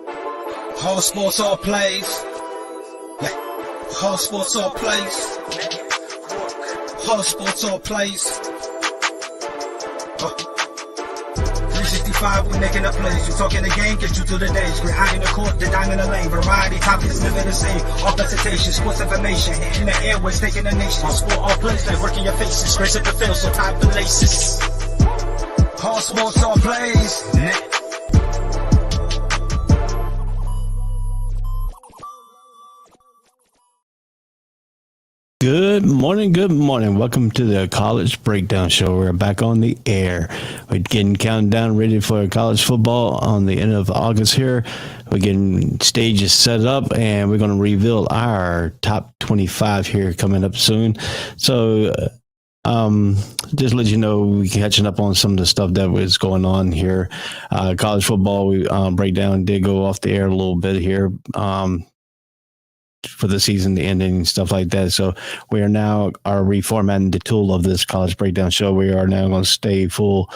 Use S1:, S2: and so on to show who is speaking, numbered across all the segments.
S1: All sports, all plays. Yeah. All sports, all plays. All sports, all plays. 365, we making a plays. You talking the game, get you through the days. We're high in the court, the dime in the lane. Variety, topics, living the same. All presentation, sports information. In the airways, taking the nation. All sport, all plays, they working your faces. Grace at the field, so tie the laces. All sports, all plays.
S2: Good morning. Welcome to the College Breakdown Show. We're back on the air. We're getting counted down, ready for college football on the end of August here. We're getting stages set up, and we're going to reveal our top 25 here coming up soon. So, just let you know, we're catching up on some of the stuff that was going on here. College football, breakdown did go off the air a little bit here. For the season ending and stuff like that. So we are now reformatting the tool of this College Breakdown Show. We are now going to stay full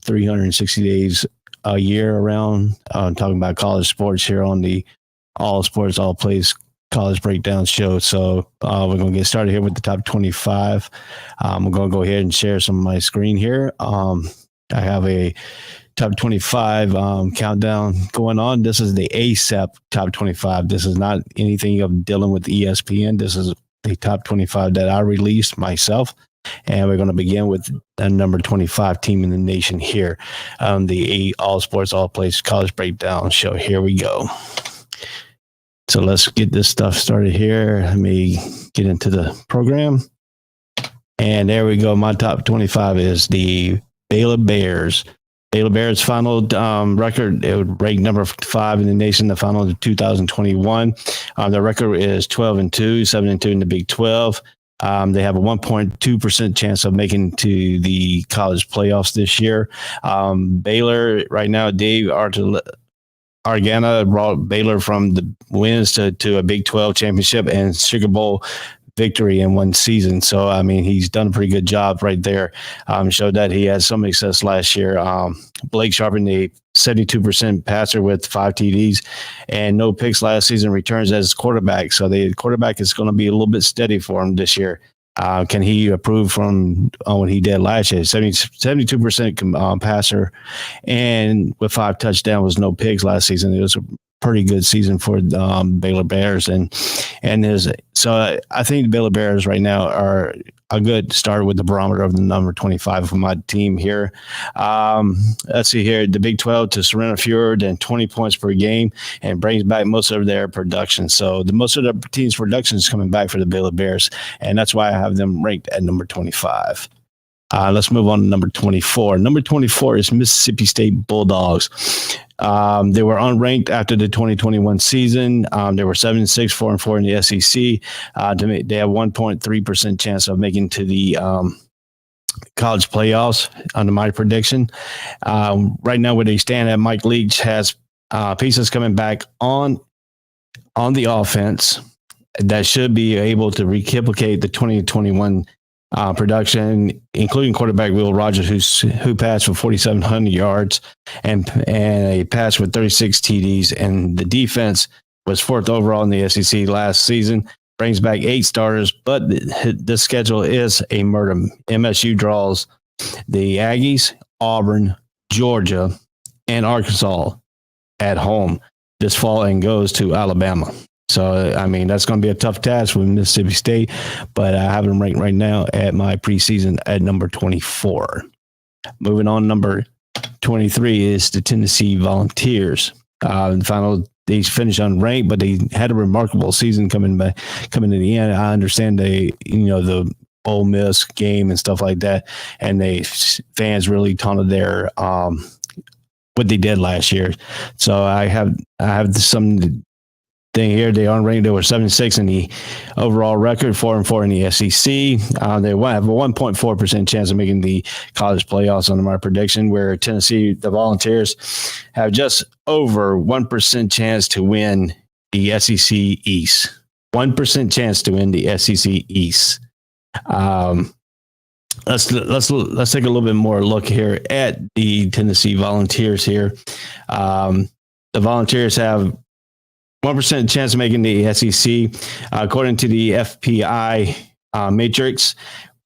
S2: 360 days a year around talking about college sports here on the All Sports, All Plays College Breakdown Show. So we're going to get started here with the top 25. I'm going to go ahead and share some of my screen here. I have a top 25 countdown going on. This is the ASAP top 25. This is not anything of dealing with ESPN. This is the top 25 that I released myself. And we're going to begin with the number 25 team in the nation here on the All Sports, All Plays College Breakdown Show. Here we go. So let's get this stuff started here. Let me get into the program. And there we go. My top 25 is the Baylor Bears. Baylor Bears final record, it would rank number 5 in the nation, the final of 2021. The record is 12-2, 7-2 in the Big 12. They have a 1.2% chance of making to the college playoffs this year. Baylor right now, Dave Argana brought Baylor from the wins to a Big 12 championship and Sugar Bowl victory in one season. So, I mean, he's done a pretty good job right there. Showed that he had some success last year. Blake Sharpen, the 72% passer with 5 TDs and no picks last season, returns as quarterback. So the quarterback is going to be a little bit steady for him this year. Can he improve from what he did last year? 72% passer and with 5 touchdowns, no picks last season. It was a pretty good season for Baylor Bears, so I think the Baylor Bears right now are a good start with the barometer of the number 25 for my team here. Let's see here, the Big 12 to surrender fewer than 20 points per game and brings back most of their production. So most of the team's production is coming back for the Baylor Bears, and that's why I have them ranked at number 25. Let's move on to number 24. Number 24 is Mississippi State Bulldogs. They were unranked after the 2021 season. They were 7-6, 4-4 in the SEC. They have 1.3% chance of making to the college playoffs under my prediction. Right now, where they stand at, Mike Leach has pieces coming back on the offense that should be able to replicate the 2021 production, including quarterback Will Rogers, who passed for 4,700 yards and a pass for 36 TDs. And the defense was 4th overall in the SEC last season. Brings back 8 starters, but the schedule is a murder. MSU draws the Aggies, Auburn, Georgia, and Arkansas at home this fall and goes to Alabama. So, I mean, that's going to be a tough task with Mississippi State, but I have them ranked right now at my preseason at number 24. Moving on, number 23 is the Tennessee Volunteers. They finished unranked, but they had a remarkable season coming to the end. I understand the Ole Miss game and stuff like that, and fans really taunted their what they did last year. So I have some thing here. They unranked. They were 7-6 in the overall record, 4-4 in the SEC. They have a 1.4% chance of making the college playoffs under my prediction, where Tennessee, the Volunteers, have just over 1% chance to win the SEC East. 1% chance to win the SEC East. Let's take a little bit more look here at the Tennessee Volunteers here. the Volunteers have 1% chance of making the SEC, according to the FPI matrix,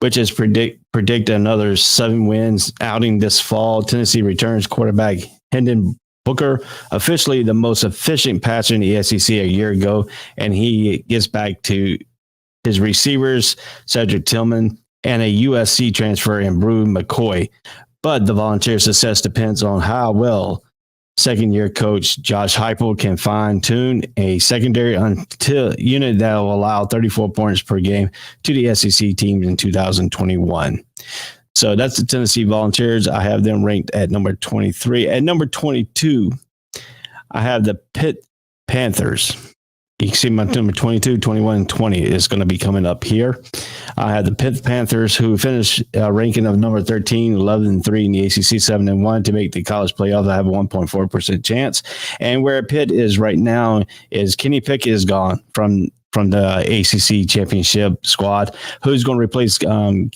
S2: which is predict another 7 wins outing this fall. Tennessee returns quarterback Hendon Booker, officially the most efficient passer in the SEC a year ago, and he gets back to his receivers, Cedric Tillman, and a USC transfer in Brew McCoy. But the Volunteers' success depends on how well second-year coach Josh Heupel can fine-tune a secondary unit that will allow 34 points per game to the SEC teams in 2021. So that's the Tennessee Volunteers. I have them ranked at number 23. At number 22, I have the Pitt Panthers. You can see my number 22, 21, and 20 is going to be coming up here. I have the Pitt Panthers, who finished ranking of number 13, 11-3 in the ACC, 7-1 to make the college playoff. I have a 1.4% chance. And where Pitt is right now is Kenny Pickett is gone from the ACC championship squad. Who's going to replace Kenny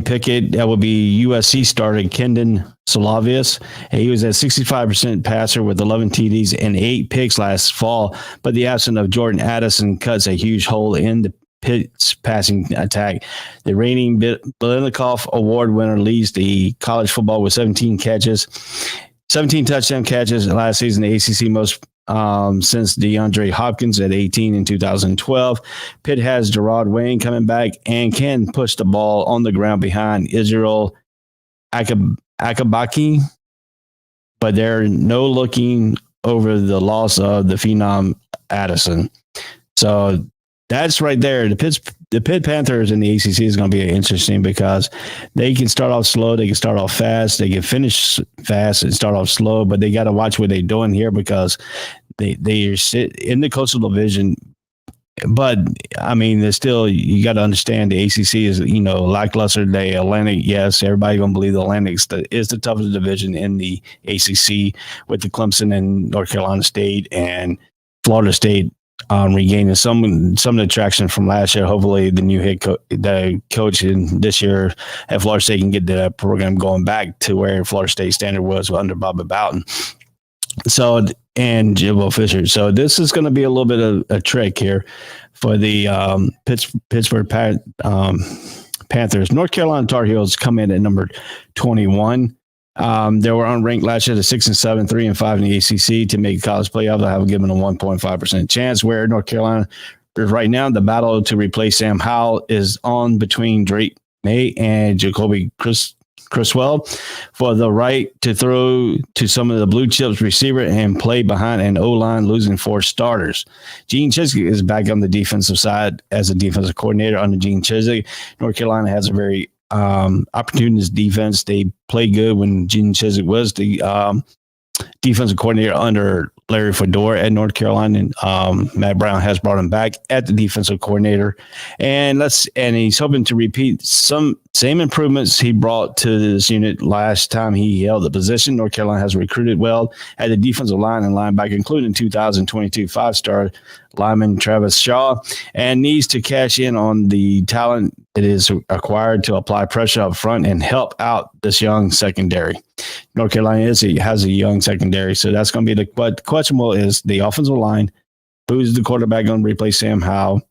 S2: Pickett? That will be USC starter Kendon Solavius. He was at 65% passer with 11 TDs and 8 picks last fall, but the absence of Jordan Addison cuts a huge hole in the Pitt's passing attack. The reigning Biletnikoff Award winner leads the college football with 17 touchdown catches last season, the ACC most since DeAndre Hopkins at 18 in 2012. Pitt has Gerard Wayne coming back and can push the ball on the ground behind Israel Akabaki, but they're no looking over the loss of the phenom Addison. So that's right there. The Pitt Panthers in the ACC is going to be interesting because they can start off slow, they can start off fast, they can finish fast and start off slow, but they got to watch what they're doing here because they sit in the coastal division. But I mean, there's still, you got to understand the ACC is, lackluster. The Atlantic, yes, everybody gonna believe the Atlantic is the toughest division in the ACC, with the Clemson and North Carolina State and Florida State regaining some of the traction from last year. Hopefully, the new the coach in this year at Florida State can get the program going back to where Florida State standard was under Bobby Bowden. So, and Jimbo Fisher. So this is going to be a little bit of a trick here for the Pittsburgh Panthers. North Carolina Tar Heels come in at number 21. They were unranked last year to 6-7, 3-5 in the ACC to make college playoffs. I have given a 1.5% chance. Where North Carolina is right now, the battle to replace Sam Howell is on between Drake May and Jacoby Criswell for the right to throw to some of the blue chips receiver and play behind an O-line, losing 4 starters. Gene Chizik is back on the defensive side as a defensive coordinator under Gene Chizik. North Carolina has a very opportunist defense. They played good when Gene Chizik was the defensive coordinator under Larry Fedora at North Carolina, and Matt Brown has brought him back at the defensive coordinator, and he's hoping to repeat some same improvements he brought to this unit last time he held the position. North Carolina has recruited well at the defensive line and linebacker, including 2022 5-star lineman Travis Shaw, and needs to cash in on the talent it is acquired to apply pressure up front and help out this young secondary. North Carolina has a young secondary, so that's going to be the questionable is the offensive line. Who's the quarterback going to replace Sam Howell?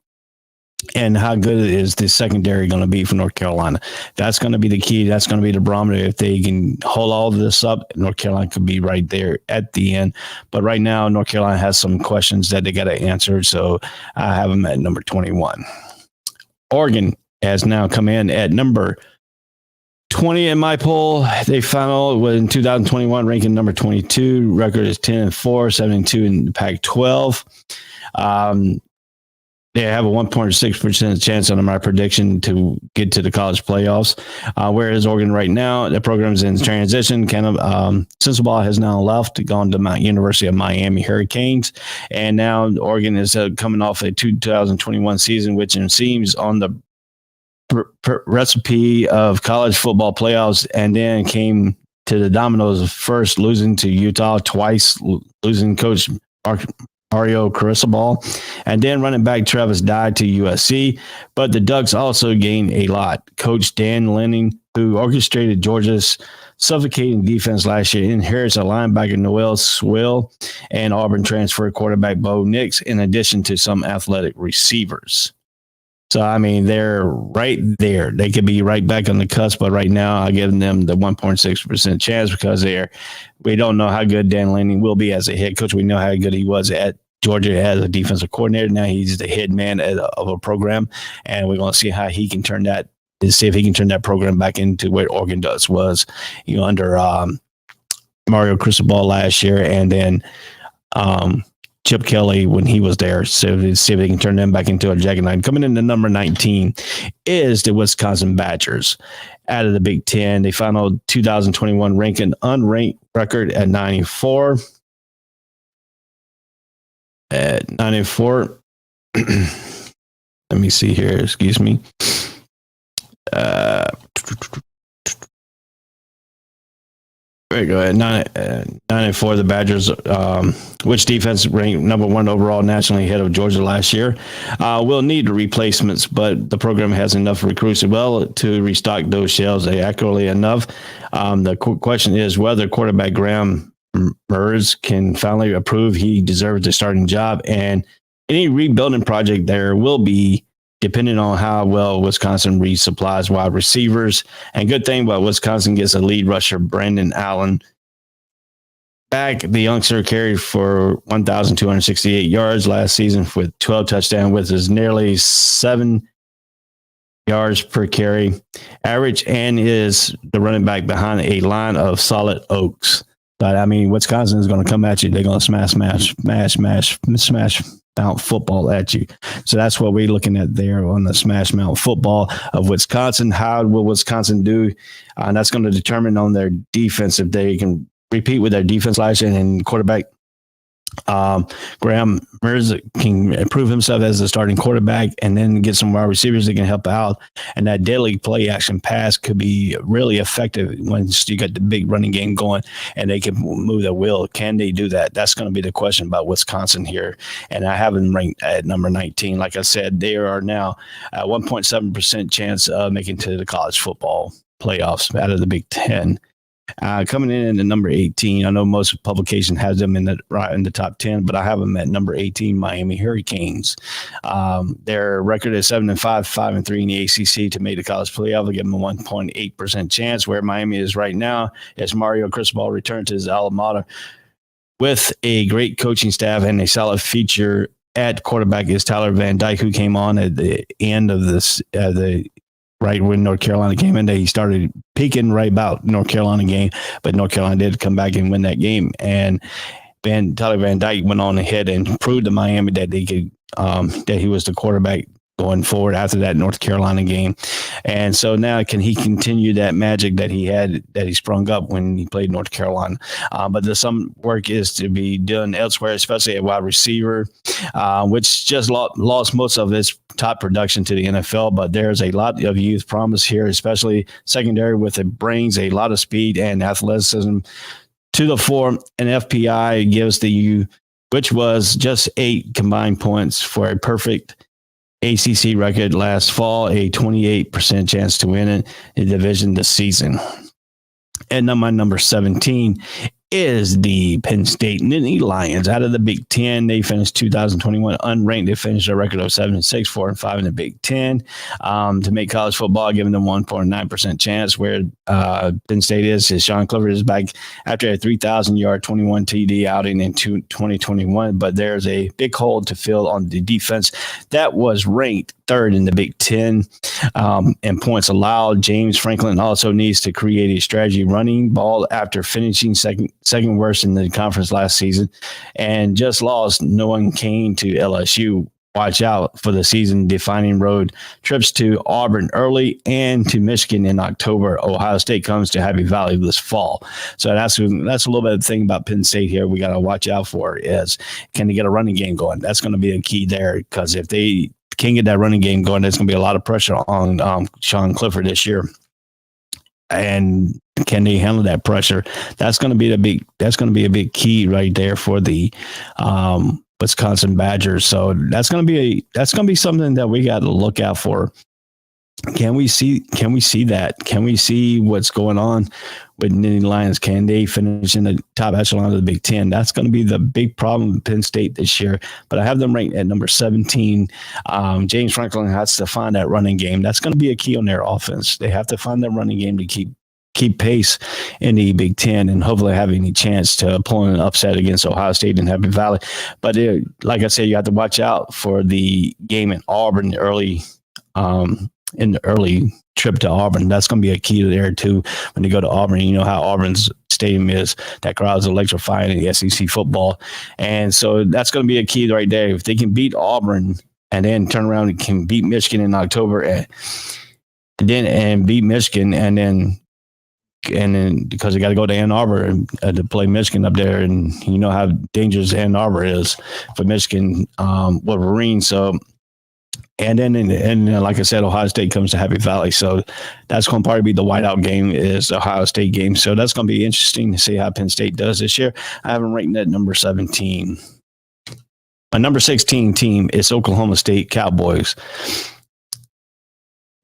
S2: And how good is the secondary going to be for North Carolina? That's going to be the key. That's going to be the barometer. If they can hold all of this up, North Carolina could be right there at the end. But right now, North Carolina has some questions that they got to answer. So I have them at number 21. Oregon has now come in at number 20 in my poll. They final in 2021 ranking number 22. Record is 10-4, 7-2 in the Pac-12. They have a 1.6% chance on my prediction to get to the college playoffs. Whereas Oregon right now, the program's in transition. Sensabaugh has now left, gone to University of Miami Hurricanes. And now Oregon is coming off a 2021 season, which seems on the recipe of college football playoffs, and then came to the dominoes first, losing to Utah twice, losing coach Mario Cristobal, and then running back Travis Dye to USC. But the Ducks also gained a lot. Coach Dan Lanning who orchestrated Georgia's suffocating defense last year, inherits a linebacker Noel Swill and Auburn transfer quarterback Bo Nix, in addition to some athletic receivers. So, I mean, they're right there. They could be right back on the cusp, but right now I give them the 1.6% chance because we don't know how good Dan Lanning will be as a head coach. We know how good he was at Georgia as a defensive coordinator. Now he's the head man of a program, and we're going to see how he can turn that, see if he can turn that program back into what Oregon was, under Mario Cristobal last year, and then Chip Kelly when he was there. So see if they can turn them back into a juggernaut. Coming in at number 19 is the Wisconsin Badgers. Out of the Big Ten, they final 2021 ranking unranked record at 94. At 94. Let me see here. Excuse me. Very good. 9-4, the Badgers, which defense ranked number 1 overall nationally ahead of Georgia last year, will need replacements, but the program has enough recruits as well to restock those shelves accurately enough. The question is whether quarterback Graham Mertz can finally prove he deserves the starting job, and any rebuilding project there will be depending on how well Wisconsin resupplies wide receivers. And good thing about Wisconsin gets a lead rusher, Brandon Allen, back. The youngster carried for 1,268 yards last season with 12 touchdowns, with his nearly 7 yards per carry average, and is the running back behind a line of solid Oaks. But, I mean, Wisconsin is going to come at you. They're going to smash Mount football at you. So that's what we're looking at there on the smash Mount football of Wisconsin. How will Wisconsin do? And that's going to determine on their defense if they can repeat with their defense last year, and quarterback Graham Mertz can improve himself as a starting quarterback, and then get some wide receivers that can help out. And that deadly play action pass could be really effective once you got the big running game going and they can move the wheel. Can they do that? That's going to be the question about Wisconsin here. And I have them ranked at number 19. Like I said, they are now a 1.7% chance of making to the college football playoffs out of the Big Ten. Coming in at number 18, I know most publication has them in the top 10, but I have them at number 18, Miami Hurricanes. Their record is 7-5, 5-3 in the ACC to make the college playoff. I give them a 1.8% chance. Where Miami is right now, as Mario Cristobal returned to his alma mater with a great coaching staff and a solid feature at quarterback is Tyler Van Dyke, who came on at the end of this right when North Carolina came in. He started peaking right about North Carolina game, but North Carolina did come back and win that game. And Tyler Van Dyke went on ahead and proved to Miami that they could, that he was the quarterback going forward after that North Carolina game. And so now can he continue that magic that he had, that he sprung up when he played North Carolina? But there's some work is to be done elsewhere, especially at wide receiver, which just lost most of its top production to the NFL. But there's a lot of youth promise here, especially secondary with the brains, a lot of speed and athleticism to the fore. And FPI gives the U, which was just 8 combined points for a perfect ACC record last fall, a 28% chance to win it in the division this season. And number 17 is the Penn State Nittany Lions. Out of the Big Ten, they finished 2021 unranked. They finished a record of 7-6, 4-5 in the Big Ten. To make college football, giving them 1.9% chance. Where Penn State is Sean Clifford is back after a 3,000-yard 21 TD outing in 2021. But there's a big hole to fill on the defense that was ranked 3rd in the Big Ten in points allowed. James Franklin also needs to create a strategy running ball after finishing second worst in the conference last season, and just lost Noah Cain to LSU. Watch out for the season-defining road trips to Auburn early and to Michigan in October. Ohio State comes to Happy Valley this fall. So that's a little bit of the thing about Penn State here we got to watch out for is, can they get a running game going? That's going to be a key there, because if they can get that running game going, there's going to be a lot of pressure on Sean Clifford this year. And can they handle that pressure? That's going to be a big key right there for the Wisconsin Badgers. So that's going to be something that we got to look out for Can we see that? Can we see what's going on with Nittany Lions? Can they finish in the top echelon of the Big Ten? That's going to be the big problem with Penn State this year. But I have them ranked at number 17. James Franklin has to find that running game. That's going to be a key on their offense. They have to find that running game to keep pace in the Big Ten and hopefully have any chance to pull an upset against Ohio State and Happy Valley. But like I said, you have to watch out for the game in Auburn early. In the early trip to Auburn. That's going to be a key to there too. When you go to Auburn, you know how Auburn's stadium is. That crowd's electrifying in the SEC football. And so that's going to be a key right there. If they can beat Auburn and then turn around and can beat Michigan in October and beat Michigan and then because they got to go to Ann Arbor to play Michigan up there, and you know how dangerous Ann Arbor is for Michigan Wolverines. So And then, like I said, Ohio State comes to Happy Valley. So that's going to probably be the whiteout game is the Ohio State game. So that's going to be interesting to see how Penn State does this year. I have them ranked at number 17. My number 16 team is Oklahoma State Cowboys.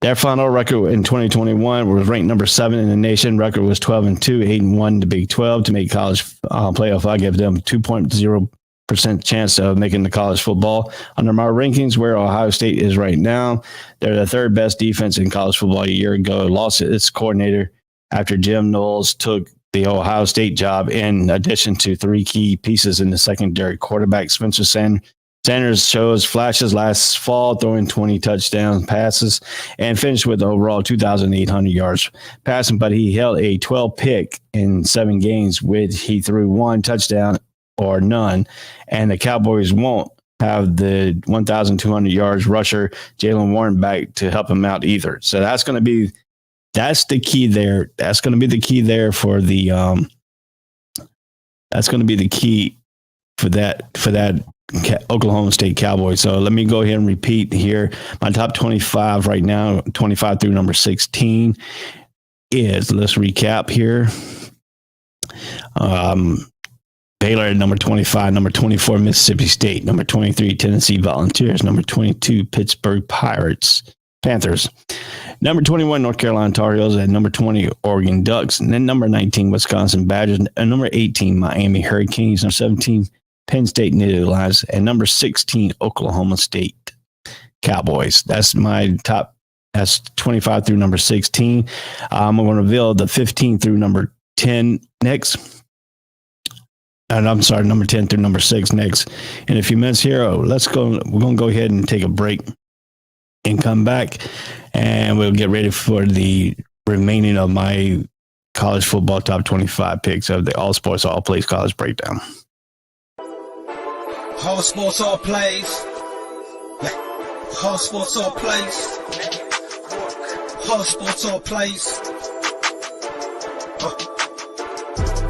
S2: Their final record in 2021 was ranked number 7 in the nation. Record was 12-2, 8-1 in the Big 12 to make college playoff. I give them 2.0% chance of making the college football. Under my rankings, where Ohio State is right now, they're the third best defense in college football. A year ago, lost its coordinator after Jim Knowles took the Ohio State job, in addition to 3 key pieces in the secondary. Quarterback Spencer Sanders shows flashes last fall, throwing 20 touchdown passes and finished with overall 2,800 yards passing, but he held a 12-pick in 7 games, he threw 1 touchdown or none, and the Cowboys won't have the 1,200 yards rusher Jalen Warren back to help him out either. So that's the key there. That's going to be the key there for the that's going to be the key for that Oklahoma State Cowboys. So let me go ahead and repeat here. My top 25 right now, 25 through number 16 is, let's recap here. Baylor at number 25, number 24, Mississippi State, number 23, Tennessee Volunteers, number 22, Pittsburgh Panthers, number 21, North Carolina Tar Heels, at number 20, Oregon Ducks, and then number 19, Wisconsin Badgers, and number 18, Miami Hurricanes, number 17, Penn State Nittany Lions, and number 16, Oklahoma State Cowboys. That's my top. That's 25 through number 16. I'm going to reveal the 15 through number 10 next. And I'm sorry, number 10 through number 6 next. In a few minutes here, let's go. We're going to go ahead and take a break and come back, and we'll get ready for the remaining of my college football top 25 picks of the All Sports, All Plays College Breakdown.
S1: All sports, all plays. All sports, all plays. All sports, all plays.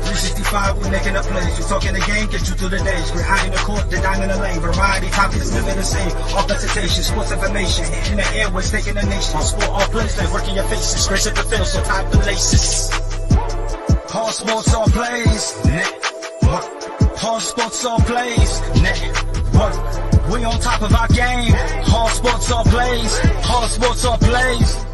S1: 365, we're making a plays. We're talking the game, get you through the days. We're high in the court, the dime in the lane. Variety, topics, living the same. All presentation, sports information. In the airways, taking the nation. All sport, all plays, they working your faces. Grace at the field, so tie the laces. All sports, all plays. All sports, all plays. Network. We on top of our game. All sports, all plays. All sports, all plays.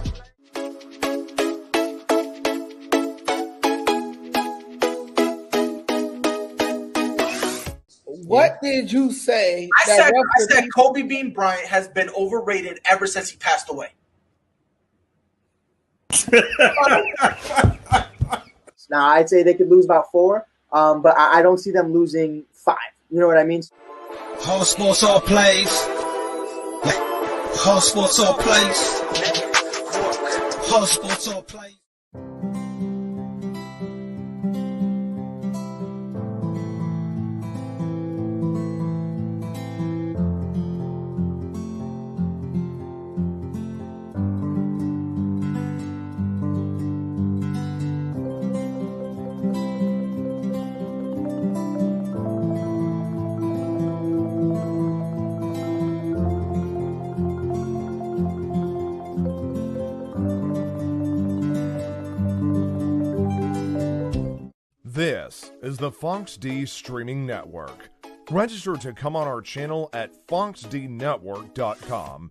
S3: What did you say?
S4: I said Kobe Bean Bryant has been overrated ever since he passed away.
S5: Now, I'd say they could lose about 4, but I don't see them losing 5. You know what I mean?
S1: All sports, all plays. All sports, all plays. All sports, all plays.
S6: This is the Fox D Streaming Network. Register to come on our channel at foxdnetwork.com.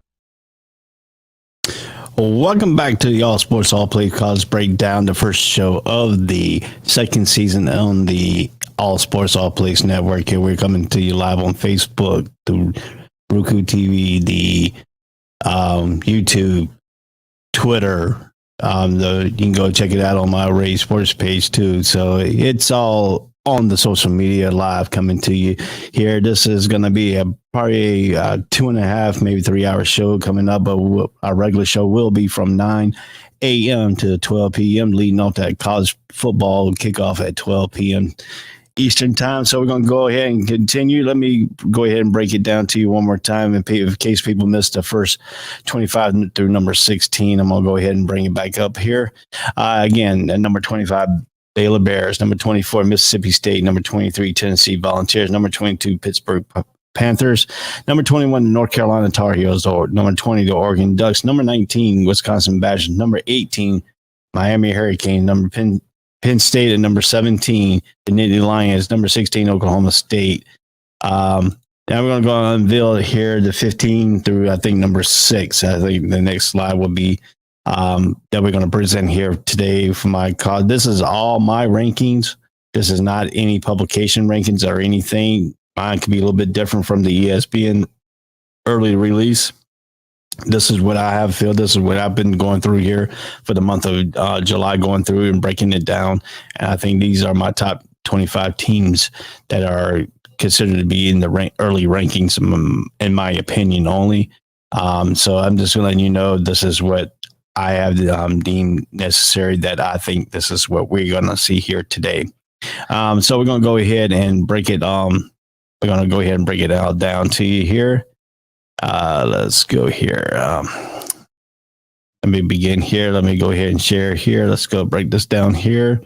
S2: Welcome back to the All Sports All Play College Breakdown, the first show of the second season on the All Sports All Plays Network. Here we're coming to you live on Facebook, the Roku TV, the YouTube, Twitter. You can go check it out on my Ray Sports page too. So it's all on the social media live coming to you here. This is going to be probably a 2.5, maybe 3 hour show coming up, but our regular show will be from 9 a.m. to 12 p.m. leading off that college football kickoff at 12 p.m. Eastern time. So we're going to go ahead and continue. Let me go ahead and break it down to you one more time in case people missed the first 25 through number 16. I'm going to go ahead and bring it back up here. Again, at number 25, Baylor Bears. Number 24, Mississippi State. Number 23, Tennessee Volunteers. Number 22, Pittsburgh Panthers. Number 21, North Carolina Tar Heels. Number 20, the Oregon Ducks. Number 19, Wisconsin Badgers. Number 18, Miami Hurricanes. Number Penn State at number 17, the Nittany Lions. Number 16, Oklahoma State. Now we're going to go and unveil here the 15 through, I think, number 6. I think the next slide will be that we're going to present here today for my cause. This is all my rankings. This is not any publication rankings or anything. Mine could be a little bit different from the ESPN early release. This is what I have feel. This is what I've been going through here for the month of July, going through and breaking it down. And I think these are my top 25 teams that are considered to be in the early rankings, in my opinion only. So I'm just letting you know this is what I have deemed necessary, that I think this is what we're going to see here today. So we're going to go ahead and break it. We're going to go ahead and break it all down to you here. Let's go here. Let me begin here. Let me go ahead and share here. Let's go break this down here.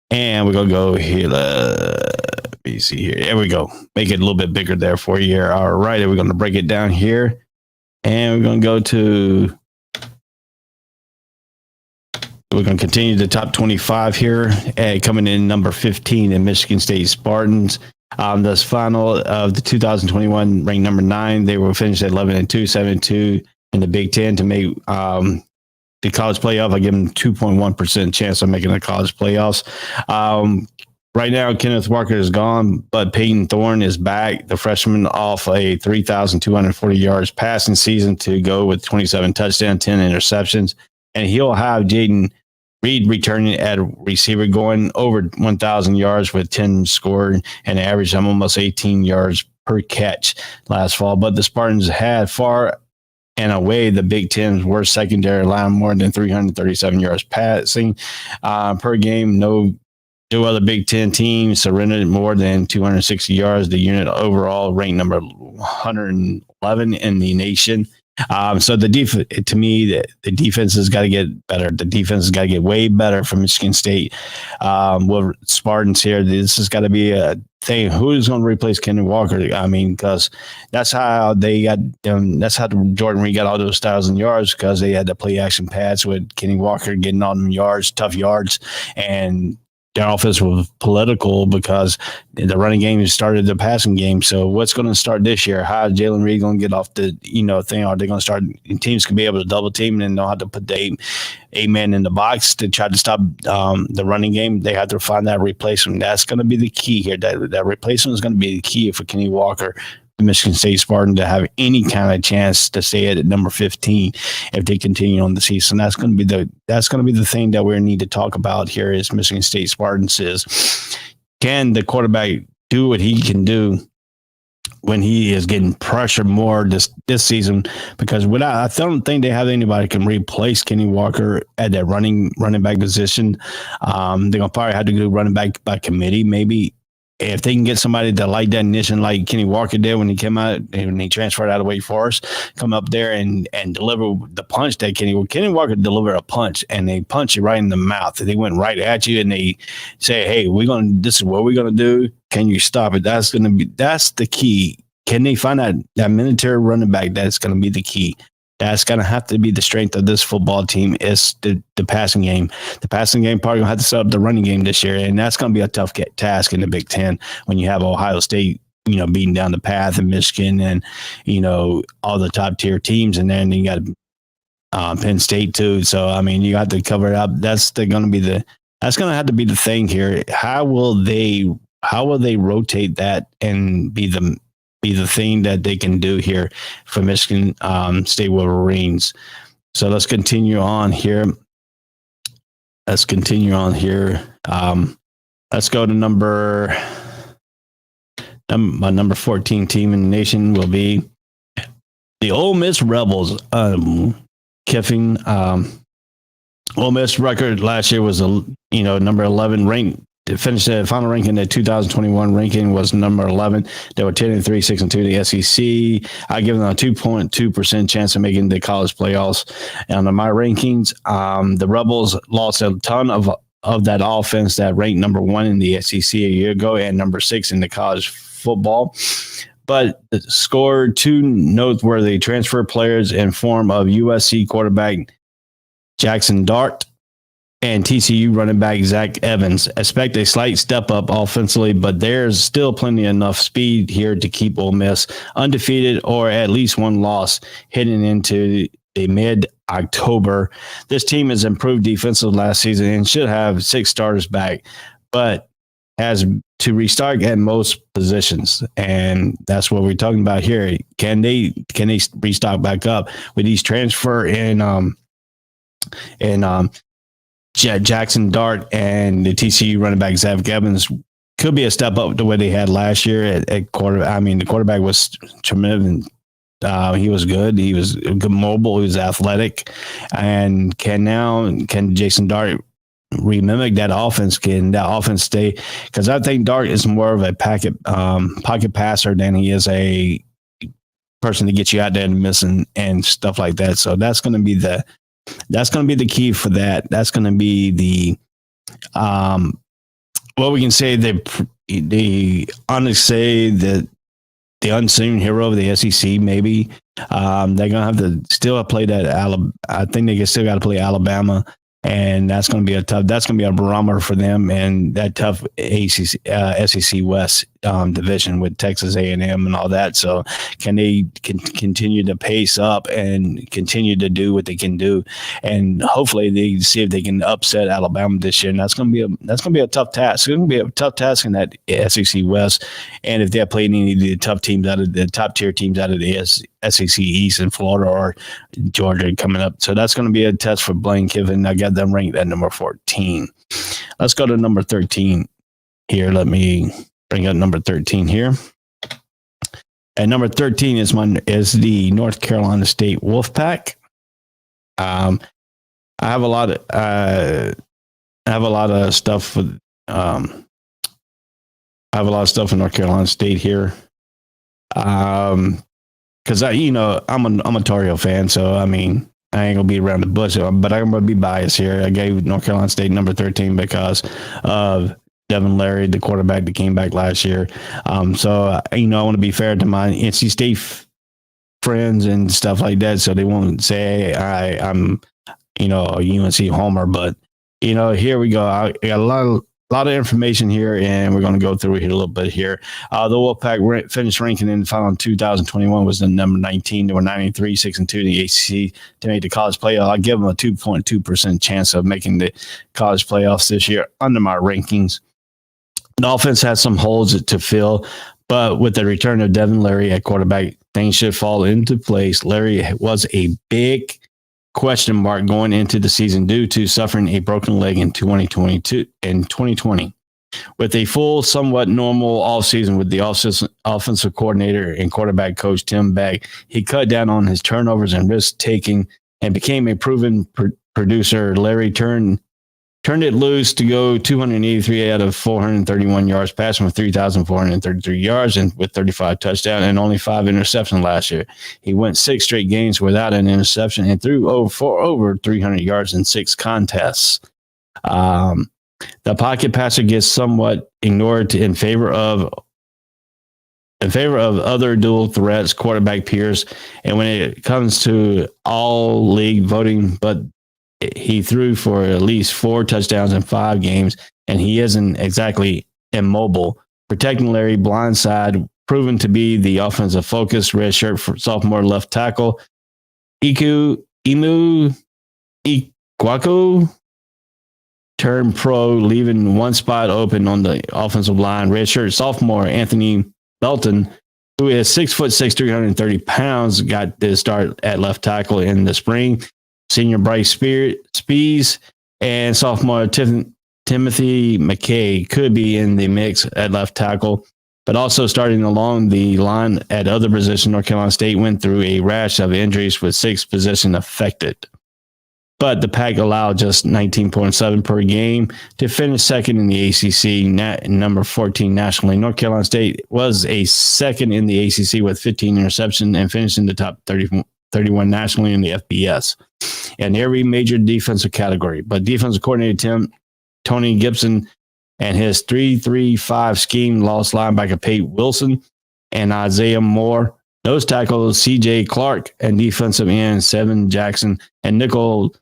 S2: And we're going to go here. Let me see here. There we go. Make it a little bit bigger there for you here. All right. We're going to break it down here. And we're going to go to, we're going to continue the top 25 here. Coming in number 15 in Michigan State Spartans. This final of the 2021 ranked number 9. They will finish at 11-2, 7-2 in the Big Ten to make the college playoff. I give them 2.1% chance of making the college playoffs. Right now, Kenneth Walker is gone, but Peyton Thorne is back. The freshman off a 3,240 yards passing season to go with 27 touchdowns, 10 interceptions, and he'll have Jaden Reed returning at receiver, going over 1,000 yards with 10 scored and average almost 18 yards per catch last fall. But the Spartans had far and away the Big Ten's worst secondary line, more than 337 yards passing per game. No other Big Ten teams surrendered more than 260 yards. The unit overall ranked number 111 in the nation. So the defense, to me, the defense has got to get better. The defense has got to get way better from Michigan State. With Spartans here, this has got to be a thing. Who is going to replace Kenny Walker? I mean, because that's how they got. That's how Jordan Reed got all those 1,000 yards, because they had to play action pads with Kenny Walker getting all them yards, tough yards, and their offense was political because the running game started the passing game. So what's going to start this year? How is Jalen Reed going to get off the thing? Are they going to start? Teams can be able to double team and know how to put the eight man in the box to try to stop the running game. They have to find that replacement. That's going to be the key here. That replacement is going to be the key for Kenny Walker, the Michigan State Spartan, to have any kind of chance to stay at number 15 if they continue on the season. That's going to be the thing that we need to talk about here is Michigan State Spartans is, can the quarterback do what he can do when he is getting pressured more this season? Because I don't think they have anybody can replace Kenny Walker at that running back position. They're gonna probably have to do running back by committee, maybe. If they can get somebody that like that niche and like Kenny Walker did when he came out and he transferred out of Wake Forest, come up there and deliver the punch that Kenny Walker delivered a punch, and they punch you right in the mouth. They went right at you and they say, "Hey, this is what we're gonna do. Can you stop it?" That's the key. Can they find that military running back? That's gonna be the key. That's going to have to be the strength of this football team is the passing game. The passing game probably going to have to set up the running game this year, and that's going to be a tough task in the Big Ten when you have Ohio State, beating down the path, and Michigan, and all the top tier teams, and then you got Penn State too. So I mean, you got to cover it up. That's going to have to be the thing here. How will they rotate that and be the thing that they can do here for Michigan State Wolverines? So let's continue on here. Let's go to my number 14 team in the nation will be the Ole Miss Rebels. Kiffin, Ole Miss record last year was number 11 ranked. To finish the final ranking, the 2021 ranking was number 11. They were 10-3, 6-2 in the SEC. I give them a 2.2% chance of making the college playoffs. And on my rankings, the Rebels lost a ton of that offense that ranked number 1 in the SEC a year ago and number 6 in the college football, but scored 2 noteworthy transfer players in form of USC quarterback Jackson Dart and TCU running back Zach Evans. Expect a slight step up offensively, but there's still plenty enough speed here to keep Ole Miss undefeated or at least one loss heading into the mid-October. This team has improved defensive last season and should have 6 starters back, but has to restart at most positions, and that's what we're talking about here. Can they restock back up with these transfer and Jackson Dart and the TCU running back Zach Evans could be a step up the way they had last year at quarter. I mean, the quarterback was tremendous. He was good. He was good mobile. He was athletic, and can Jason Dart remimic that offense? Can that offense stay? Because I think Dart is more of a pocket passer than he is a person to get you out there and missing and stuff like that. So that's going to be the key for that. That's going to be the what we can say the unseen hero of the SEC. Maybe they're gonna have to still play that Alabama. I think they still got to play Alabama. And that's going to be a barometer for them, and that tough SEC West division with Texas A&M and all that. So can they continue to pace up and continue to do what they can do, and hopefully they see if they can upset Alabama this year. And that's going to be a tough task. It's going to be a tough task in that SEC West, and if they're playing any of the top tier teams out of the SEC East in Florida or Georgia coming up. So that's going to be a test for Blaine Kiffin. I got them ranked at number 14. Let's go to number 13 here. Let me bring up number 13 here. And number 13 is the North Carolina State Wolfpack. I have a lot of stuff with I have a lot of stuff in North Carolina State here. Because I'm a Tar Heel fan, so I mean I ain't gonna be around the bush, but I'm gonna be biased here. I gave North Carolina State number 13 because of Devin Leary, the quarterback that came back last year. So I want to be fair to my NC State friends and stuff like that, so they won't say I'm a UNC homer. But here we go. I got a lot of information here, and we're going to go through it here a little bit here. The Wolfpack finished ranking in the final 2021 was the number 19. They were 9-3, 6-2 in the ACC to make the college playoff. I give them a 2.2% chance of making the college playoffs this year under my rankings. The offense has some holes to fill, but with the return of Devin Leary at quarterback, things should fall into place. Leary was a big question mark going into the season due to suffering a broken leg in 2020. With a full, somewhat normal offseason with the offensive coordinator and quarterback coach Tim Beck, he cut down on his turnovers and risk-taking and became a proven producer. Leary turned it loose to go 283 out of 431 yards, passing for 3,433 yards and with 35 touchdowns and only 5 interceptions last year. He went 6 straight games without an interception and threw over 300 yards in 6 contests. The pocket passer gets somewhat ignored in favor of other dual threats, quarterback peers, and when it comes to all league voting, but he threw for at least 4 touchdowns in 5 games, and he isn't exactly immobile. Protecting Larry blindside, proven to be the offensive focus, red shirt for sophomore left tackle. Elko Emu Iguaco turned pro, leaving one spot open on the offensive line. Redshirt sophomore Anthony Belton, who is 6'6", 330 pounds, got the start at left tackle in the spring. Senior Bryce Spees and sophomore Timothy McKay could be in the mix at left tackle, but also starting along the line at other positions. North Carolina State went through a rash of injuries with 6 positions affected. But the Pack allowed just 19.7 per game to finish second in the ACC, number 14 nationally. North Carolina State was a second in the ACC with 15 interceptions and finished in the top 31 nationally in the FBS in every major defensive category. But defensive coordinator Tony Gibson and his 3-3-5 scheme lost linebacker Pate Wilson and Isaiah Moore, nose tackle C.J. Clark, and defensive end Seven Jackson and nickel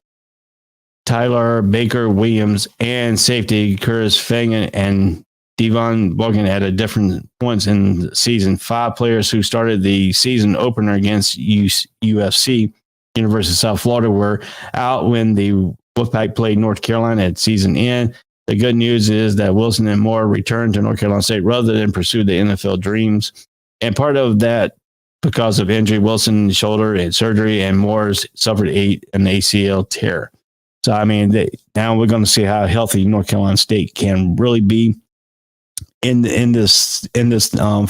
S2: Tyler Baker Williams, and safety Curtis Fagan and Devon Bogan at a different points in the season. 5 players who started the season opener against UFC, University of South Florida, were out when the Wolfpack played North Carolina at season end. The good news is that Wilson and Moore returned to North Carolina State rather than pursue the NFL dreams. And part of that because of injury, Wilson's shoulder and surgery, and Moore's suffered an ACL tear. So, I mean, now we're going to see how healthy North Carolina State can really be in this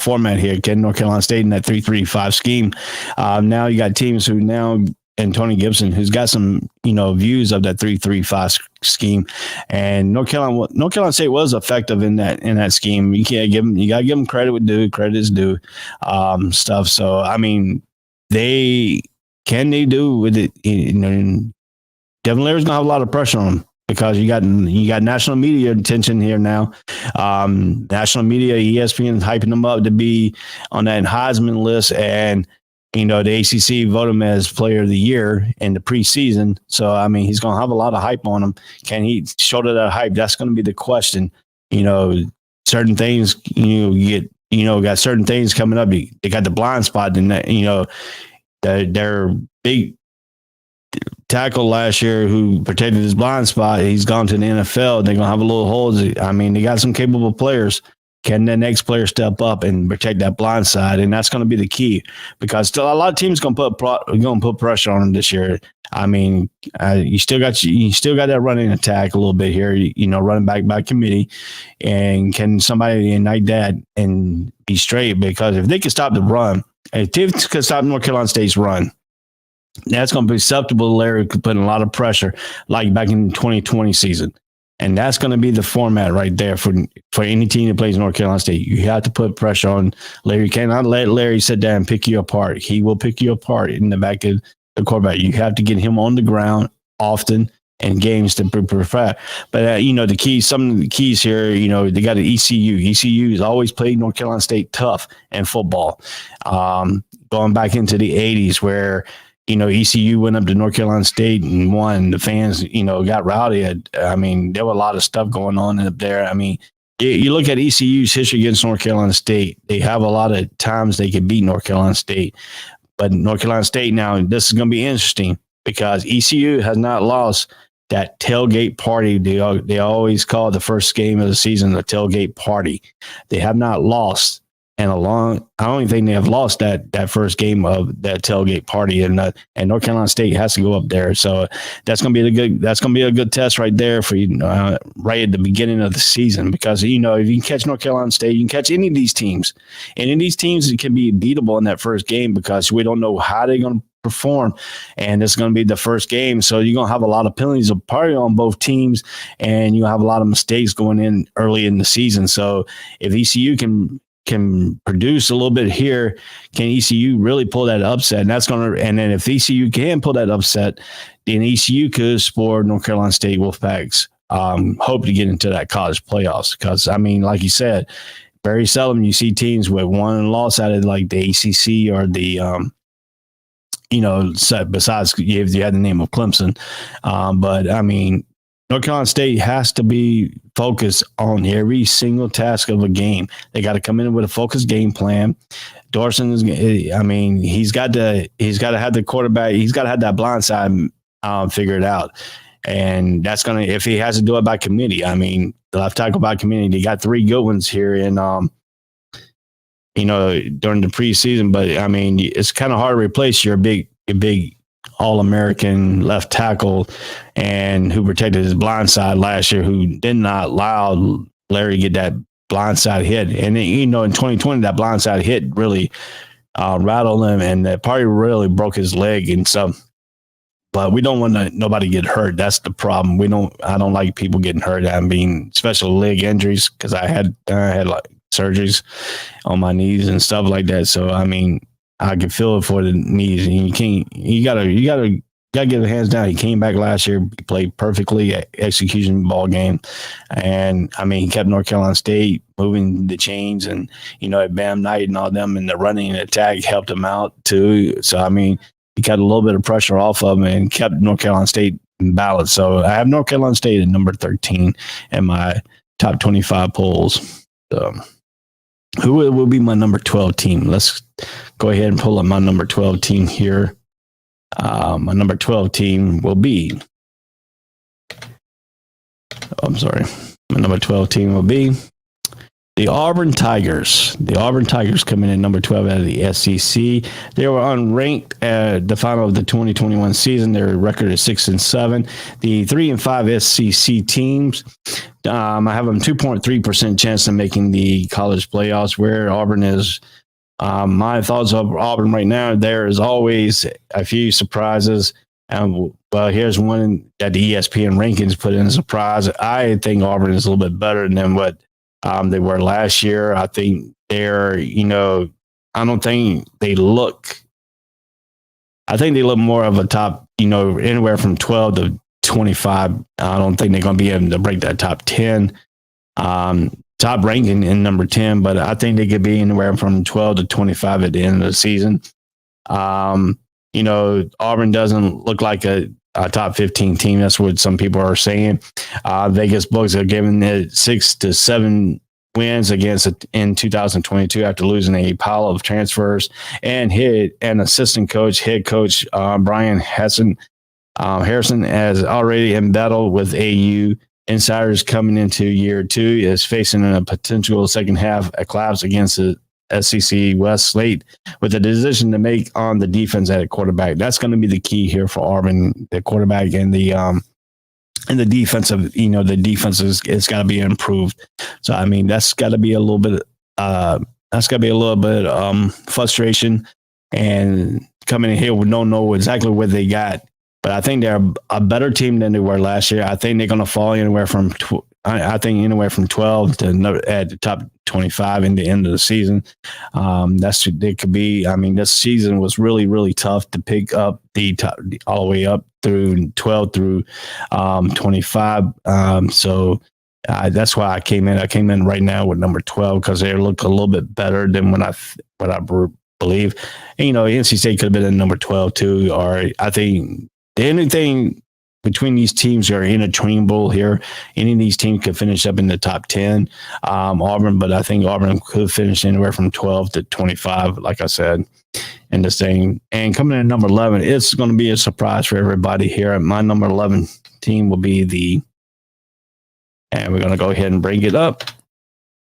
S2: format here. Can North Carolina State in that 3-3-5 scheme? Now you got teams who now, and Tony Gibson, who's got some views of that 3-3-5 scheme, and North Carolina State was effective in that scheme. You got to give them credit with due. Credit is due, stuff. So, I mean, they do with it. Devin Leary's gonna have a lot of pressure on him because you got national media attention here now. National media, ESPN is hyping him up to be on that Heisman list, and the ACC voted him as Player of the Year in the preseason. So I mean, he's gonna have a lot of hype on him. Can he shoulder that hype? That's gonna be the question. Certain things got certain things coming up. They got the blind spot, and their big tackle last year who protected his blind spot, he's gone to the NFL. They're going to have a little holes. I mean, they got some capable players. Can the next player step up and protect that blind side? And that's going to be the key, because still a lot of teams going to put pressure on them this year. I mean, you still got that running attack a little bit here, running back by committee. And can somebody ignite that and be straight? Because if they can stop the run, if they can stop North Carolina State's run, that's going to be susceptible to Larry putting a lot of pressure, like back in the 2020 season. And that's going to be the format right there for any team that plays North Carolina State. You have to put pressure on Larry. You cannot let Larry sit down and pick you apart. He will pick you apart in the back of the quarterback. You have to get him on the ground often and games to prepare. But, some of the keys here, they got an ECU. ECU has always played North Carolina State tough in football. Going back into the 80s where ECU went up to North Carolina State and won. The fans, got rowdy. I mean, there were a lot of stuff going on up there. I mean, you look at ECU's history against North Carolina State. They have a lot of times they could beat North Carolina State. But North Carolina State now, this is going to be interesting because ECU has not lost that tailgate party. They always call the first game of the season a tailgate party. They have not lost. And I don't think they have lost that first game of that tailgate party, and North Carolina State has to go up there. So that's going to be a good test right there for right at the beginning of the season, because if you can catch North Carolina State, you can catch any of these teams, and any of these teams can be beatable in that first game because we don't know how they're going to perform, and it's going to be the first game. So you're going to have a lot of penalties of party on both teams, and you have a lot of mistakes going in early in the season. So if ECU can produce a little bit here, can ECU really pull that upset? And then if ECU can pull that upset, then ECU could spore North Carolina State Wolfpack's hope to get into that college playoffs. Because I mean, like you said, very seldom you see teams with one loss out of like the ACC or the besides if you had the name of Clemson, but I mean, North Carolina State has to be focused on every single task of a game. They got to come in with a focused game plan. Dorson is, I mean, he's got to have the quarterback. He's got to have that blind side figured out. And that's going to, if he has to do it by committee, I mean, the left tackle by committee, they got 3 good ones here in, during the preseason. But I mean, it's kind of hard to replace your big All-American left tackle and who protected his blind side last year, who did not allow Larry to get that blindside hit. And, in 2020, that blindside hit really rattled him, and that probably really broke his leg and stuff. But we don't want nobody get hurt. That's the problem. I don't like people getting hurt. I mean, especially leg injuries, because I had like surgeries on my knees and stuff like that. So, I mean, I can feel it for the knees. And you gotta get the hands down. He came back last year, he played perfectly, execution ball game. And I mean, he kept North Carolina State moving the chains, and, Bam Knight and all them, and the running and attack helped him out too. So, I mean, he got a little bit of pressure off of him and kept North Carolina State in balance. So I have North Carolina State at number 13 in my top 25 polls. Who will be my number 12 team? Let's go ahead and pull up my number 12 team here. My number 12 team will be, my number 12 team will be the Auburn Tigers. The Auburn Tigers come in at number 12 out of the SEC. They were unranked at the final of the 2021 season. Their record is 6-7. The 3 and 5 SEC teams, I have them 2.3% chance of making the college playoffs. Where Auburn is, my thoughts of Auburn right now, there is always a few surprises. Well, here's one that the ESPN rankings put in a surprise. I think Auburn is a little bit better than what they were last year. I think they're, I don't think they look, I think they look more of a top, anywhere from 12 to 25. I don't think they're going to be able to break that top 10, top ranking in number 10, but I think they could be anywhere from 12 to 25 at the end of the season. Auburn doesn't look like a top 15 team. That's what some people are saying. Vegas books are giving it 6 to 7 wins against it in 2022 after losing a pile of transfers and assistant coach, head coach Brian Harrison as already in battle with AU. Insiders coming into year 2 is facing a potential second half collapse against the SEC West slate with a decision to make on the defense at a quarterback. That's going to be the key here for Auburn, the quarterback and the defensive, the defense it's got to be improved. So, I mean, that's got to be a little bit, frustration, and coming in here, we don't know exactly what they got, but I think they're a better team than they were last year. I think they're going to fall anywhere from 12 to at the top 25 in the end of the season. It could be. I mean, this season was really, really tough to pick up the top all the way up through 12 through 25. So that's why I came in. I came in right now with number 12 because they look a little bit better than what I believe. And, NC State could have been in number 12 too. Or I think anything between these teams are interchangeable here. Any of these teams could finish up in the top 10. Auburn, but I think Auburn could finish anywhere from 12 to 25, like I said, in this thing. And coming in at number 11, it's going to be a surprise for everybody here. My number 11 team will be and we're going to go ahead and bring it up.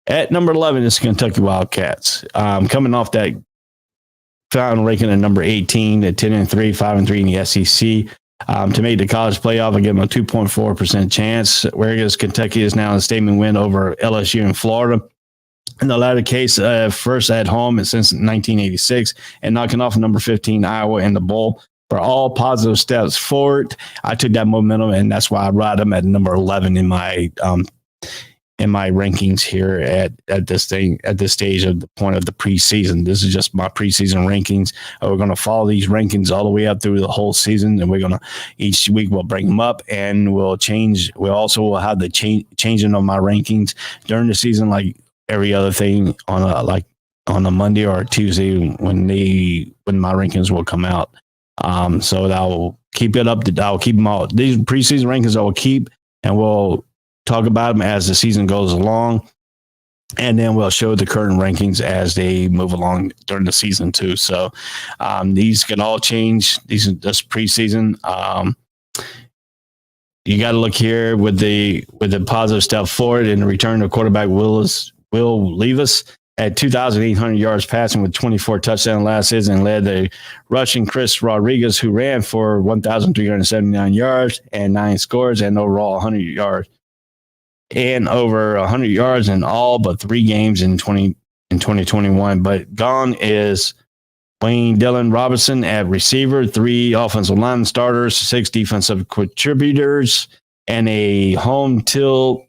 S2: At number 11 is Kentucky Wildcats. Coming off that final ranking at number 18 at 10-3, 5-3 in the SEC. To make the college playoff, I give them a 2.4% chance, whereas Kentucky is now a statement win over LSU in Florida. In the latter case, first at home since 1986, and knocking off number 15 Iowa in the bowl. For all positive steps forward, I took that momentum, and that's why I ride them at number 11 in my rankings here at this stage of the point of the preseason. This is just my preseason rankings. We're going to follow these rankings all the way up through the whole season, and we're going to each week we'll bring them up, and we'll change. We also will have the changing of my rankings during the season, like every other thing on a Monday or a Tuesday when my rankings will come out. So I'll keep it up. I'll keep them all. These preseason rankings I will keep and we'll talk about them as the season goes along. And then we'll show the current rankings as they move along during the season too. So these can all change. These are just preseason. You got to look here with the positive step forward in the return of quarterback Will Levis at 2,800 yards passing with 24 touchdowns last season, and led the rushing Chris Rodriguez, who ran for 1,379 yards and 9 scores and overall 100 yards. And over 100 yards in all but 3 games in 2021. But gone is Wayne Dillon Robinson at receiver, 3 offensive line starters, 6 defensive contributors, and a home tilt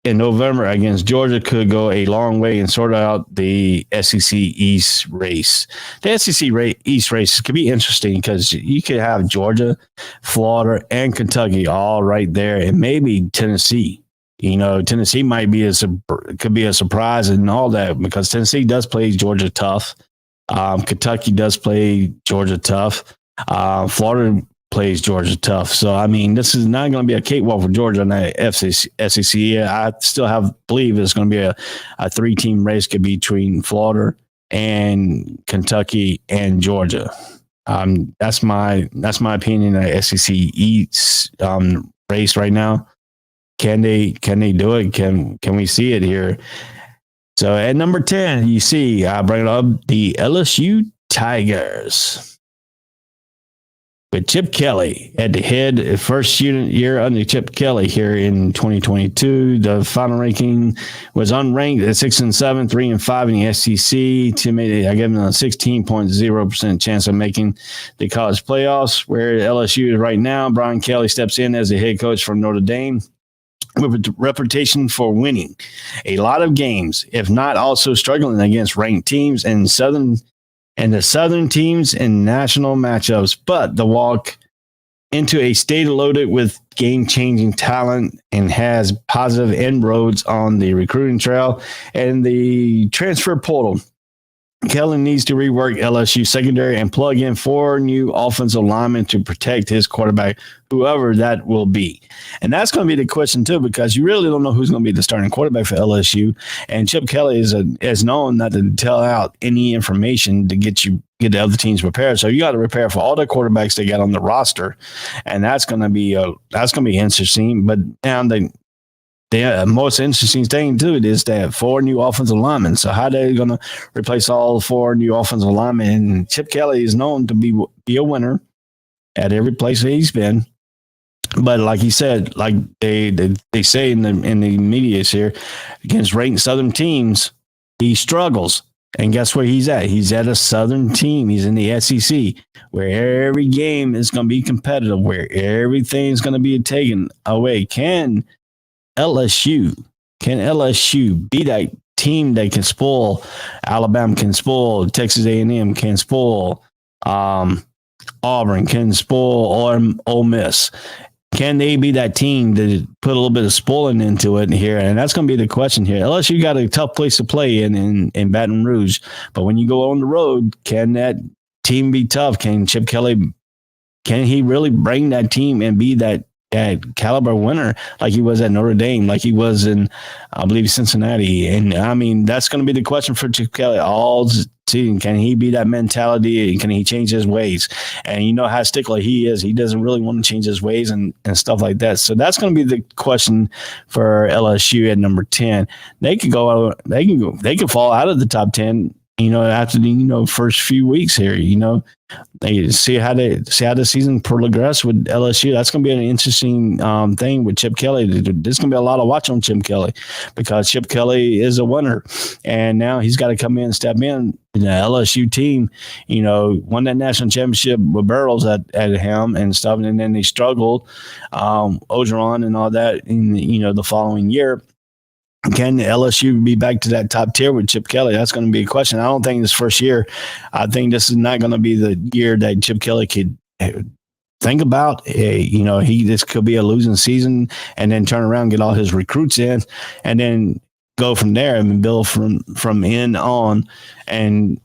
S2: in November against Georgia could go a long way and sort out the SEC East race. The SEC East race could be interesting because you could have Georgia, Florida, and Kentucky all right there, and maybe Tennessee. Tennessee could be a surprise and all that, because Tennessee does play Georgia tough. Kentucky does play Georgia tough. Florida plays Georgia tough. So, I mean, this is not going to be a cakewalk for Georgia in the SEC. I still believe it's going to be a 3-team race could be between Florida and Kentucky and Georgia. That's my opinion of the SEC East race right now. Can they do it? Can we see it here? So at number 10, you see, I bring it up, the LSU Tigers. With Chip Kelly at the head, first year under Chip Kelly here in 2022. The final ranking was unranked at 6-7, 3-5 in the SEC. I gave them a 16.0% chance of making the college playoffs. Where LSU is right now, Brian Kelly steps in as the head coach from Notre Dame, with a reputation for winning a lot of games, if not also struggling against ranked teams and the Southern teams in national matchups. But the walk into a state loaded with game-changing talent and has positive inroads on the recruiting trail and the transfer portal. Kelly needs to rework LSU secondary and plug in 4 new offensive linemen to protect his quarterback, whoever that will be. And that's going to be the question, too, because you really don't know who's going to be the starting quarterback for LSU. And Chip Kelly is known not to tell out any information to get the other teams prepared. So you got to prepare for all the quarterbacks they got on the roster. And that's going to be interesting. But now the most interesting thing, too, is they have 4 new offensive linemen. So how are they going to replace all 4 new offensive linemen? And Chip Kelly is known to be a winner at every place that he's been. But like he said, like they say in the media here, against ranked Southern teams, he struggles. And guess where he's at? He's at a Southern team. He's in the SEC, where every game is going to be competitive, where everything's going to be taken away. Can LSU be that team that can spoil Alabama, can spoil Texas A&M, can spoil Auburn, can spoil Ole Miss? Can they be that team that put a little bit of spoiling into it here? And that's going to be the question here. LSU got a tough place to play in Baton Rouge, but when you go on the road, can that team be tough? Can Chip Kelly, can he really bring that team and be that caliber winner like he was at Notre Dame, like he was in, I believe, Cincinnati? And I mean, that's going to be the question for Chip Kelly all season. Can he be that mentality? Can he change his ways? And you know how stickler he is. He doesn't really want to change his ways and stuff like that. So that's going to be the question for LSU at number 10. They could fall out of the top 10, after the, first few weeks here, they see how the season progress with LSU. That's going to be an interesting thing with Chip Kelly. There's going to be a lot of watch on Chip Kelly, because Chip Kelly is a winner, and now he's got to come in and step in. The LSU team, won that national championship with Burrows at him and stuff, and then they struggled, Ogeron and all that in the following year. Can LSU be back to that top tier with Chip Kelly? That's going to be a question. I don't think this first year. I think this is not going to be the year that Chip Kelly could think about. This could be a losing season, and then turn around, get all his recruits in, and then go from there and build from in on and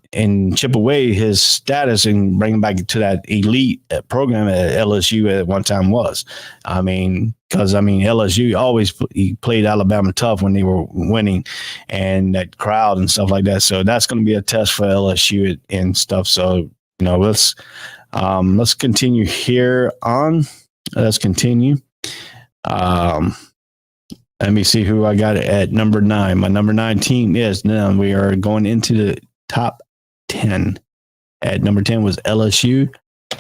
S2: chip away his status and bring him back to that elite program that LSU at one time was. I mean, because LSU always he played Alabama tough when they were winning, and that crowd and stuff like that. So that's going to be a test for LSU and stuff. So let's continue here on. Let's continue. Let me see who I got at number 9. My number 9 team is now we are going into the top 10. At number 10 was LSU.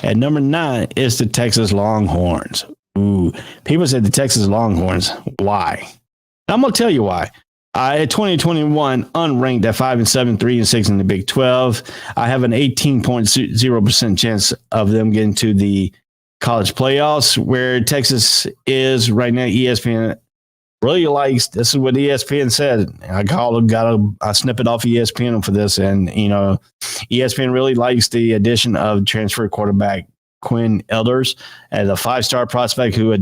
S2: At number 9 is the Texas Longhorns. Ooh, people said the Texas Longhorns. Why? I'm going to tell you why. At 2021, unranked at 5-7, 3-6 in the Big 12. I have an 18.0% chance of them getting to the college playoffs, where Texas is right now. ESPN really likes, this is what ESPN said. I got a snippet off ESPN for this, and ESPN really likes the addition of transfer quarterback Quinn Elders as a 5-star prospect who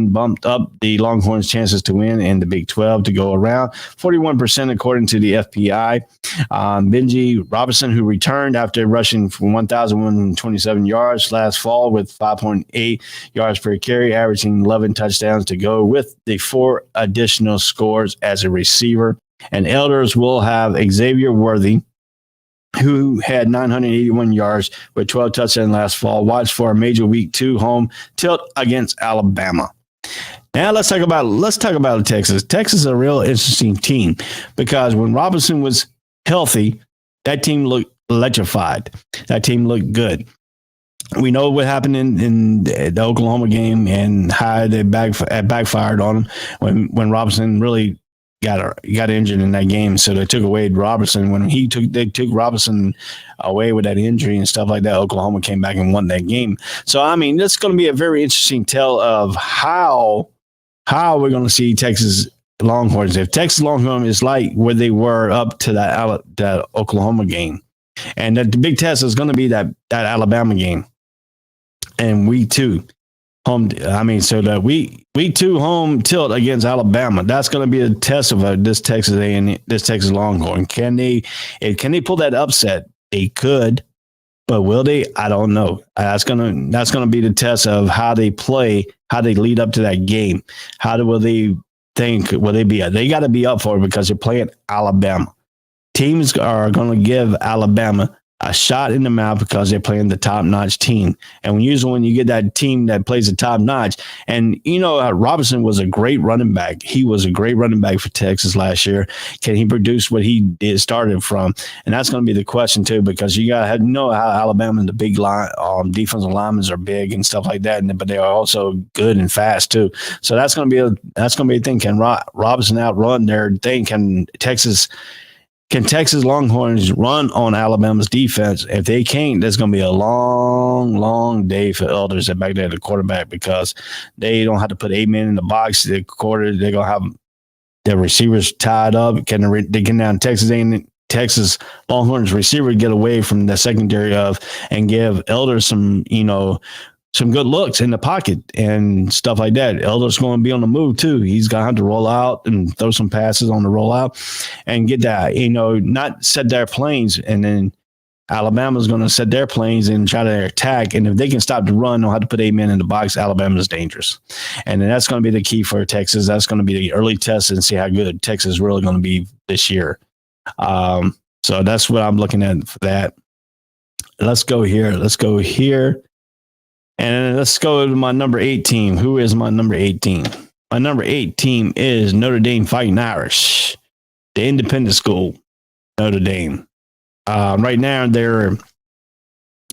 S2: bumped up the Longhorns' chances to win in the Big 12 to go around 41% according to the FPI. Benji Robinson, who returned after rushing for 1,127 yards last fall with 5.8 yards per carry, averaging 11 touchdowns to go with the 4 additional scores as a receiver. And Elders will have Xavier Worthy, who had 981 yards with 12 touchdowns last fall. Watch for a major week 2 home tilt against Alabama. Now let's talk about Texas. Texas is a real interesting team because when Robinson was healthy, that team looked electrified. That team looked good. We know what happened in the Oklahoma game and how they backfired on them when Robinson really got injured in that game, so they took away Robertson. When they took Robertson away with that injury and stuff like that, Oklahoma came back and won that game. So this is going to be a very interesting tell of how we're going to see Texas Longhorns. If Texas Longhorns is like where they were up to that Oklahoma game, and that the big test is going to be that Alabama game, and week 2. So that week 2 home tilt against Alabama, that's going to be a test of this Texas Longhorn. Can they pull that upset? They could, but will they? I don't know. That's gonna be the test of how they play, how they lead up to that game. Will they think? Will they be? They got to be up for it because they're playing Alabama. Teams are going to give Alabama a shot in the mouth because they're playing the top-notch team. And usually when you get that team that plays the top-notch, and Robinson was a great running back. He was a great running back for Texas last year. Can he produce what he started from? And that's going to be the question too, because you got to know how Alabama and the big line defensive linemen are big and stuff like that, but they are also good and fast too. So that's going to be a thing. Can Robinson outrun their thing? Can Texas Longhorns run on Alabama's defense? If they can't, there's going to be a long, long day for Elders at back there at the quarterback because they don't have to put 8 men in the box. They're going to have their receivers tied up. Can they get down Texas Longhorns receiver get away from the secondary and give Elders some good looks in the pocket and stuff like that. Elder's going to be on the move too. He's going to have to roll out and throw some passes on the rollout and get that, not set their planes. And then Alabama's going to set their planes and try to attack. And if they can stop the run, know how to put 8 men in the box, Alabama's dangerous. And then that's going to be the key for Texas. That's going to be the early test and see how good Texas is really going to be this year. So that's what I'm looking at for that. Let's go here. And let's go to my number 8 team. Who is my number 8 team? My number 8 team is Notre Dame Fighting Irish, the independent school, Notre Dame. Right now, their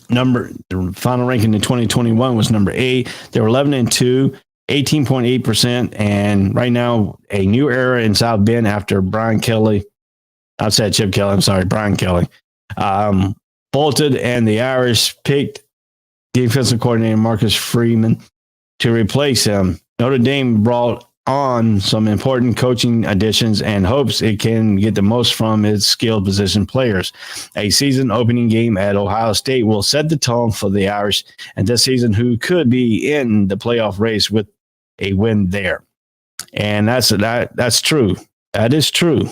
S2: final ranking in 2021 was number 8. They were 11-2, 18.8%, and right now a new era in South Bend after Brian Kelly. I said Chip Kelly. I'm sorry, Brian Kelly. Bolted, and the Irish picked defensive coordinator Marcus Freeman to replace him. Notre Dame brought on some important coaching additions and hopes it can get the most from its skilled position players. A season opening game at Ohio State will set the tone for the Irish and this season, who could be in the playoff race with a win there. And that's true. That is true.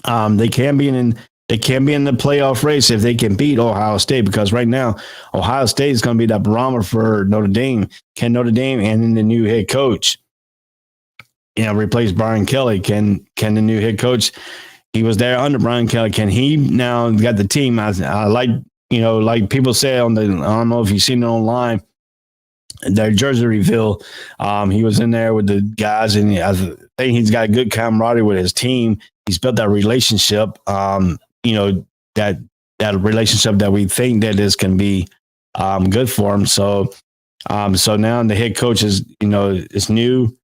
S2: They can be in the playoff race if they can beat Ohio State, because right now Ohio State is going to be that barometer for Notre Dame. Can Notre Dame and then the new head coach, replace Brian Kelly? Can the new head coach? He was there under Brian Kelly. Can he now got the team? I like like people say on the, I don't know if you've seen it online, their jersey reveal. He was in there with the guys, and I think he's got a good camaraderie with his team. He's built that relationship. That relationship that we think that this can be good for him. So now the head coach is, it's new.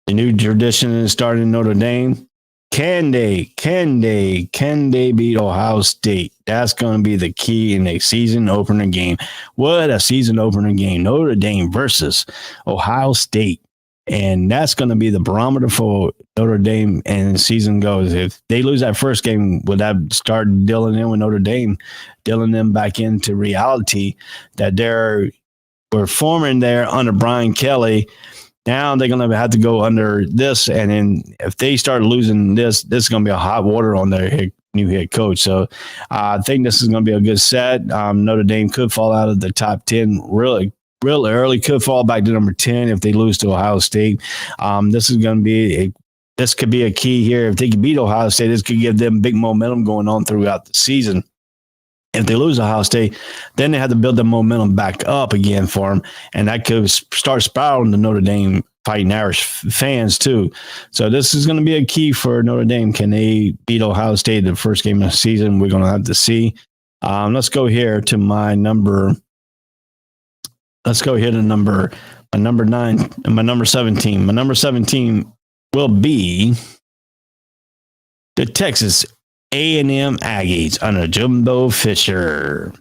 S2: The new tradition is starting in Notre Dame. Can they beat Ohio State? That's going to be the key in a season opener game. What a season opener game. Notre Dame versus Ohio State. And that's going to be the barometer for Notre Dame and the season goes. If they lose that first game, would that start dealing in with Notre Dame, dealing them back into reality that they're performing there under Brian Kelly? Now they're going to have to go under this. And then if they start losing this is going to be a hot water on their new head coach. So I think this is going to be a good set. Notre Dame could fall out of the top 10 really early, could fall back to number 10 if they lose to Ohio State. This is going to be this could be a key here. If they can beat Ohio State, this could give them big momentum going on throughout the season. If they lose Ohio State, then they have to build the momentum back up again for them, and that could start spiraling the Notre Dame Fighting Irish fans too. So this is going to be a key for Notre Dame. Can they beat Ohio State the first game of the season? We're going to have to see. Let's go here to my number. Let's go here to my number 9 and my number 17. My number 17 will be the Texas A&M Aggies under Jimbo Fisher.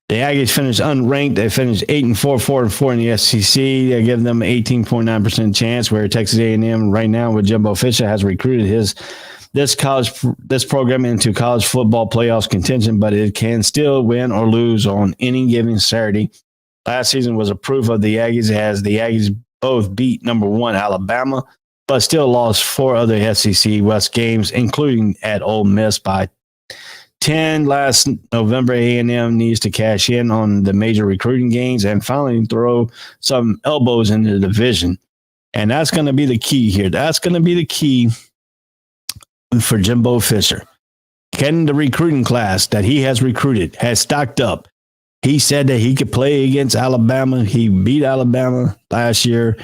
S2: The Aggies finished unranked. They finished 8-4, 4-4 in the SEC. They give them an 18.9% chance, where Texas A&M right now with Jimbo Fisher has recruited this program into college football playoffs contention, but it can still win or lose on any given Saturday. Last season was a proof of the Aggies, as the Aggies both beat number 1 Alabama, but still lost 4 other SEC West games, including at Ole Miss by 10 last November. A&M needs to cash in on the major recruiting gains and finally throw some elbows in the division. And that's going to be the key here. That's going to be the key for Jimbo Fisher. Can the recruiting class that he has recruited, has stocked up? He said that he could play against Alabama. He beat Alabama last year.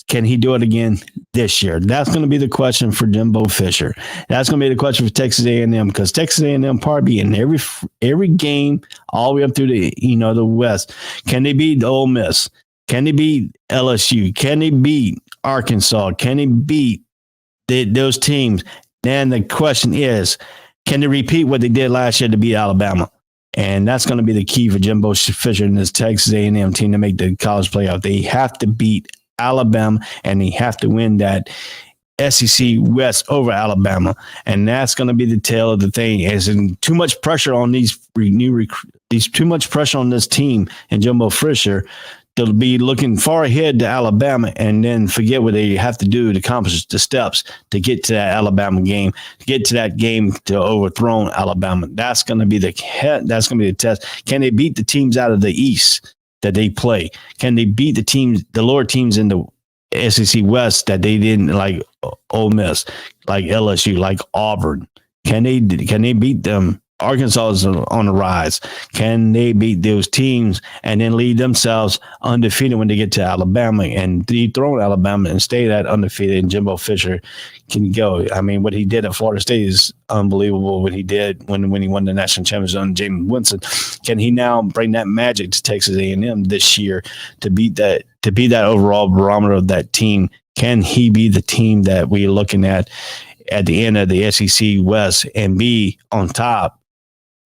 S2: Can he do it again this year? That's going to be the question for Jimbo Fisher. That's going to be the question for Texas A&M, because Texas A&M probably in every game all the way up through the West. Can they beat Ole Miss? Can they beat LSU? Can they beat Arkansas? Can they beat those teams? Then the question is, can they repeat what they did last year to beat Alabama? And that's going to be the key for Jimbo Fisher and this Texas A&M team to make the college playoff. They have to beat Alabama, and they have to win that SEC West over Alabama. And that's going to be the tail of the thing. Is too much pressure on too much pressure on this team and Jimbo Fisher to be looking far ahead to Alabama and then forget what they have to do to accomplish the steps to get to that Alabama game, to get to that game to overthrow Alabama. That's going to be the test. Can they beat the teams out of the East that they play? Can they beat the lower teams in the SEC West that they didn't, like Ole Miss, like LSU, like Auburn? Can they beat them? Arkansas is on the rise. Can they beat those teams and then lead themselves undefeated when they get to Alabama and dethrone Alabama and stay that undefeated? And Jimbo Fisher can go. I mean, what he did at Florida State is unbelievable. What he did when he won the national championship on Jameis Winston. Can he now bring that magic to Texas A&M this year to beat that overall barometer of that team? Can he be the team that we're looking at the end of the SEC West and be on top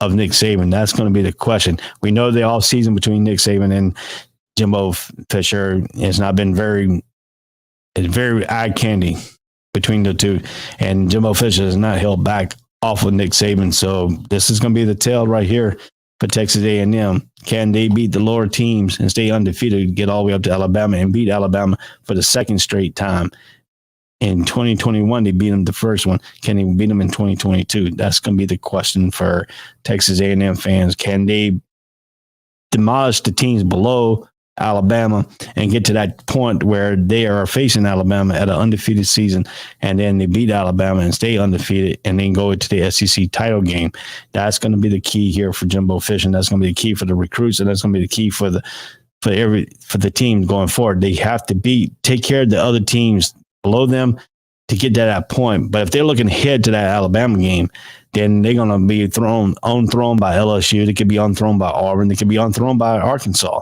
S2: of Nick Saban? That's going to be the question. We know the off season between Nick Saban and Jimbo Fisher has not been very eye candy between the two, and Jimbo Fisher has not held back off of Nick Saban. So this is going to be the tale right here for Texas A&M. Can they beat the lower teams and stay undefeated, get all the way up to Alabama and beat Alabama for the second straight time In 2021, they beat them the first one. Can they beat them in 2022? That's going to be the question for Texas A&M fans. Can they demolish the teams below Alabama and get to that point where they are facing Alabama at an undefeated season, and then they beat Alabama and stay undefeated and then go into the SEC title game? That's going to be the key here for Jimbo Fisher, and that's going to be the key for the recruits, and that's going to be the key for the team going forward. They have to take care of the other teams below them to get to that point. But if they're looking ahead to that Alabama game, then they're going to be thrown by LSU. They could be unthrown by Auburn. They could be unthrown by Arkansas.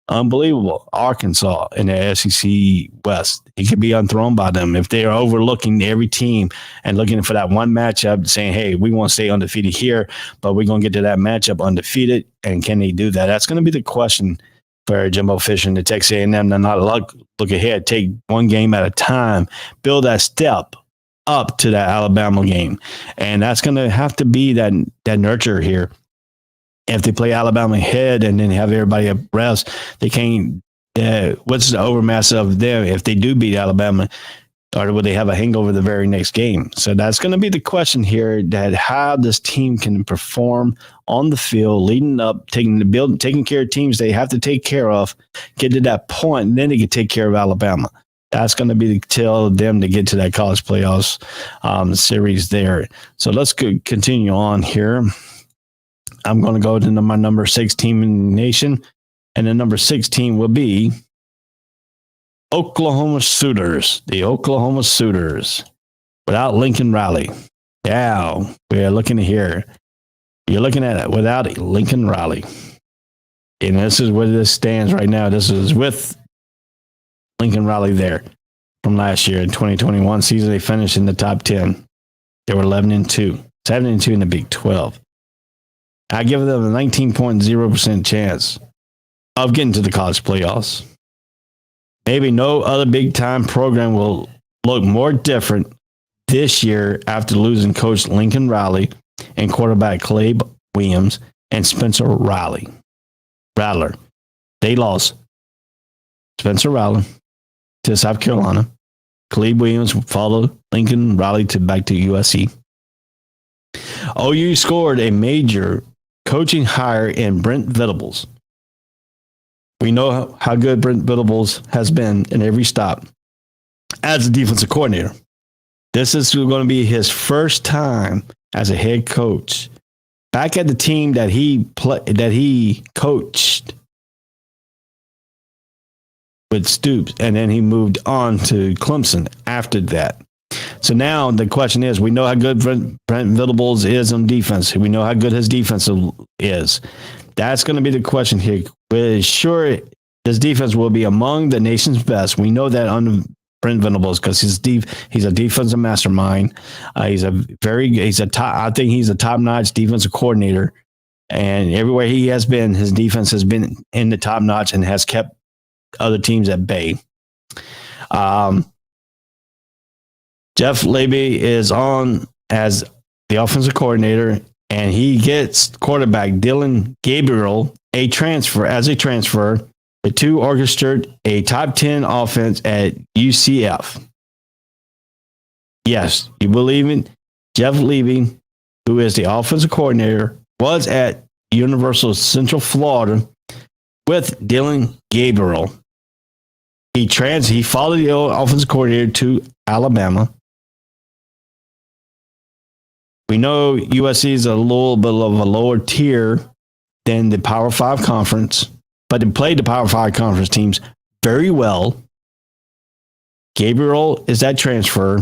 S2: Unbelievable. Arkansas in the SEC West. He could be unthrown by them if they are overlooking every team and looking for that one matchup, saying, hey, we want to stay undefeated here, but we're going to get to that matchup undefeated. And can they do that? That's going to be the question for Jimbo Fisher and the Texas A&M. They're not look ahead, take one game at a time, build that step up to that Alabama game. And that's going to have to be that nurture here. If they play Alabama ahead and then have everybody at rest, they can't. What's the overmass of them if they do beat Alabama, or will they have a hangover the very next game? So that's going to be the question here: that how this team can perform on the field, leading up, taking care of teams they have to take care of, get to that point, and then they can take care of Alabama. That's going to be the tell of them to get to that college playoffs series there. So let's continue on here. I'm going to go to my number 6 team in the nation, and the number 6 team will be Oklahoma Sooners. The Oklahoma Sooners without Lincoln Riley. Yeah, we're looking here. You're looking at it without Lincoln Riley. And this is where this stands right now. This is with Lincoln Riley there from last year in 2021 season. They finished in the top 10. They were 11-2, 7-2 in the Big 12. I give them a 19.0% chance of getting to the college playoffs. Maybe no other big-time program will look more different this year after losing coach Lincoln Riley and quarterback Clay Williams and Spencer Rattler. They lost Spencer Rattler to South Carolina. Clay Williams followed Lincoln Riley back to USC. OU scored a major coaching hire in Brent Venables. We know how good Brent Venables has been in every stop as a defensive coordinator. This is going to be his first time as a head coach back at the team that he coached with Stoops, and then he moved on to Clemson after that. So now the question is, we know how good Brent Venables is on defense. We know how good his defense is. That's going to be the question here. We're sure his defense will be among the nation's best. We know that on Brent Venables because he's a defensive mastermind. I think he's a top-notch defensive coordinator. And everywhere he has been, his defense has been in the top notch and has kept other teams at bay. Jeff Lebby is on as the offensive coordinator, and he gets quarterback Dylan Gabriel a transfer to orchestrate a top 10 offense at UCF. Yes, you believe it? Jeff Lebby, who is the offensive coordinator, was at Universal Central Florida with Dylan Gabriel. He followed the offensive coordinator to Alabama. We know USC is a little bit of a lower tier than the Power 5 conference, but they played the Power 5 conference teams very well. Gabriel is that transfer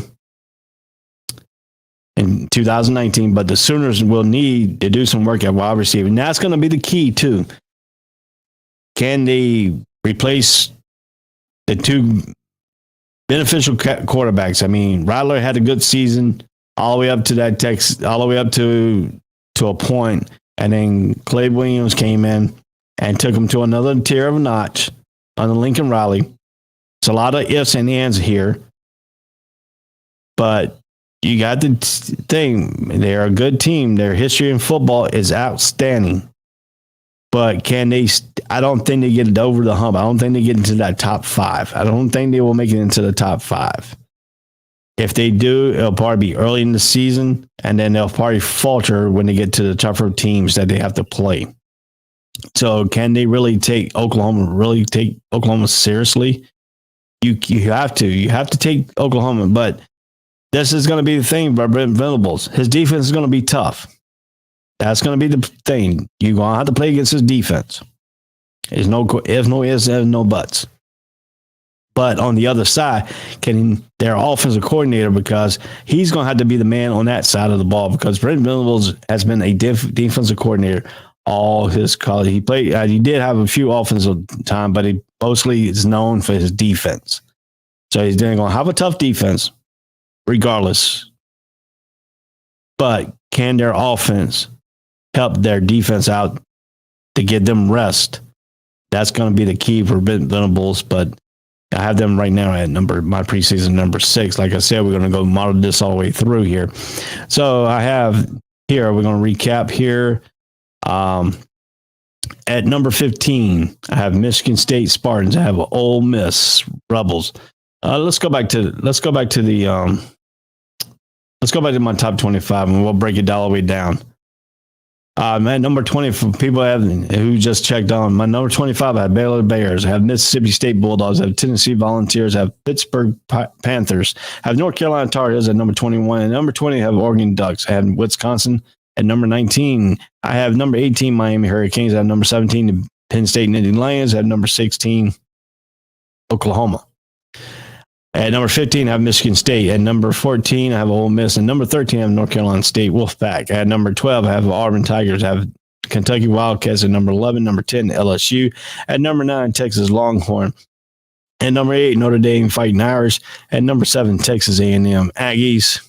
S2: in 2019, but the Sooners will need to do some work at wide receiver. And that's going to be the key, too. Can they replace the two beneficial quarterbacks? I mean, Rattler had a good season all the way up to that all the way up to a point, and then Clay Williams came in and took him to another tier of a notch under Lincoln Riley. It's a lot of ifs and ands here, but you got the thing. They're a good team. Their history in football is outstanding. But can they? I don't think they get it over the hump. I don't think they get into that top 5. I don't think they will make it into the top 5. If they do, it'll probably be early in the season, and then they'll probably falter when they get to the tougher teams that they have to play. So can they really take Oklahoma seriously? You have to take Oklahoma, but this is going to be the thing about Brent Venables. His defense is going to be tough. That's going to be the thing. You're going to have to play against his defense. There's no ifs, no ifs, and no buts. But on the other side, can their offensive coordinator, because he's going to have to be the man on that side of the ball, because Brent Venables has been a defensive coordinator all his college. He played. He did have a few offensive time, but he mostly is known for his defense. So he's going to have a tough defense, regardless. But can their offense help their defense out to get them rest? That's going to be the key for Brent Venables. But I have them right now at my preseason number 6. Like I said, we're going to go model this all the way through here. So I have here, we're going to recap here. At number 15, I have Michigan State Spartans. I have Ole Miss Rebels. Let's go back to my top 25, and we'll break it all the way down. At number 20, for people who just checked on, my number 25, I have Baylor Bears. I have Mississippi State Bulldogs. I have Tennessee Volunteers. I have Pittsburgh Panthers. I have North Carolina Tar Heels at number 21. And number 20, I have Oregon Ducks. I have Wisconsin. At number 19, I have number 18, Miami Hurricanes. I have number 17, Penn State Nittany Lions. I have number 16, Oklahoma. At number 15, I have Michigan State. At number 14, I have Ole Miss. And number 13, I have North Carolina State Wolfpack. At number 12, I have Auburn Tigers. I have Kentucky Wildcats. At number 11, number 10, LSU. At number 9, Texas Longhorn. At number 8, Notre Dame Fighting Irish. At number 7, Texas A&M Aggies.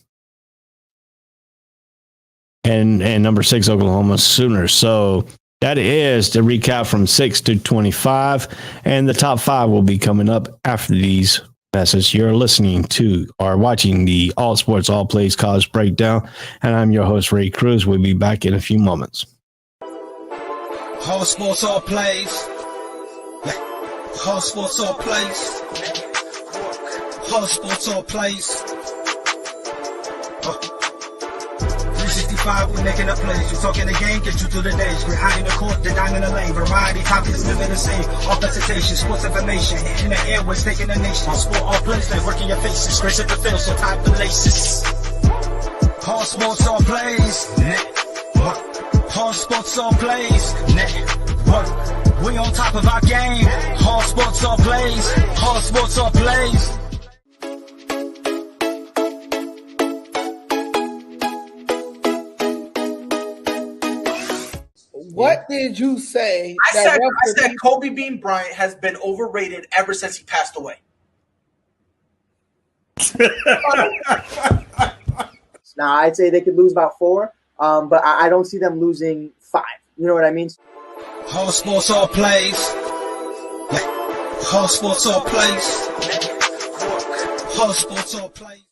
S2: And number 6, Oklahoma Sooners. So that is the recap from 6 to 25. And the top 5 will be coming up after these messages. You're listening to or watching the All Sports, All Plays College Breakdown. And I'm your host, Ray Cruz. We'll be back in a few moments.
S1: All sports, all plays. All sports, all plays. All sports, all plays. 365, we're making up plays. We're talking the game, get you through the days. We're high in the court, the dime in the lane. Variety, topics, living the same. All presentation, sports information. Hitting the airways, taking the nation. All sport, all plays, like working your faces. Grace at the field, so tie the laces. All sports, all plays. All sports, all plays. Network. We on top of our game. All sports, all plays. All sports, all plays.
S3: What did you say?
S4: I said Kobe Bean Bryant has been overrated ever since he passed away.
S5: Now, I'd say they could lose about 4, but I don't see them losing 5. You know what I mean?
S1: All sports, all plays. All sports, all plays. All sports, all plays.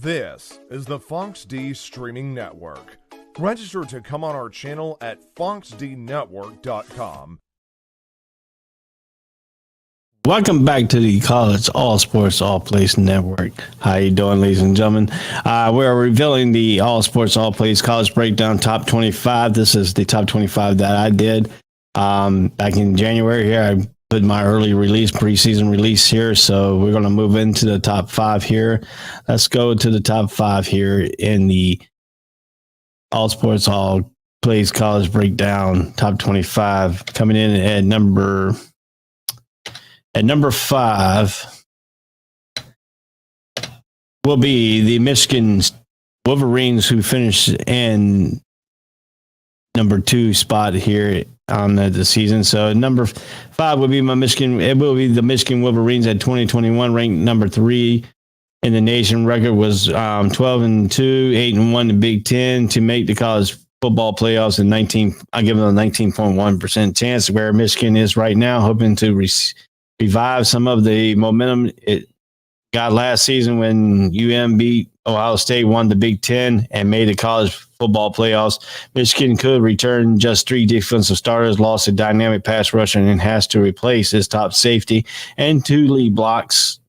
S6: This is the Fonx D Streaming Network. Register to come on our channel at fonxdnetwork.com.
S2: Welcome back to the College All Sports All Plays Network. How you doing, ladies and gentlemen? We're revealing the All Sports All Plays College Breakdown Top 25. This is the top 25 that I did back in January. Here I put my early release, preseason release here. So we're going to move into the top 5 here. Let's go to the top 5 here in the All Sports All Plays College Breakdown Top 25. Coming in at number 5 will be the Michigan Wolverines, who finished in number 2 spot here on the season. So number 5 would be my Michigan. It will be the Michigan Wolverines at 2021, ranked number 3 in the nation. Record was 12-2, 8-1 in the Big Ten to make the college football playoffs. And I give them a 19.1% chance. Where Michigan is right now, hoping to revive some of the momentum it got last season when UM beat Ohio State, won the Big Ten, and made the college football playoffs. Michigan could return just 3 defensive starters, lost a dynamic pass rusher, and has to replace his top safety and 2 lead backs,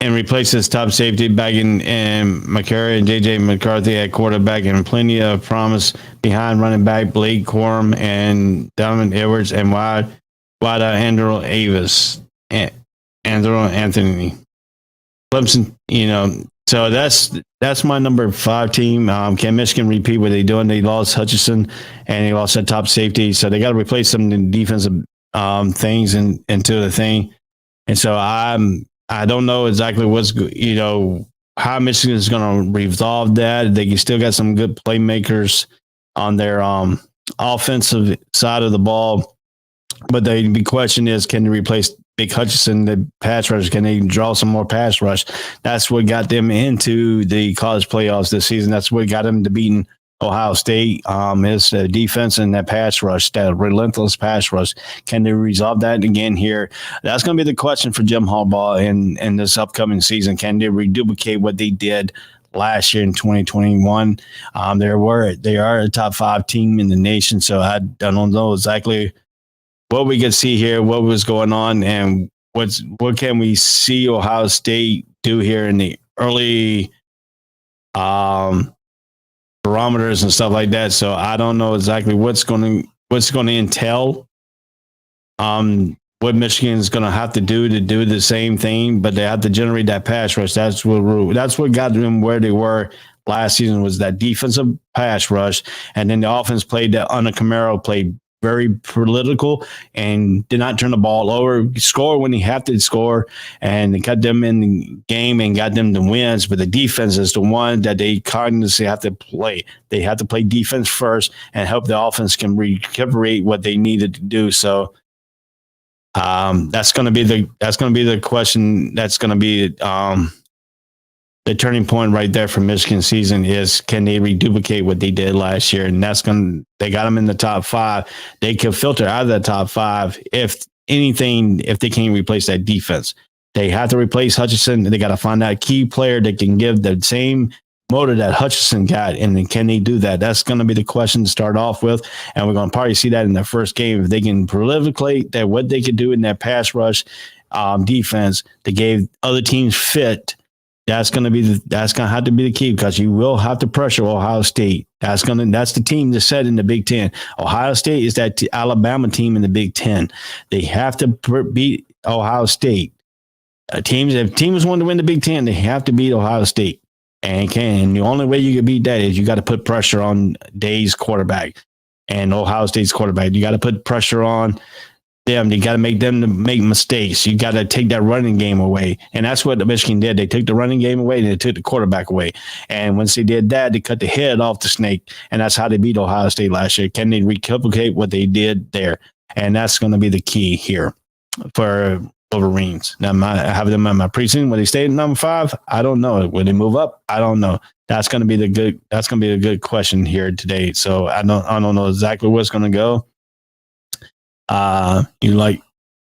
S2: and replace his top safety back in McCurry and J.J. McCarthy at quarterback, and plenty of promise behind running back Blake Corum and Donovan Edwards and wide Andrew Anthony. Clemson, so that's my number 5 team. Can Michigan repeat what they're doing? They lost Hutchinson and they lost their top safety, so they got to replace some of the defensive things into the thing. And so I don't know exactly how Michigan is going to resolve that. They still got some good playmakers on their offensive side of the ball, but the big question is, can they replace Big Hutchinson, the pass rush? Can they draw some more pass rush? That's what got them into the college playoffs this season. That's what got them to beating Ohio State, is the defense and that pass rush, that relentless pass rush. Can they resolve that again here? That's going to be the question for Jim Harbaugh in this upcoming season. Can they reduplicate what they did last year in 2021? They are a top 5 team in the nation, so I don't know exactly what we could see here, what was going on, and what can we see Ohio State do here in the early barometers and stuff like that. So I don't know exactly what's going to entail. What Michigan is going to have to do the same thing, but they have to generate that pass rush. That's what got them where they were last season, was that defensive pass rush, and then the offense played that under Camaro, played very political and did not turn the ball over, score when he had to score, and they got them in the game and got them the wins. But the defense is the one that they constantly have to play. They have to play defense first and help the offense can recuperate what they needed to do. So that's going to be the question. That's going to be the turning point right there for Michigan season is, can they reduplicate what they did last year? And they got them in the top 5. They could filter out of the top 5 if they can't replace that defense. They have to replace Hutchinson. They got to find that key player that can give the same motor that Hutchinson got, and then can they do that? That's going to be the question to start off with, and we're going to probably see that in their first game. If they can proliferate that, what they could do in that pass rush defense that gave other teams fit. That's going to have to be the key, because you will have to pressure Ohio State. That's the team that's set in the Big Ten. Ohio State is that Alabama team in the Big Ten. They have to beat Ohio State. If teams want to win the Big Ten, they have to beat Ohio State. And the only way you can beat that is you got to put pressure on Day's quarterback and Ohio State's quarterback. You got to put pressure on them. You got to make them to make mistakes. You got to take that running game away. And that's what Michigan did. They took the running game away and they took the quarterback away. And once they did that, they cut the head off the snake. And that's how they beat Ohio State last year. Can they replicate what they did there? And that's going to be the key here for Wolverines. Now, I have them in my precinct. Will they stay at number 5? I don't know. Will they move up? I don't know. That's going to be a good question here today. So I don't know exactly what's going to go. You like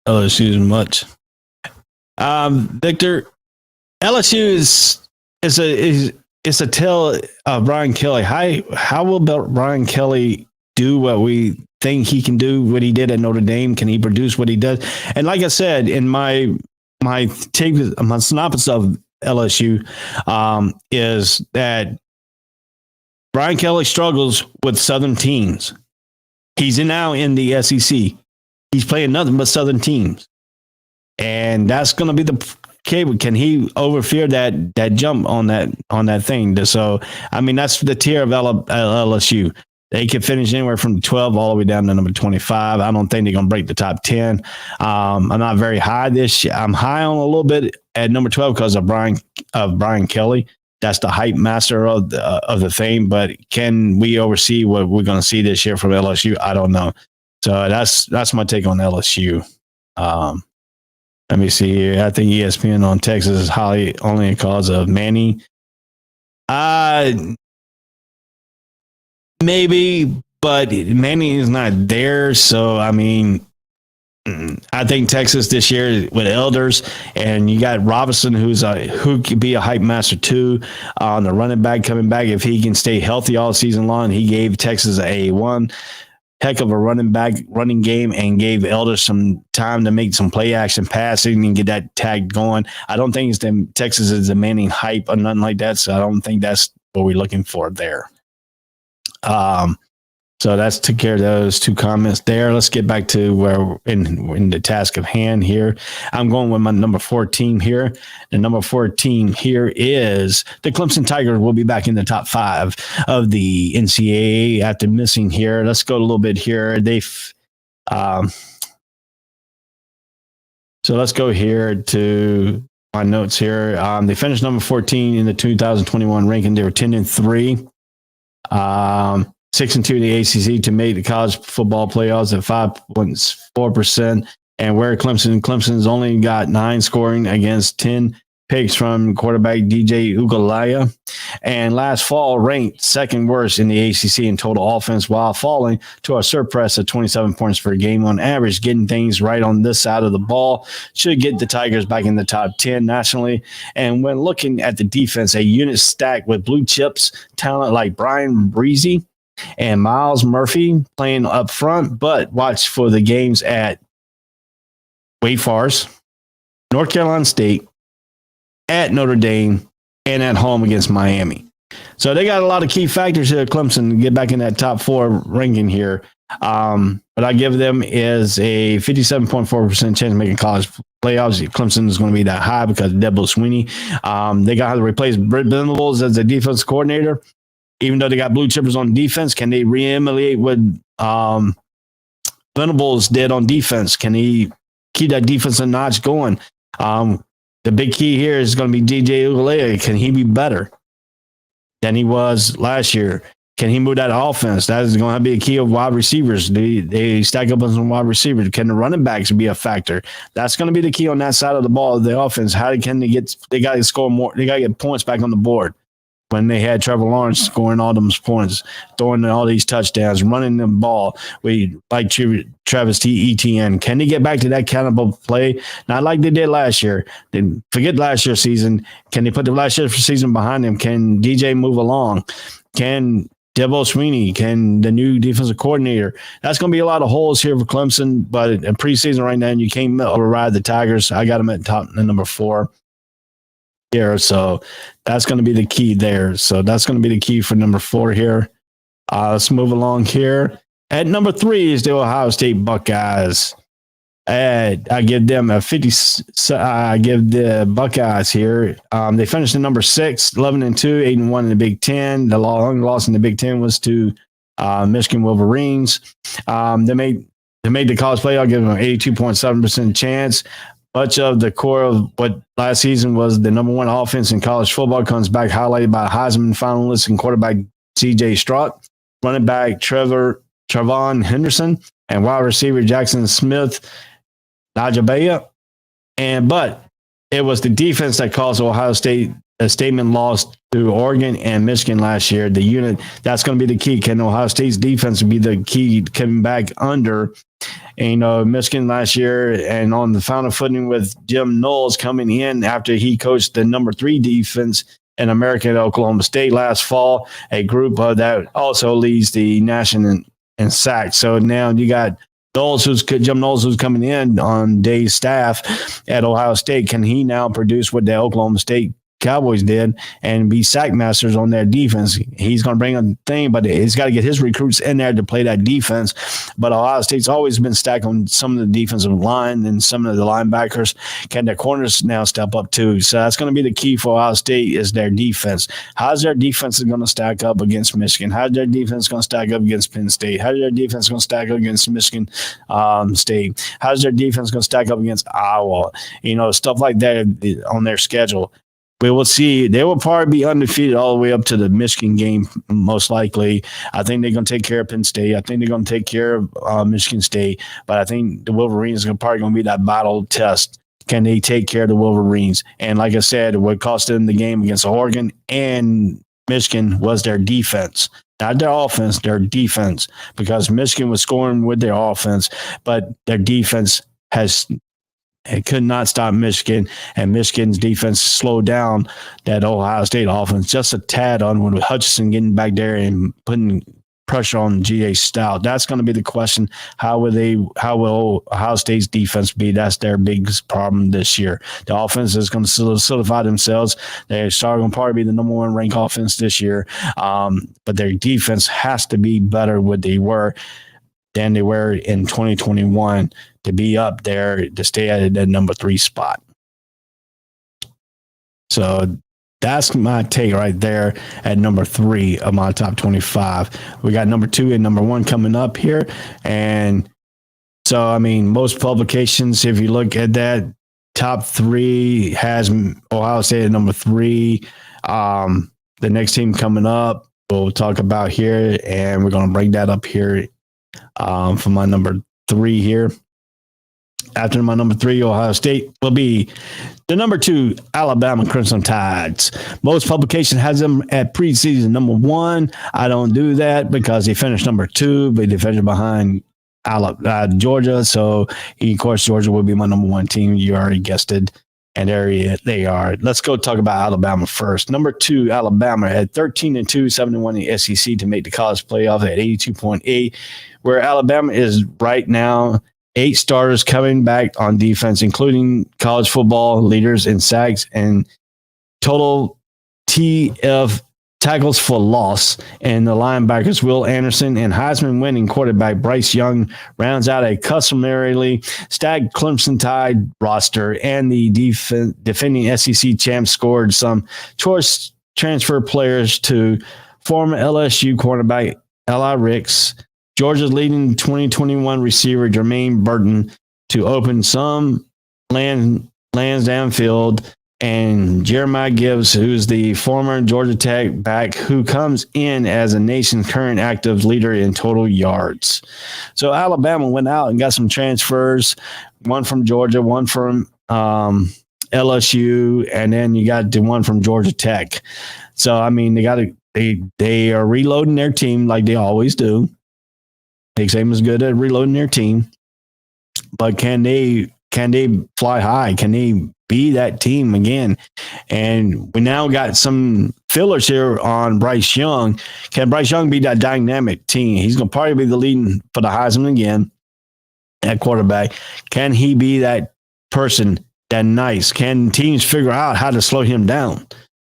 S2: LSU much, Victor? LSU is a tale of Brian Kelly. How will Brian Kelly do what we think he can do? What he did at Notre Dame? Can he produce what he does? And like I said in my synopsis of LSU, is that Brian Kelly struggles with Southern teams. He's now in the SEC. He's playing nothing but Southern teams. And that's going to be the cable. Can he overfear that jump on that thing? So, I mean, that's the tier of LSU. They could finish anywhere from 12 all the way down to number 25. I don't think they're going to break the top 10. I'm not very high this year. I'm high on a little bit at number 12 because of Brian Kelly. That's the hype master of the thing. But can we oversee what we're going to see this year from LSU? I don't know. So that's my take on LSU. Let me see here. I think ESPN on Texas is highly only because of Manny. Maybe, but Manny is not there. So, I mean, I think Texas this year with Elders, and you got Robinson, who could be a hype master too, on the running back coming back if he can stay healthy all season long. He gave Texas one heck of a running game and gave Elders some time to make some play action passing and get that tag going. I don't think Texas is demanding hype or nothing like that, so I don't think that's what we're looking for there. So that's took care of those two comments there. Let's get back to where in the task of hand here. I'm going with my number 4 team here. The number 4 team here is the Clemson Tigers. Will be back in the top 5 of the NCAA after missing here. Let's go a little bit here. So let's go here to my notes here. They finished number 14 in the 2021 ranking. They were 10-3. 6-2 in the ACC to make the college football playoffs at 5.4%. And where Clemson's only got 9 scoring against 10 picks from quarterback DJ Ugalaya. And last fall ranked second worst in the ACC in total offense while falling to a surplus of 27 points per game on average. Getting things right on this side of the ball should get the Tigers back in the top 10 nationally. And when looking at the defense, a unit stacked with blue chips talent like Brian Breezy and Miles Murphy playing up front, but watch for the games at Wake Forest, North Carolina State, at Notre Dame, and at home against Miami. So they got a lot of key factors here at Clemson to get back in that top 4 ranking here. What I give them is a 57.4% chance of making college playoffs. Clemson is going to be that high because of Debo Sweeney. They got to replace Britt Venables as the defense coordinator. Even though they got blue chippers on defense, can they re-emulate what Venables did on defense? Can he keep that defensive notch going? The big key here is going to be DJ Ugalele. Can he be better than he was last year? Can he move that offense? That is going to be a key of wide receivers. They stack up on some wide receivers. Can the running backs be a factor? That's going to be the key on that side of the ball of the offense. How can they get? They got to score more. They got to get points back on the board. When they had Trevor Lawrence scoring all those points, throwing all these touchdowns, running the ball, we like Travis Etienne. Can they get back to that kind of play? Not like they did last year. Then forget last year's season. Can they put the last year's season behind them? Can DJ move along? Can Debo Sweeney? Can the new defensive coordinator? That's going to be a lot of holes here for Clemson, but in preseason right now, you can't override the Tigers. I got them at top number 4. Here, so that's going to be the key there. So that's going to be the key for number 4 here. Let's move along here. At number 3 is the Ohio State Buckeyes. I give them a 50. I give the Buckeyes here. They finished at number 6, 11-2, 8-1 in the Big Ten. The only loss in the Big Ten was to Michigan Wolverines. They made the college playoff, giving them an 82.7% chance. Much of the core of what last season was the number 1 offense in college football comes back, highlighted by Heisman finalist and quarterback C.J. Stroud, running back Travon Henderson, and wide receiver Jackson Smith, Najabaya. But it was the defense that caused Ohio State a statement loss to Oregon and Michigan last year. The unit, that's going to be the key. Can Ohio State's defense be the key coming back under? And, Michigan last year and on the final footing with Jim Knowles coming in after he coached the number 3 defense in America at Oklahoma State last fall, a group that also leads the nation in sacks. So now you got Jim Knowles, who's coming in on Day's staff at Ohio State. Can he now produce what the Oklahoma State Cowboys did and be sack masters on their defense. He's going to bring a thing, but he's got to get his recruits in there to play that defense. But Ohio State's always been stacked on some of the defensive line and some of the linebackers. Can their corners now step up too? So that's going to be the key for Ohio State is their defense. How's their defense going to stack up against Michigan? How's their defense going to stack up against Penn State? How's their defense going to stack up against Michigan State? How's their defense going to stack up against Iowa? Stuff like that on their schedule. We will see. They will probably be undefeated all the way up to the Michigan game, most likely. I think they're going to take care of Penn State. I think they're going to take care of Michigan State. But I think the Wolverines are probably going to be that battle test. Can they take care of the Wolverines? And like I said, what cost them the game against Oregon and Michigan was their defense. Not their offense, their defense. Because Michigan was scoring with their offense, but their defense could not stop Michigan, and Michigan's defense slowed down that Ohio State offense just a tad on with Hutchinson getting back there and putting pressure on G.A. Stout. That's going to be the question. How will Ohio State's defense be? That's their biggest problem this year. The offense is going to solidify themselves. They're going to probably be the number one ranked offense this year, but their defense has to be better than they were in 2021 to be up there to stay at that number 3 spot. So that's my take right there at number 3 of my top 25. We got number 2 and number 1 coming up here. And so, most publications, if you look at that, top 3 has Ohio State at number 3. The next team coming up, we'll talk about here, and we're going to break that up here for my number 3 here. After my number 3, Ohio State will be the number 2, Alabama Crimson Tides. Most publication has them at preseason number 1. I don't do that because they finished number 2, but they finished behind Georgia. So, of course, Georgia will be my number 1 team. You already guessed it. And there they are. Let's go talk about Alabama first. Number 2, Alabama at 13-2, 71 in the SEC to make the college playoff at 82.8, where Alabama is right now. 8 starters coming back on defense, including college football leaders in sacks and total TF tackles for loss. And the linebackers, Will Anderson and Heisman-winning quarterback Bryce Young, rounds out a customarily stacked Clemson Tide roster. And the defending SEC champs scored some choice transfer players to former LSU cornerback Eli Ricks, Georgia's leading 2021 receiver Jermaine Burton to open some lands downfield, and Jeremiah Gibbs, who's the former Georgia Tech back, who comes in as the nation's current active leader in total yards. So Alabama went out and got some transfers, one from Georgia, one from LSU, and then you got the one from Georgia Tech. So they are reloading their team like they always do. Nick Saban's good at reloading their team, but can they fly high? Can they be that team again? And we now got some fillers here on Bryce Young. Can Bryce Young be that dynamic team? He's going to probably be the leading for the Heisman again at quarterback. Can he be that person that nice? Can teams figure out how to slow him down?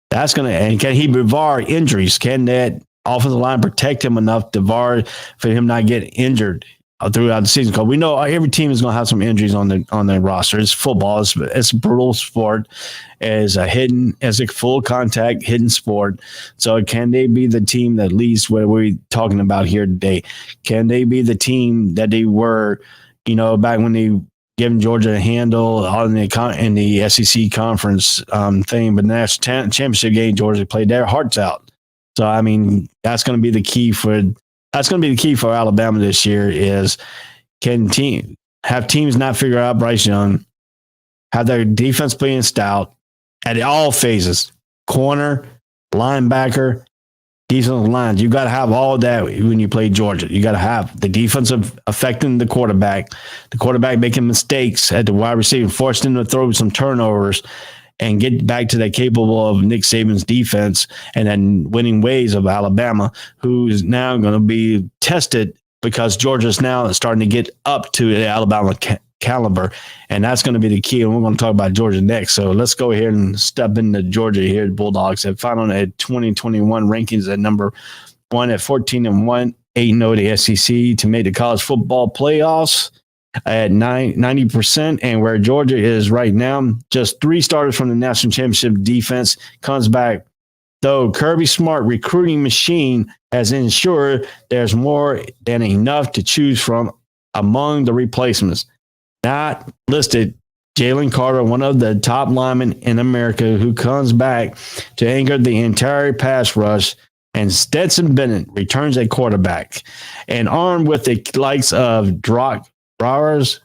S2: And can he prevent injuries? Can that offensive line protect him enough to for him not get injured throughout the season? Because we know every team is going to have some injuries on their roster. It's football. It's a brutal sport. It's a full contact hidden sport. So can they be the team that leads what we're talking about here today? Can they be the team that they were, back when they giving Georgia a handle in the SEC conference thing, but the national championship game, Georgia played their hearts out. So, that's going to be the key for Alabama this year is can teams not figure out Bryce Young, have their defense being stout at all phases, corner, linebacker, defensive lines. You got to have all that when you play Georgia. You got to have the defensive affecting the quarterback making mistakes at the wide receiver, forcing them to throw some turnovers, and get back to that capable of Nick Saban's defense and then winning ways of Alabama, who is now going to be tested because Georgia's now starting to get up to the Alabama caliber, and that's going to be the key. And we're going to talk about Georgia next. So let's go ahead and step into Georgia here. The Bulldogs have found at 2021 rankings at number 1 at 14-1, 8-0 the SEC to make the college football playoffs at 90%. And where Georgia is right now, just 3 starters from the national championship defense comes back. Though Kirby Smart recruiting machine has ensured there's more than enough to choose from among the replacements. Not listed, Jalen Carter, one of the top linemen in America, who comes back to anchor the entire pass rush, and Stetson Bennett returns at quarterback. And armed with the likes of Brock Bowers,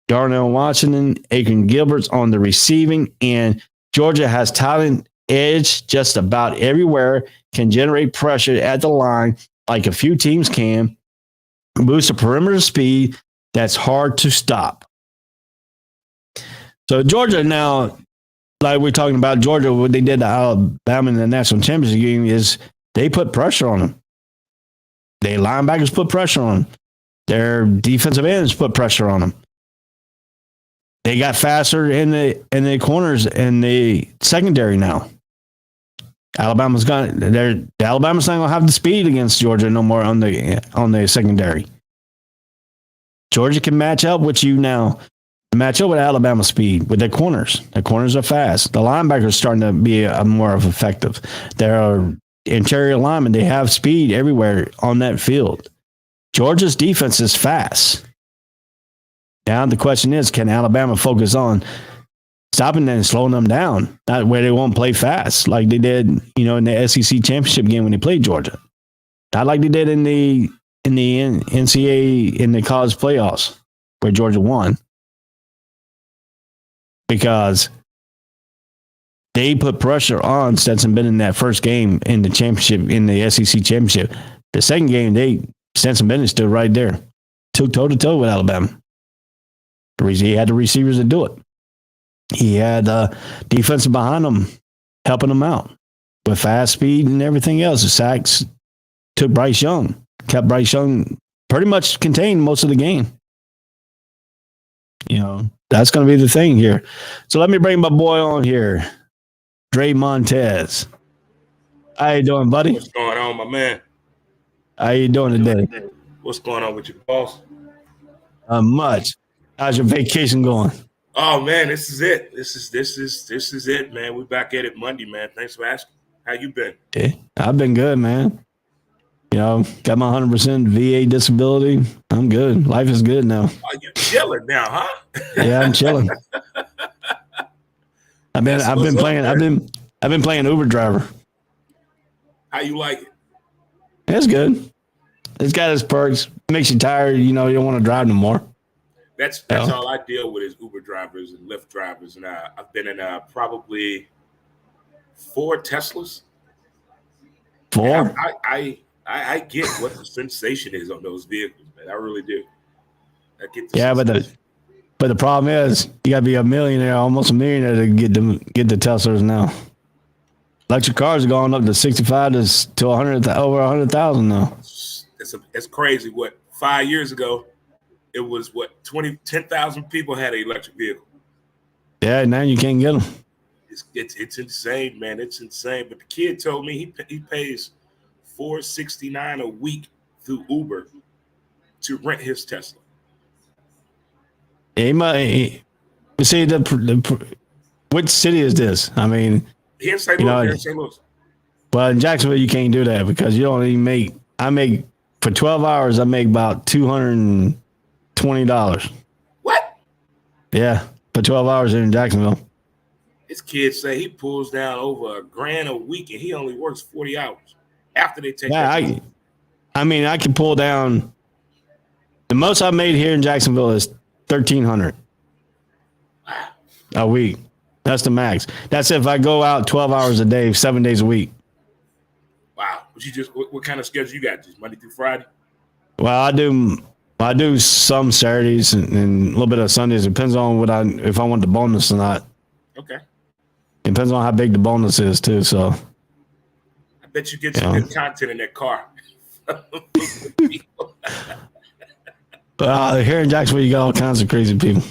S2: Darnell Washington, Aiken Gilberts on the receiving end, Georgia has talent edge just about everywhere, can generate pressure at the line like a few teams can, boost the perimeter speed that's hard to stop. So Georgia now, like we're talking about Georgia, what they did to Alabama in the national championship game is they put pressure on them. Their linebackers put pressure on them. Their defensive ends put pressure on them. They got faster in the corners and the secondary now. Alabama's not going to have the speed against Georgia no more on the secondary. Georgia can match up with you now. Match up with Alabama speed with their corners. The corners are fast. The linebackers are starting to be more of effective. There are interior linemen. They have speed everywhere on that field. Georgia's defense is fast. Now the question is, can Alabama focus on stopping them and slowing them down? Not where they won't play fast like they did, in the SEC championship game when they played Georgia. Not like they did in the NCAA in the college playoffs where Georgia won. Because they put pressure on Stetson Bennett in that first game in the championship, in the SEC championship. The second game, Stetson Bennett stood right there, took toe-to-toe with Alabama. He had the receivers to do it. He had defensive behind him, helping him out with fast speed and everything else. The sacks took Bryce Young, kept Bryce Young pretty much contained most of the game. That's going to be the thing here. So let me bring my boy on here, Dre Montez. How you doing, buddy?
S7: What's going on, my man?
S2: How you doing today?
S7: What's going on with your boss?
S2: Much. How's your vacation going?
S7: Oh man, this is it. This is it, man. We're back at it Monday, man. Thanks for asking. How you been?
S2: Yeah, I've been good, man. Got my 100% VA disability. I'm good. Life is good now.
S7: Oh, you chilling now, huh?
S2: Yeah, I'm chilling. I've been playing Uber driver.
S7: How you like it?
S2: It's good. It's got its perks. Makes you tired. You don't want to drive no more.
S7: That's all I deal with is Uber drivers and Lyft drivers, and I've been in probably 4 Teslas.
S2: 4?
S7: I get what the sensation is on those vehicles, man. I really do. I get
S2: but the problem is you gotta be a millionaire, almost a millionaire to get the Teslas now. Electric cars are going up to 65 to 100 over 100,000 now.
S7: It's crazy. What 5 years ago, it was 10,000 people had an electric vehicle.
S2: Yeah, now you can't get them.
S7: It's insane, man. It's insane. But the kid told me he pays $469 a week through Uber to rent his Tesla.
S2: He might see which city is this? I mean,
S7: Here in St. Louis.
S2: Well, in Jacksonville, you can't do that because you don't even make. I make for 12 hours. I make about $220.
S7: What?
S2: Yeah, for 12 hours here in Jacksonville.
S7: His kids say he pulls down over $1,000 a week, and he only works 40 hours after they take.
S2: Yeah, I can pull down. The most I made here in Jacksonville is $1,300 a week. That's the max. That's if I go out 12 hours a day, 7 days a week.
S7: Wow. But what kind of schedule you got? Just Monday through Friday?
S2: Well, I do some Saturdays and a little bit of Sundays. It depends on if I want the bonus or not.
S7: Okay.
S2: Depends on how big the bonus is too. So
S7: I bet you get some good content in that car.
S2: Here in Jacksonville, you got all kinds of crazy people.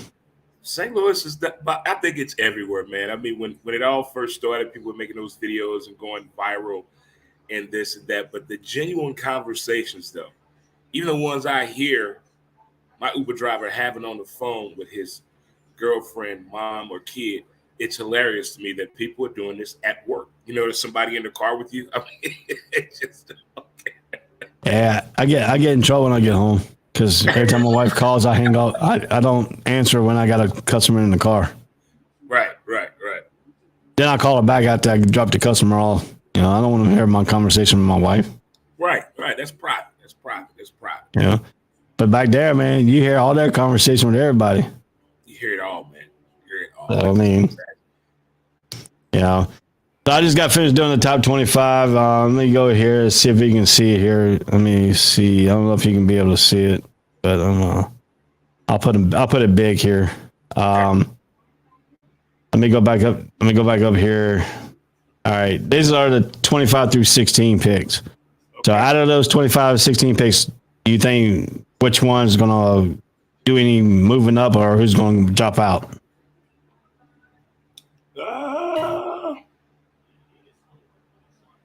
S7: St. Louis is that, but I think it's everywhere, man. I mean, when it all first started, people were making those videos and going viral and this and that. But the genuine conversations, though, even the ones I hear my Uber driver having on the phone with his girlfriend, mom, or kid, it's hilarious to me that people are doing this at work. You know, there's somebody in the car with you. I mean, it's just okay.
S2: Yeah, I get in trouble when I get home because every time my wife calls, I hang up. I don't answer when I got a customer in the car.
S7: Right.
S2: Then I call her back after I drop the customer off. You know, I don't want to hear my conversation with my wife.
S7: Right. That's private.
S2: You know, but back there, man, you hear all that conversation with everybody.
S7: You hear it all, man.
S2: So, I mean, you know. So I just got finished doing the top 25. Let me go here, see if you can see it here. Let me see. I don't know if you can be able to see it, but I'll put it big here. Let me go back up. Here. All right, these are the 25 through 16 picks. Okay. So out of those 25 to 16 picks, do you think which one's going to do any moving up, or who's going to drop out?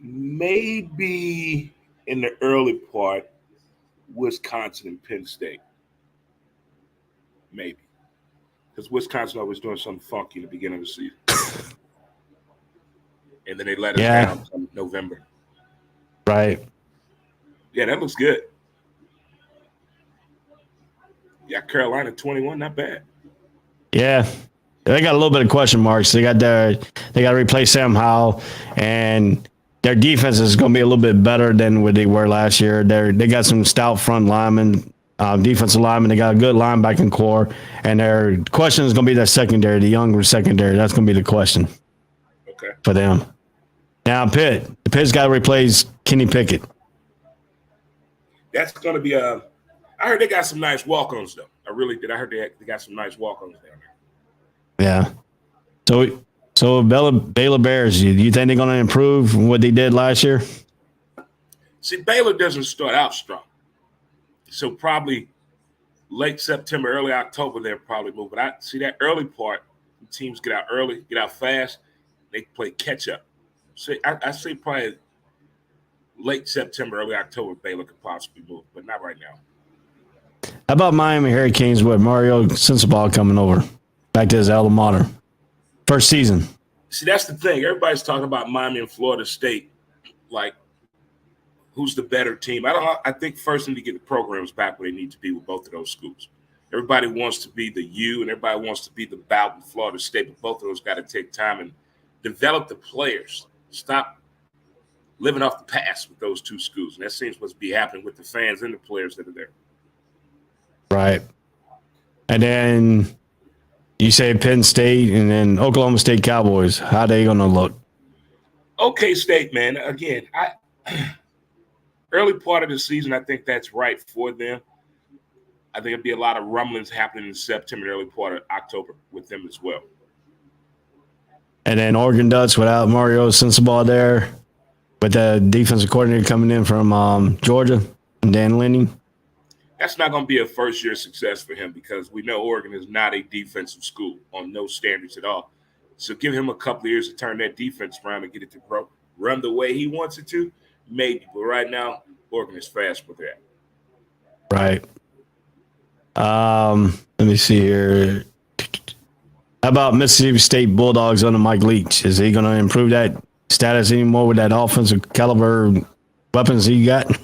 S7: Maybe in the early part, Wisconsin and Penn State. Maybe. Because Wisconsin always doing something funky in the beginning of the season. And then they let us down in November.
S2: Right.
S7: Yeah, that looks good. Yeah, Carolina 21, not bad.
S2: Yeah. They got a little bit of question marks. They got to replace Sam Howell, and their defense is going to be a little bit better than what they were last year. They got some stout front linemen, defensive linemen. They got a good linebacking core, and their question is going to be their secondary, the younger secondary. That's going to be the question for them. Now, Pitt's got to replace Kenny Pickett.
S7: That's going to be I heard they got some nice walk-ons, though. I really did. I heard they got some nice walk-ons down there.
S2: Yeah. So Baylor Bears, do you think they're going to improve from what they did last year?
S7: See, Baylor doesn't start out strong. So probably late September, early October, they'll probably move. But I see that early part, teams get out early, get out fast, they play catch-up. So I say probably late September, early October, Baylor could possibly move, but not right now.
S2: How about Miami Hurricanes with Mario Sensabaugh coming over back to his alma mater? First season.
S7: See, that's the thing. Everybody's talking about Miami and Florida State. Like, who's the better team? I think first need to get the programs back where they need to be with both of those schools. Everybody wants to be the U and everybody wants to be the Bout in Florida State, but both of those got to take time and develop the players. Stop living off the past with those two schools. And that seems what's be happening with the fans and the players that are there.
S2: Right. And then you say Penn State and then Oklahoma State Cowboys. How they going to look?
S7: Okay, State, man. Again, early part of the season, I think that's right for them. I think it'll be a lot of rumblings happening in September, early part of October with them as well.
S2: And then Oregon Ducks without Mario Sensabaugh there, with the defensive coordinator coming in from Georgia, Dan Lanning.
S7: That's not going to be a first-year success for him because we know Oregon is not a defensive school on no standards at all. So give him a couple of years to turn that defense around and get it to run the way he wants it to, maybe. But right now, Oregon is fast with that.
S2: Right. Let me see here. How about Mississippi State Bulldogs under Mike Leach? Is he going to improve that status anymore with that offensive caliber weapons he got?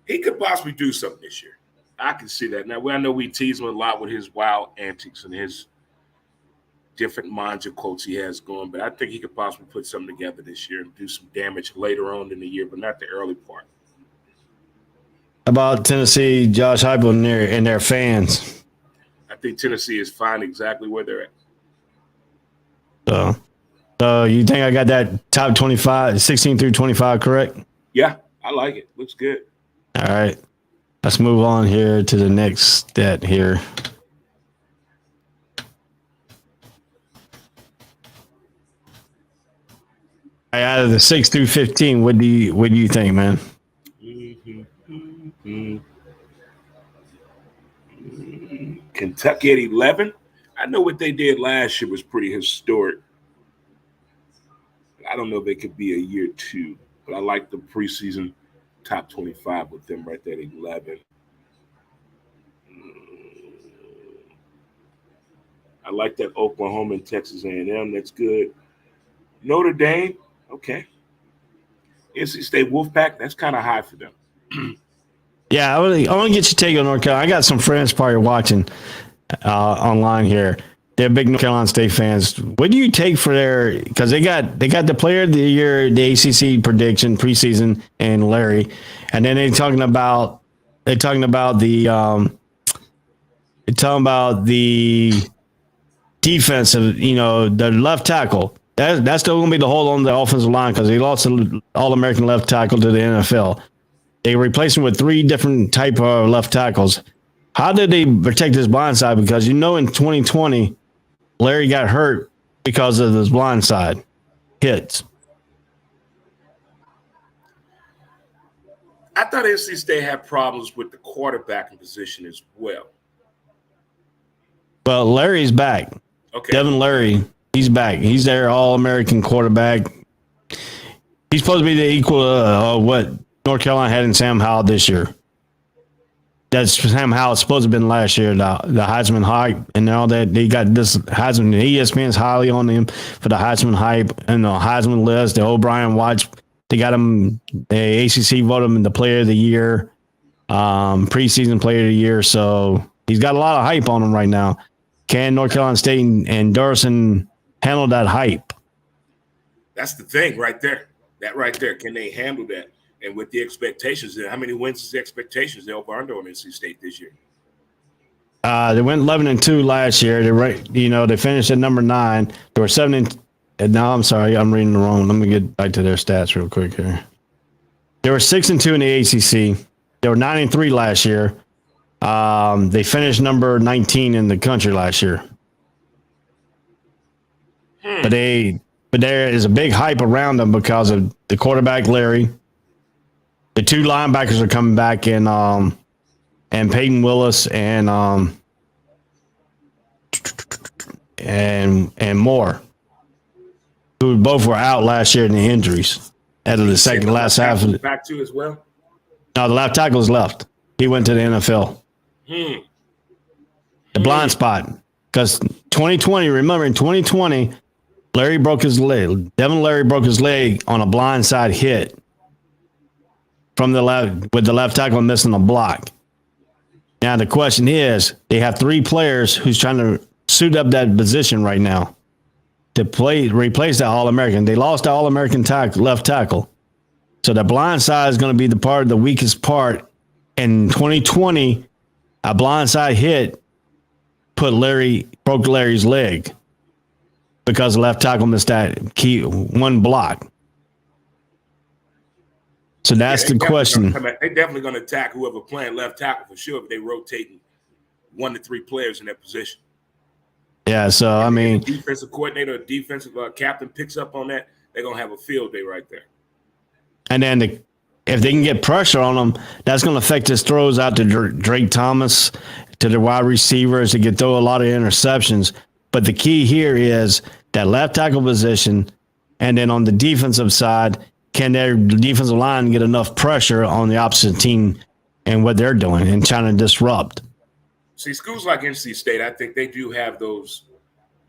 S7: He could possibly do something this year. I can see that. Now, I know we tease him a lot with his wild antics and his different manja quotes he has going, but I think he could possibly put something together this year and do some damage later on in the year, but not the early part.
S2: How about Tennessee, Josh Heupel and their fans?
S7: I think Tennessee is fine exactly where they're at.
S2: So you think I got that top 25, 16 through 25 correct?
S7: Yeah, I like it. Looks good.
S2: All right. Let's move on here to the next stat here. Out of the 6 through 15, what do you think, man?
S7: Kentucky at 11. I know what they did last year was pretty historic. I don't know if they could be a year two, but I like the preseason top 25 with them right there at 11. I like that Oklahoma and Texas A&M. That's good. Notre Dame, okay. NC State Wolfpack, that's kind of high for them.
S2: Yeah, I want to get your take on North Carolina. I got some friends probably watching online here. They're big North Carolina State fans. What do you take for their? Because they got the Player of the Year, the ACC prediction preseason, and Larry, and then they're talking about the defensive. The left tackle. That's still going to be the hole on the offensive line because they lost an All-American left tackle to the NFL. They replaced him with 3 different type of left tackles. How did they protect his blind side? Because in 2020, Larry got hurt because of his blind side hits.
S7: I thought NC State had problems with the quarterbacking position as well.
S2: Well, Larry's back.
S7: Okay.
S2: Devin Larry, he's back. He's their All-American quarterback. He's supposed to be the equal of what North Carolina had in Sam Howell this year. That's Sam Howell supposed to have been last year, the Heisman hype and all that. They got this Heisman. ESPN's highly on him for the Heisman hype and the Heisman list. The O'Brien watch. They got him. The ACC voted him the Player of the Year, preseason Player of the Year. So he's got a lot of hype on him right now. Can North Carolina State and Durson handle that hype?
S7: That's the thing right there. That right there. Can they handle that? And with the expectations, how many wins is the expectations they over under on NC State this year?
S2: They went 11-2 last year. They finished at number 9. They were 7. No, I'm sorry, I'm reading the wrong. Let me get back to their stats real quick here. They were 6-2 in the ACC. They were 9-3 last year. They finished number 19 in the country last year. But there is a big hype around them because of the quarterback Larry. The 2 linebackers are coming back and Peyton Willis and Moore, who both were out last year in the injuries out of the last half of
S7: back to as well.
S2: No, the left tackle is left. He went to the NFL. The blind spot. Because 2020, remember in 2020, Larry broke his leg. Devin Larry broke his leg on a blindside hit from the left with the left tackle missing a block. Now the question is, they have 3 players who's trying to suit up that position right now to replace that All-American. They lost the All-American left tackle. So the blind side is going to be the weakest part. In 2020, a blindside hit broke Larry's leg because the left tackle missed that key 1 block. So that's the question.
S7: They're definitely going to attack whoever playing left tackle for sure if they rotating 1 to 3 players in that position.
S2: Yeah, so I mean,
S7: defensive coordinator or defensive captain picks up on that, they're going to have a field day right there.
S2: And then if they can get pressure on them, that's going to affect his throws out to Drake Thomas, to the wide receivers. He can throw a lot of interceptions. But the key here is that left tackle position, and then on the defensive side, can their defensive line get enough pressure on the opposite team and what they're doing and trying to disrupt?
S7: See, schools like NC State, I think they do have those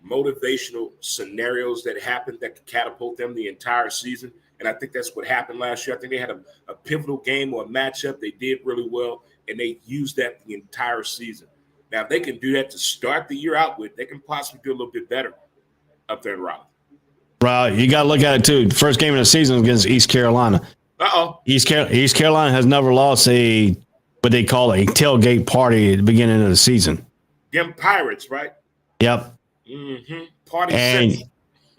S7: motivational scenarios that happen that can catapult them the entire season. And I think that's what happened last year. I think they had a pivotal game or a matchup. They did really well, and they used that the entire season. Now, if they can do that to start the year out with, they can possibly do a little bit better up there in Raleigh.
S2: Right, you got to look at it too. The first game of the season was against East Carolina. East Carolina has never lost what they call a tailgate party at the beginning of the season.
S7: Them Pirates, right?
S2: Yep.
S7: Mm-hmm. Party
S2: and
S7: six.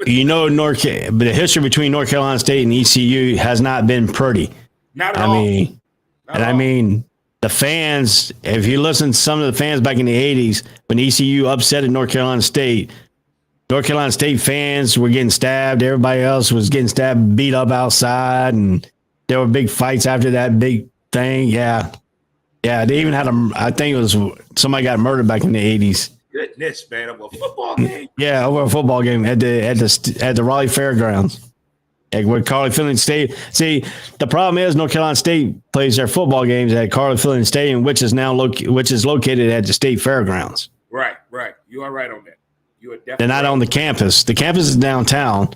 S2: but the history between North Carolina State and ECU has not been pretty.
S7: Not at all.
S2: I mean, the fans, if you listen to some of the fans back in the 80s, when ECU upset at North Carolina State fans were getting stabbed. Everybody else was getting stabbed, beat up outside, and there were big fights after that big thing. Yeah. They even had I think it was somebody got murdered back in the 80s.
S7: goodness, man, of a football game.
S2: Yeah, over a football game at the Raleigh Fairgrounds. Like where Carly-Fielding State. See, the problem is North Carolina State plays their football games at Carly-Fielding Stadium, which is located at the state fairgrounds.
S7: Right. You are right on that. You are definitely.
S2: They're not on the campus. The campus is downtown.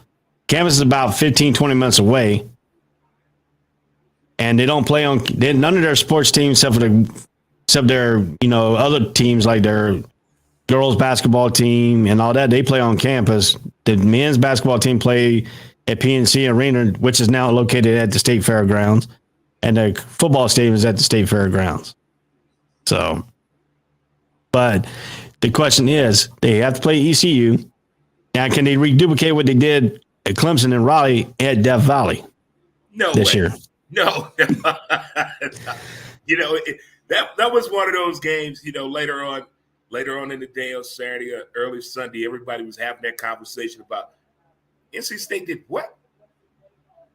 S2: Campus is about 15, 20 minutes away. And they don't play on none of their sports teams except their, other teams like their girls basketball team and all that. They play on campus. The men's basketball team play at PNC Arena, which is now located at the state fairgrounds, and the football stadium is at the state fairgrounds. So, but the question is, they have to play ECU. Now, can they reduplicate what they did at Clemson and Raleigh at Death Valley this year?
S7: No. That was one of those games, later on in the day on Saturday or early Sunday, everybody was having that conversation about NC State did what?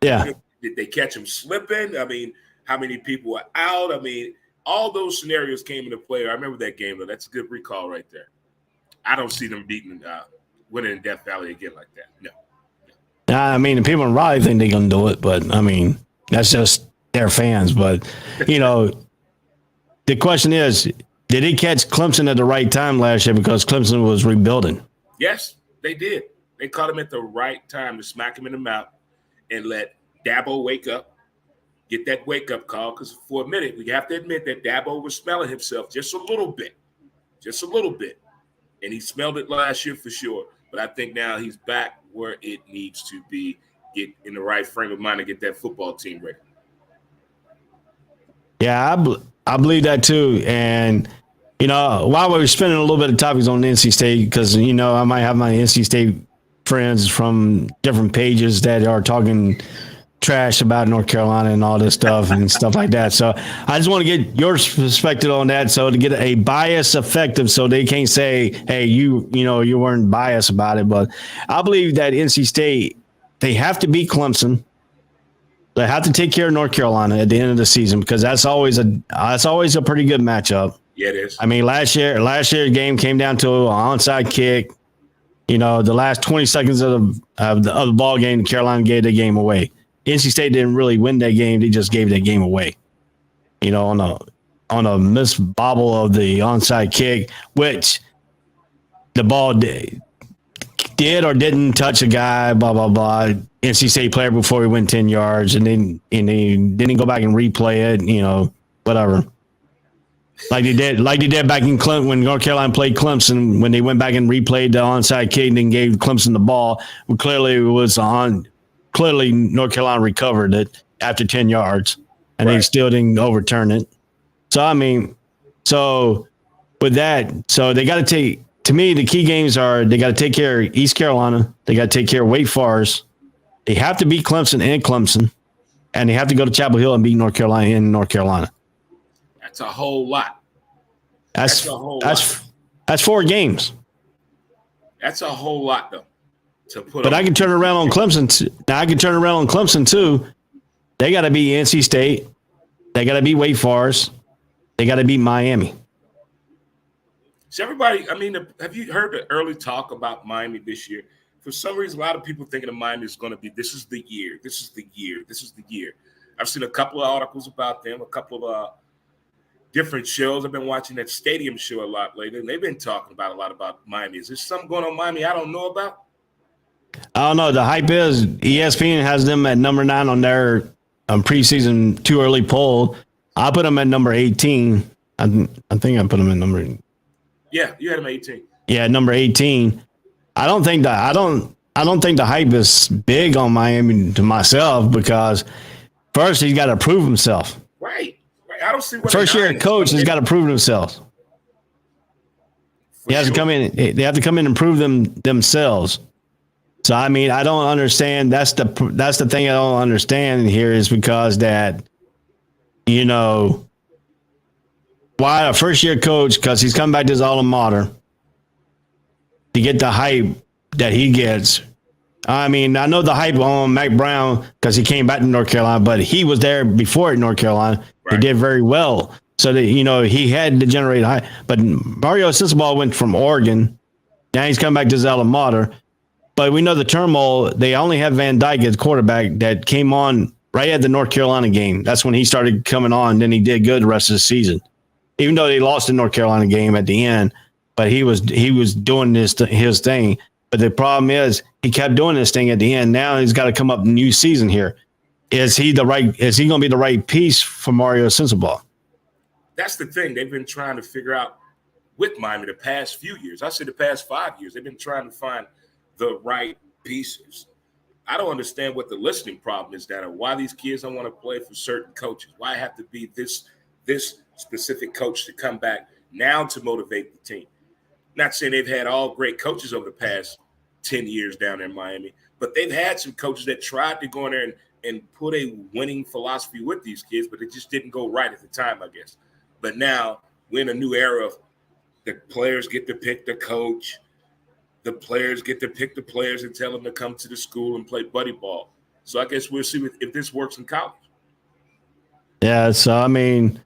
S2: Yeah.
S7: Did they catch them slipping? I mean, how many people were out? I mean, all those scenarios came into play. I remember that game, though. That's a good recall right there. I don't see them winning in Death Valley again like that. No.
S2: I mean, the people in Raleigh think they're going to do it, but, I mean, that's just their fans. But, the question is, did they catch Clemson at the right time last year because Clemson was rebuilding?
S7: Yes, they did. They caught him at the right time to smack him in the mouth and let Dabo wake up, get that wake-up call, because for a minute, we have to admit that Dabo was smelling himself just a little bit. And he smelled it last year for sure. But I think now he's back where it needs to be, get in the right frame of mind to get that football team ready.
S2: Yeah, I believe that too. And, while we're spending a little bit of topics on NC State, because, I might have my NC State friends from different pages that are talking trash about North Carolina and all this stuff and stuff like that. So I just want to get your perspective on that. So to get a bias effective, so they can't say, hey, you weren't biased about it. But I believe that NC State, they have to beat Clemson. They have to take care of North Carolina at the end of the season, because that's always a pretty good matchup.
S7: Yeah, it is.
S2: I mean, last year game came down to an onside kick. The last 20 seconds of the ball game, Carolina gave the game away. NC State didn't really win that game; they just gave that game away. On a missed bobble of the onside kick, which the ball did or didn't touch a guy. Blah blah blah. NC State player before he went 10 yards, and then they didn't go back and replay it. Whatever. Like they did back in Clemson when North Carolina played Clemson, when they went back and replayed the onside kick and then gave Clemson the ball. Well, clearly it was on. Clearly North Carolina recovered it after 10 yards, and They still didn't overturn it. So with that, so they got to take. To me, the key games are they got to take care of East Carolina. They got to take care of Wake Forest. They have to beat Clemson, and they have to go to Chapel Hill and beat North Carolina in North Carolina.
S7: That's a whole lot.
S2: That's 4 games.
S7: That's a whole lot, though, to put.
S2: But I can turn around on Clemson. Now I can turn around on Clemson too. They got to beat NC State. They got to beat Wake Forest. They got to beat Miami.
S7: So everybody, I mean, have you heard the early talk about Miami this year? For some reason, a lot of people thinking of Miami is going to be, this is the year. I've seen a couple of articles about them, a couple of different shows. I've been watching that Stadium show a lot lately, and they've been talking about a lot about Miami. Is there something going on in Miami I don't know about?
S2: I don't know. The hype is ESPN has them at number 9 on their preseason too early poll. I put them at number 18. I think I put them at number.
S7: Yeah, you had them 18.
S2: Yeah, number 18. I don't think the hype is big on Miami to myself, because first he's got to prove himself.
S7: Right. I don't see what
S2: first year coach has got to prove himself. He has to come in. They have to come in and prove themselves. So I mean, I don't understand. That's the thing I don't understand here, is because that, why a first year coach, because he's come back to his alma mater, to get the hype that he gets. I mean, I know the hype on Mac Brown because he came back to North Carolina, but he was there before at North Carolina. Right. He did very well. So that, he had to generate high. But Mario Cristobal went from Oregon. Now he's come back to his alma mater. But we know the turmoil. They only have Van Dyke as quarterback that came on right at the North Carolina game. That's when he started coming on. Then he did good the rest of the season, even though they lost the North Carolina game at the end. But he was doing his thing. But the problem is he kept doing this thing at the end. Now he's got to come up new season here. Is he going to be the right piece for Mario Cristobal?
S7: That's the thing. They've been trying to figure out with Miami the past few years. I say the past 5 years. They've been trying to find the right pieces. I don't understand what the listening problem is that, or why these kids don't want to play for certain coaches. Why have to be this specific coach to come back now to motivate the team? Not saying they've had all great coaches over the past 10 years down there in Miami, but they've had some coaches that tried to go in there and put a winning philosophy with these kids, but it just didn't go right at the time, I guess. But now we're in a new era of the players get to pick the coach. The players get to pick the players and tell them to come to the school and play buddy ball. So I guess we'll see if this works in college.
S2: Yeah, so I mean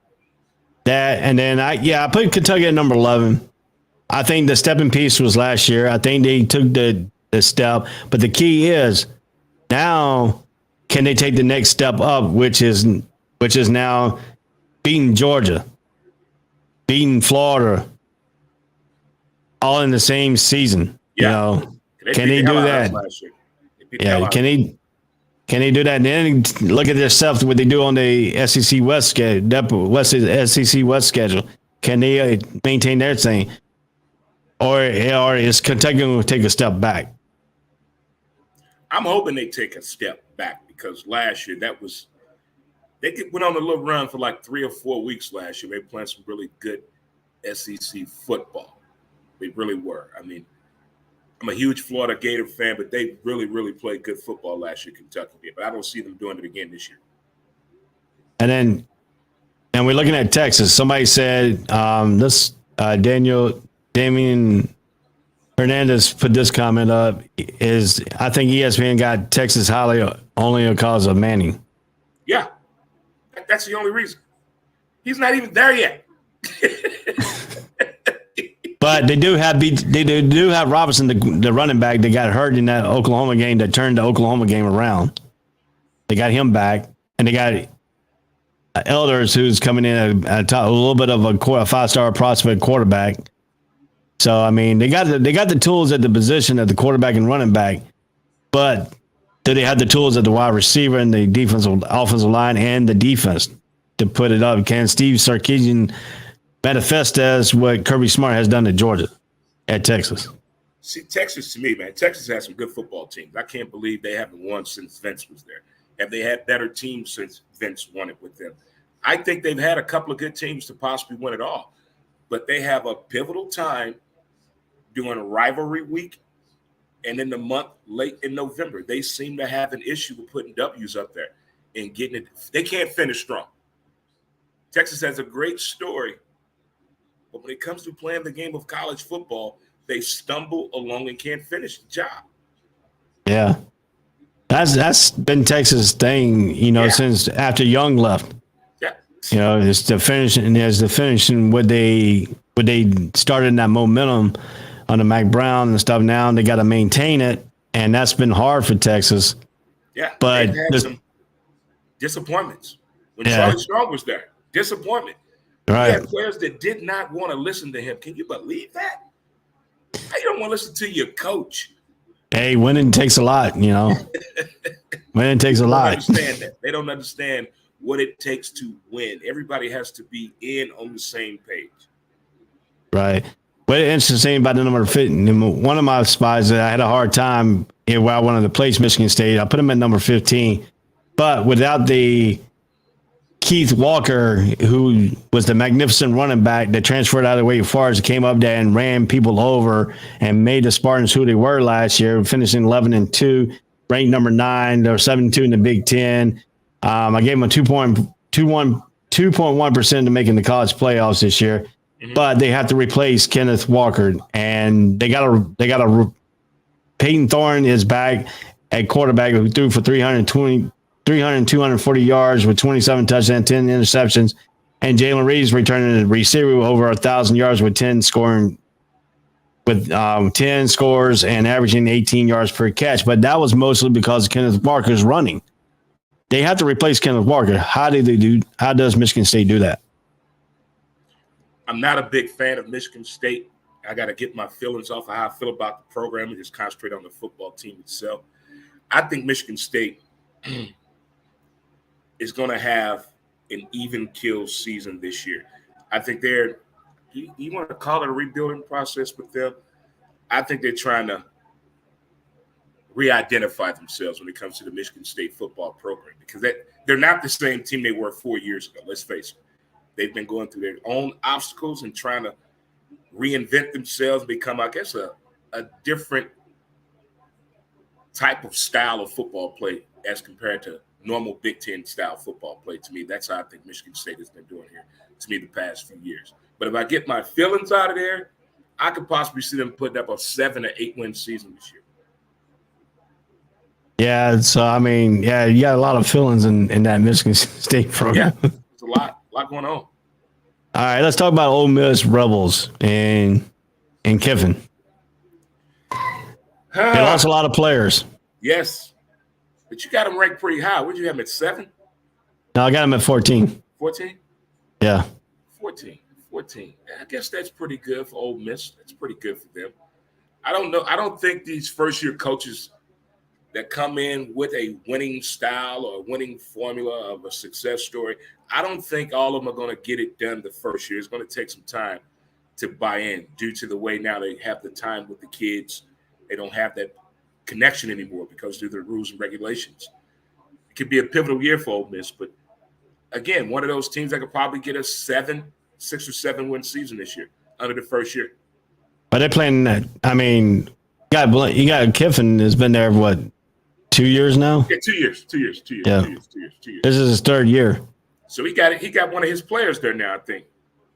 S2: that, and then I put Kentucky at number 11. I think the stepping piece was last year. I think they took the step, but the key is now can they take the next step up, which is now beating Georgia, beating Florida, all in the same season.
S7: Yeah.
S2: Can he do that? Yeah, can he do that? And then look at their stuff, what they do on the SEC West schedule, SEC West schedule. Can they maintain their thing? Or is Kentucky going to take a step back?
S7: I'm hoping they take a step back because last year they went on a little run for like 3 or 4 weeks last year. They playing some really good SEC football. They really were. I mean, I'm a huge Florida Gator fan, but they really, really played good football last year, Kentucky did. But I don't see them doing it again this year.
S2: And we're looking at Texas. Somebody said Damian Hernandez put this comment up. I think ESPN got Texas highly only because of Manning.
S7: Yeah, that's the only reason. He's not even there yet.
S2: But they do have Robinson, the running back that got hurt in that Oklahoma game that turned the Oklahoma game around. They got him back, and they got Elders, who's coming in a little bit of a 5-star prospect quarterback. So I mean, they got the tools at the position at the quarterback and running back, but do they have the tools at the wide receiver and the offensive line and the defense to put it up? Can Steve Sarkisian manifest as what Kirby Smart has done at Georgia, at Texas?
S7: See, Texas, to me, man, Texas has some good football teams. I can't believe they haven't won since Vince was there. Have they had better teams since Vince won it with them? I think they've had a couple of good teams to possibly win it all, but they have a pivotal time during a rivalry week and in the month late in November. They seem to have an issue with putting W's up there and getting it. They can't finish strong. Texas has a great story, but when it comes to playing the game of college football, they stumble along and can't finish the job. Yeah.
S2: That's been Texas' thing, since after Young left.
S7: Yeah.
S2: It's the finishing what they started that momentum under Mac Brown and stuff. Now they got to maintain it, and that's been hard for Texas.
S7: Yeah,
S2: but
S7: they've had some disappointments when Charlie Strong was there. Disappointment.
S2: Right.
S7: He had players that did not want to listen to him. Can you believe that? How you don't want to listen to your coach?
S2: Hey, winning takes a lot, Winning takes a lot.
S7: Understand that. They don't understand what it takes to win. Everybody has to be in on the same page.
S2: Right. What interesting about the number 15, one of my spies that I had a hard time where I wanted to place Michigan State, I put him at number 15. But without the Keith Walker, who was the magnificent running back that transferred out of Wake Forest, came up there and ran people over and made the Spartans who they were last year, finishing 11-2, ranked number 9. They were 7-2 in the Big Ten. I gave them a 2.1% to making the college playoffs this year, but they have to replace Kenneth Walker, and they got a Peyton Thorne is back at quarterback, who threw for 240 yards with 27 touchdowns, 10 interceptions, And Jalen Reed's returning the receiver with over 1,000 yards with 10 scores and averaging 18 yards per catch. But that was mostly because Kenneth Walker's running. They have to replace Kenneth Walker. How does Michigan State do that?
S7: I'm not a big fan of Michigan State. I got to get my feelings off of how I feel about the program and just concentrate on the football team itself. I think Michigan State is going to have an even kill season this year. I think you want to call it a rebuilding process with them. I think they're trying to re-identify themselves when it comes to the Michigan State football program because they're not the same team they were 4 years ago. Let's face it. They've been going through their own obstacles and trying to reinvent themselves and become, I guess, a different type of style of football play as compared to normal Big Ten style football play. To me, that's how I think Michigan State has been doing here to me the past few years. But if I get my feelings out of there, I could possibly see them putting up a 7 to 8 win season this year.
S2: Yeah, so I mean, yeah, you got a lot of feelings in that Michigan State program.
S7: Yeah, there's a lot going on.
S2: All right, let's talk about Ole Miss Rebels and Kiffin. They lost a lot of players.
S7: Yes, but you got them ranked pretty high. Where'd you have them at 7?
S2: No, I got them at 14.
S7: 14?
S2: Yeah.
S7: 14. I guess that's pretty good for Ole Miss. That's pretty good for them. I don't know. I don't think these first-year coaches that come in with a winning style or a winning formula of a success story, I don't think all of them are going to get it done the first year. It's going to take some time to buy in due to the way now they have the time with the kids. They don't have that connection anymore because of the rules and regulations. It could be a pivotal year for Ole Miss, but again, one of those teams that could probably get a 6 or 7 win season this year under the first year.
S2: But they're playing that. I mean, you got Kiffin has been there, what, 2 years now?
S7: Yeah, 2 years.
S2: Yeah.
S7: 2 years.
S2: This is his third year.
S7: So he got one of his players there now, I think.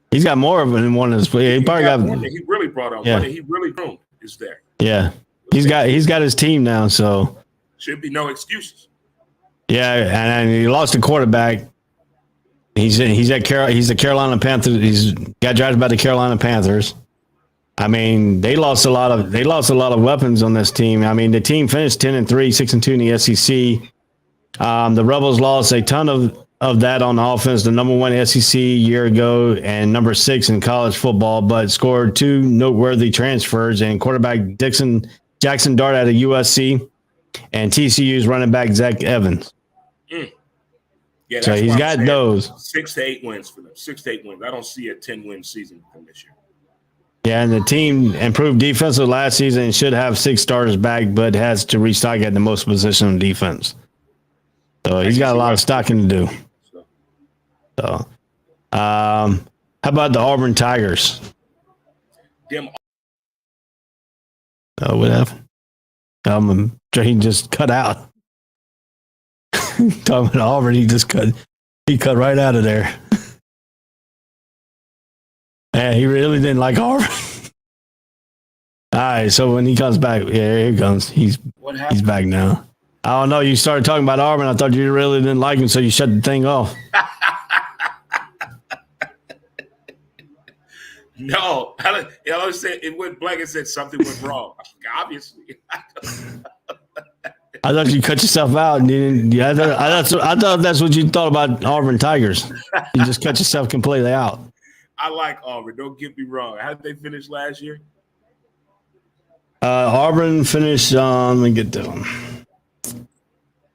S2: He's got more of than one of his players. He probably got
S7: one that he really brought on.
S2: Yeah.
S7: One that he really groomed is there.
S2: Yeah. He's got his team now, so
S7: should be no excuses.
S2: Yeah, and he lost the quarterback. He's the Carolina Panthers. He's got drafted by the Carolina Panthers. I mean, they lost a lot of weapons on this team. I mean, the team finished 10-3, 6-2 in the SEC. The Rebels lost a ton of that on offense, the number 1 SEC a year ago and number 6 in college football, but scored 2 noteworthy transfers and quarterback Jackson Dart out of USC and TCU's running back Zach Evans.
S7: Yeah,
S2: so he's got those
S7: 6 to 8 wins for them. 6 to 8 wins. I don't see a 10-win season from this year.
S2: Yeah, and the team improved defensive last season and should have 6 starters back, but has to restock at the most position on defense. So he's got a lot of stocking to do. So, how about the Auburn Tigers? What happened? He just cut out. Talking about Auburn, he cut right out of there. Yeah, he really didn't like Auburn. All right, so when he comes back, yeah, here he comes. He's back now. I don't know. You started talking about Auburn. I thought you really didn't like him, so you shut the thing off.
S7: No, I said it went blank and said something went wrong. Obviously.
S2: I thought you cut yourself out. And I thought that's what you thought about Auburn Tigers. You just cut yourself completely out.
S7: I like Auburn. Don't get me wrong. How did they finish last year?
S2: Auburn finished. Let me get to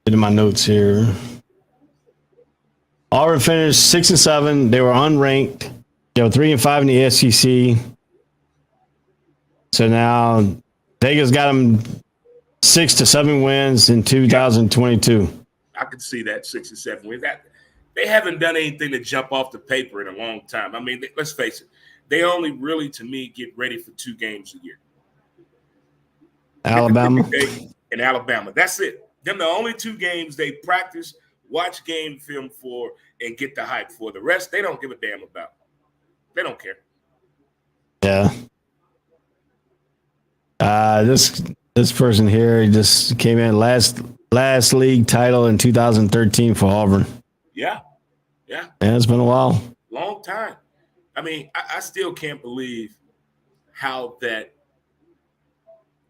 S2: my notes here. Auburn finished 6-7. They were unranked. They were 3-5 in the SEC. So now Vegas got them 6 to 7 wins in 2022.
S7: I could see that 6 to 7 wins. They haven't done anything to jump off the paper in a long time. I mean, let's face it. They only really, to me, get ready for 2 games a year.
S2: Alabama.
S7: And Alabama. That's it. Them the only 2 games they practice, watch game film for, and get the hype for. The rest, they don't give a damn about. They don't care.
S2: Yeah. This person here, he just came in last league title in 2013 for Auburn.
S7: Yeah.
S2: Yeah, it's been a while.
S7: Long time. I mean, I still can't believe how that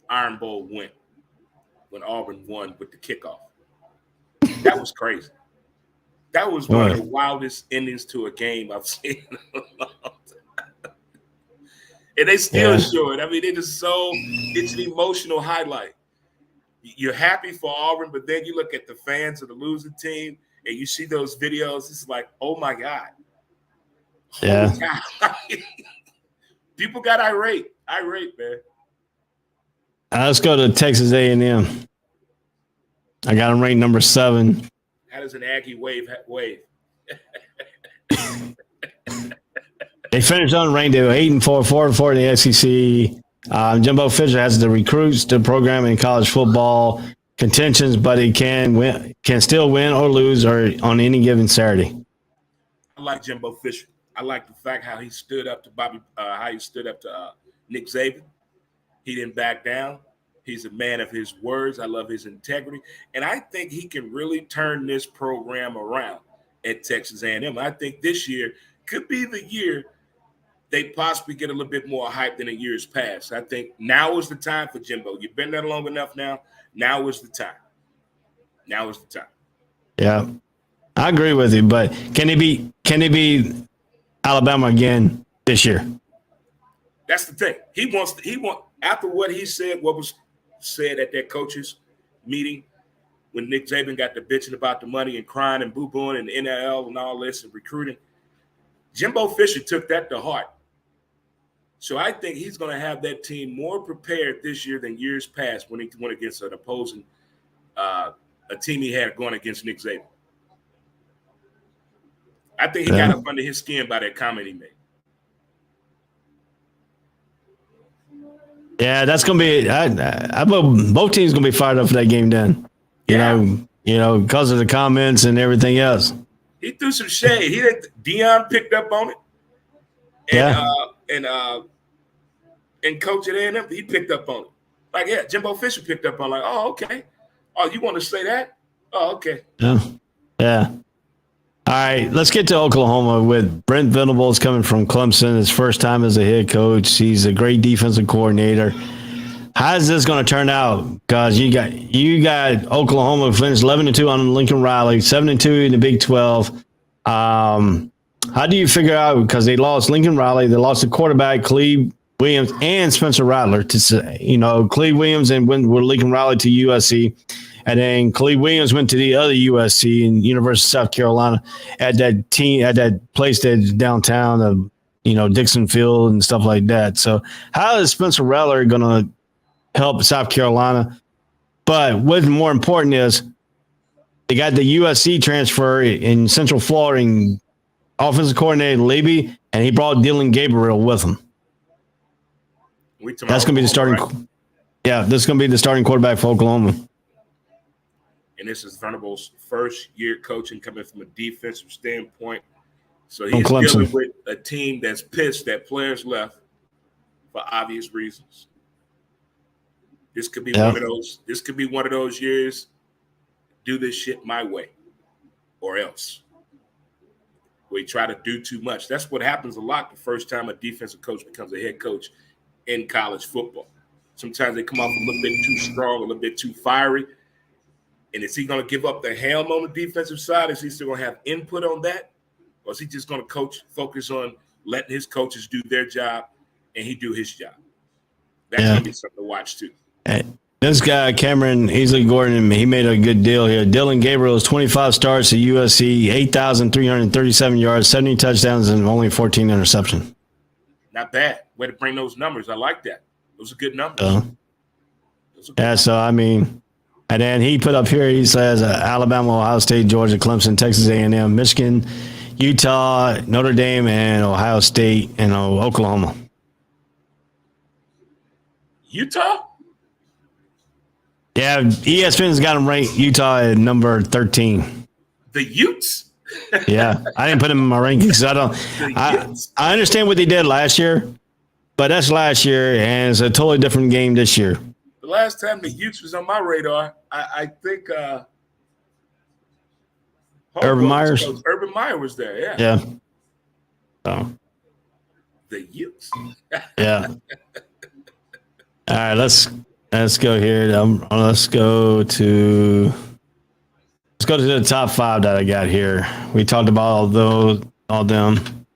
S7: Iron Bowl went when Auburn won with the kickoff. That was crazy. That was one of the wildest endings to a game I've seen in a long time. And they still show it. I mean, it's an emotional highlight. You're happy for Auburn, but then you look at the fans of the losing team and you see those videos. It's like, oh my God.
S2: Yeah.
S7: People got irate, man.
S2: Let's go to Texas A&M. I got them ranked number 7.
S7: How does an Aggie wave?
S2: They finished unranked. They were 8-4, 4-4 in the SEC. Jimbo Fisher has the recruits, the program in college football contentions, but he can still win or lose or on any given Saturday.
S7: I like Jimbo Fisher. I like the fact how he stood up to Nick Saban. He didn't back down. He's a man of his words. I love his integrity. And I think he can really turn this program around at Texas A&M. I think this year could be the year they possibly get a little bit more hype than in years past. I think now is the time for Jimbo. You've been there long enough now. Now is the time.
S2: Yeah, I agree with you. But can he be Alabama again this year?
S7: That's the thing. He wants after what he said, what was said at that coaches meeting when Nick Saban got to bitching about the money and crying and boo-booing and NIL and all this and recruiting. Jimbo Fisher took that to heart. So I think he's going to have that team more prepared this year than years past when he went against an opposing a team he had going against Nick Saban. I think he got up under his skin by that comment he made.
S2: Yeah, that's going to be. I both teams going to be fired up for that game. Then, you know, because of the comments and everything else.
S7: He threw some shade. Deion picked up on it, and coach at A&M, he picked up on it. Like, yeah, Jimbo Fisher picked up on it. Like, oh, okay. Oh, you want to say that? Oh, okay.
S2: Yeah. All right, let's get to Oklahoma with Brent Venables coming from Clemson. His first time as a head coach. He's a great defensive coordinator. How's this going to turn out? Because you got Oklahoma finished 11-2 on Lincoln Riley, 7-2 in the Big 12. How do you figure out, because they lost Lincoln Riley, they lost the quarterback Cleve Williams and Spencer Rattler to Cleve Williams and went with Lincoln Riley to USC. And then Cleve Williams went to the other USC in University of South Carolina at that place that's downtown of, Dixon Field and stuff like that. So how is Spencer Rattler going to help South Carolina? But what's more important is they got the USC transfer in Central Florida and offensive coordinator Levy, and he brought Dylan Gabriel with him. That's going to be the starting. Right? Yeah, this is going to be the starting quarterback for Oklahoma.
S7: And this is Venables' first year coaching coming from a defensive standpoint. So he's dealing with a team that's pissed that players left for obvious reasons. This could be one of those. This could be one of those years. Do this shit my way, or else. We try to do too much. That's what happens a lot the first time a defensive coach becomes a head coach in college football. Sometimes they come off a little bit too strong, a little bit too fiery. And is he going to give up the helm on the defensive side? Is he still going to have input on that? Or is he just going to focus on letting his coaches do their job and he do his job? That's going to be something to watch too.
S2: This guy, Cameron Easley Gordon, he made a good deal here. Dylan Gabriel is 25 starts at USC, 8,337 yards, 70 touchdowns, and only 14 interceptions.
S7: Not bad. Way to bring those numbers. I like that. Those are good numbers.
S2: And then he put up here, he says Alabama, Ohio State, Georgia, Clemson, Texas A&M, Michigan, Utah, Notre Dame, and Ohio State, and Oklahoma.
S7: Utah?
S2: Yeah, ESPN's got him ranked Utah at number 13.
S7: The Utes?
S2: Yeah, I didn't put him in my rankings. I understand what they did last year, but that's last year, and it's a totally different game this year.
S7: The last time the Utes was on my radar, I think
S2: Urban Meyer
S7: was there,
S2: Yeah. So
S7: The Utes.
S2: yeah. All right, let's go here. Let's go to the top 5 that I got here. We talked about all them.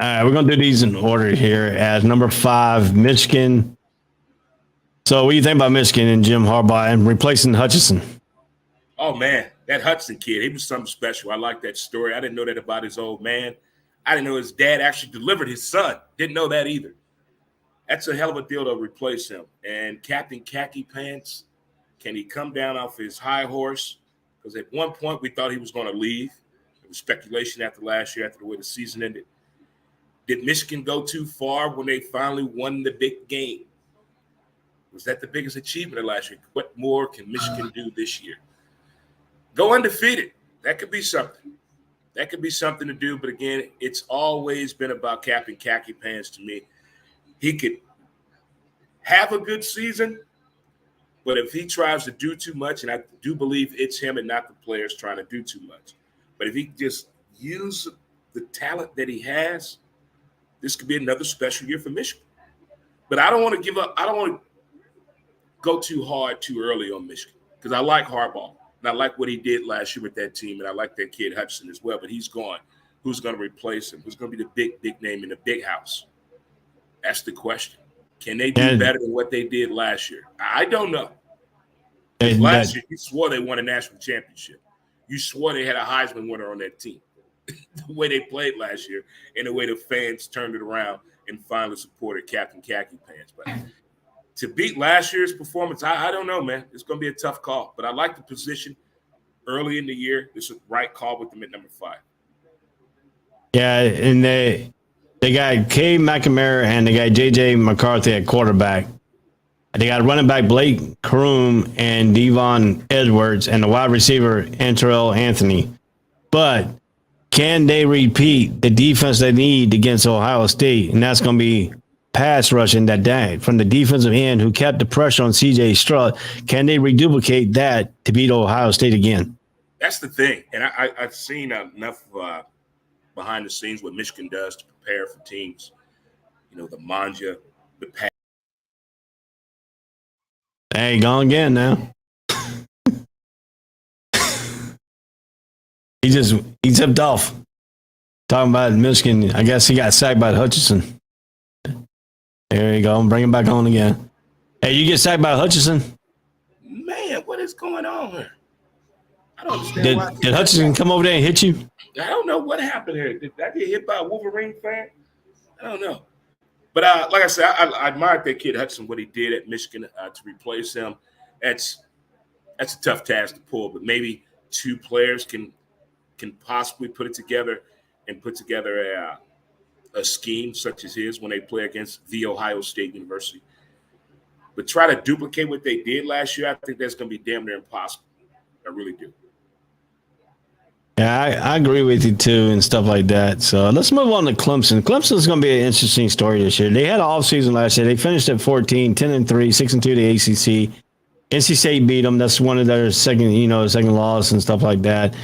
S2: All right, we're gonna do these in order here. As number 5, Michigan. So, what do you think about Michigan and Jim Harbaugh and replacing Hutchinson?
S7: Oh man, that Hudson kid, he was something special. I like that story. I didn't know that about his old man. I didn't know his dad actually delivered his son. Didn't know that either. That's a hell of a deal to replace him. And Captain Khaki Pants, can he come down off his high horse? Because at one point we thought he was going to leave. There was speculation after last year, after the way the season ended. Did Michigan go too far when they finally won the big game? Was that the biggest achievement of last year? What more can Michigan do this year? Go undefeated. That could be something. That could be something to do. But again, it's always been about Captain Khaki Pants to me. He could have a good season, but if he tries to do too much, and I do believe it's him and not the players trying to do too much, but if he just use the talent that he has, this could be another special year for Michigan. But I don't want to give up. I don't want to go too hard too early on Michigan because I like Harbaugh, and I like what he did last year with that team, and I like that kid Hudson as well, but he's gone. Who's going to replace him? Who's going to be the big name in the big house? That's the question. Can they do better than what they did last year? I don't know. Last year, you swore they won a national championship. You swore they had a Heisman winner on that team. The way they played last year and the way the fans turned it around and finally supported Captain Khaki Pants. But to beat last year's performance, I don't know, man. It's going to be a tough call. But I like the position early in the year. This is the right call with them at number 5.
S2: Yeah, and they got Kay McNamara and they got J.J. McCarthy at quarterback. They got running back Blake Kroom and Devon Edwards and the wide receiver Antrell Anthony. But can they repeat the defense they need against Ohio State? And that's going to be pass rushing that day from the defensive end who kept the pressure on C.J. Stroud. Can they reduplicate that to beat Ohio State again?
S7: That's the thing. And I've seen enough behind the scenes what Michigan does to prepare for teams. You know, the manja, the pass.
S2: Hey, gone again now. He tipped off. Talking about Michigan, I guess he got sacked by Hutchinson. There you go. Bring him back on again. Hey, you get sacked by Hutchinson?
S7: Man, what is going on here? I don't understand.
S2: Did Hutchinson come over there and hit you?
S7: I don't know what happened here. Did I get hit by a Wolverine fan? I don't know. But like I said, I admired that kid Hudson, what he did at Michigan to replace him. That's a tough task to pull, but maybe 2 players can possibly put it together and put together a scheme such as his when they play against the Ohio State University. But try to duplicate what they did last year, I think that's going to be damn near impossible. I really do.
S2: Yeah, I agree with you too and stuff like that. So let's move on to Clemson. Clemson's going to be an interesting story this year. They had an offseason last year. They finished at 14, 10-3, 6-2 to ACC. NC State beat them. That's one of their second loss and stuff like that.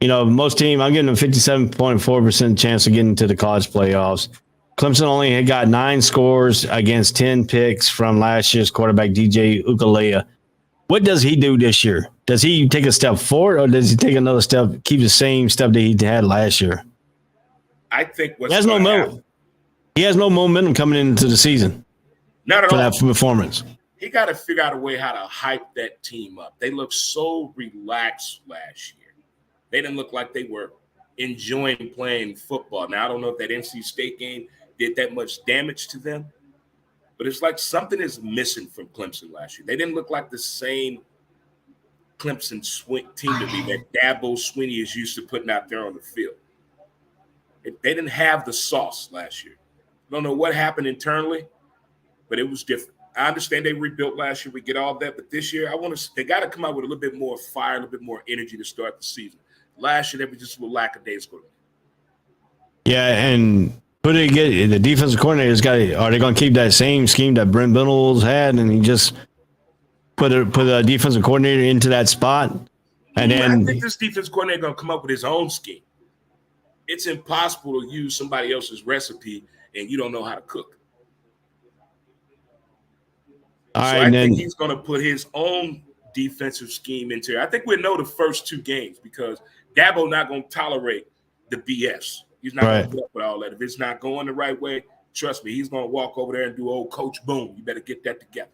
S2: Most teams, I'm giving them 57.4% chance of getting to the college playoffs. Clemson only had got 9 scores against 10 picks from last year's quarterback, DJ Ukulele. What does he do this year? Does he take a step forward or does he take another step, keep the same step that he had last year?
S7: I think
S2: he has no momentum coming into the season.
S7: Not at all.
S2: For that performance.
S7: He got to figure out a way how to hype that team up. They looked so relaxed last year. They didn't look like they were enjoying playing football. Now, I don't know if that NC State game did that much damage to them, but it's like something is missing from Clemson last year. They didn't look like the same Clemson team to me that Dabo Swinney is used to putting out there on the field. They didn't have the sauce last year. I don't know what happened internally, but it was different. I understand they rebuilt last year. We get all that, but this year they got to come out with a little bit more fire, a little bit more energy to start the season. Last year, they were just a little lackadaisical.
S2: Yeah, and the defensive coordinator's are they going to keep that same scheme that Brent Venables had, and he just put a defensive coordinator into that spot? And
S7: I
S2: then
S7: think this defense coordinator going to come up with his own scheme. It's impossible to use somebody else's recipe and you don't know how to cook.
S2: all
S7: So
S2: right,
S7: I
S2: then
S7: think he's going to put his own defensive scheme into it. I think we'll know the first 2 games because Dabo not going to tolerate the BS. He's not going to put up with all that. If it's not going the right way, trust me, he's going to walk over there and do old Coach Boom. You better get that together.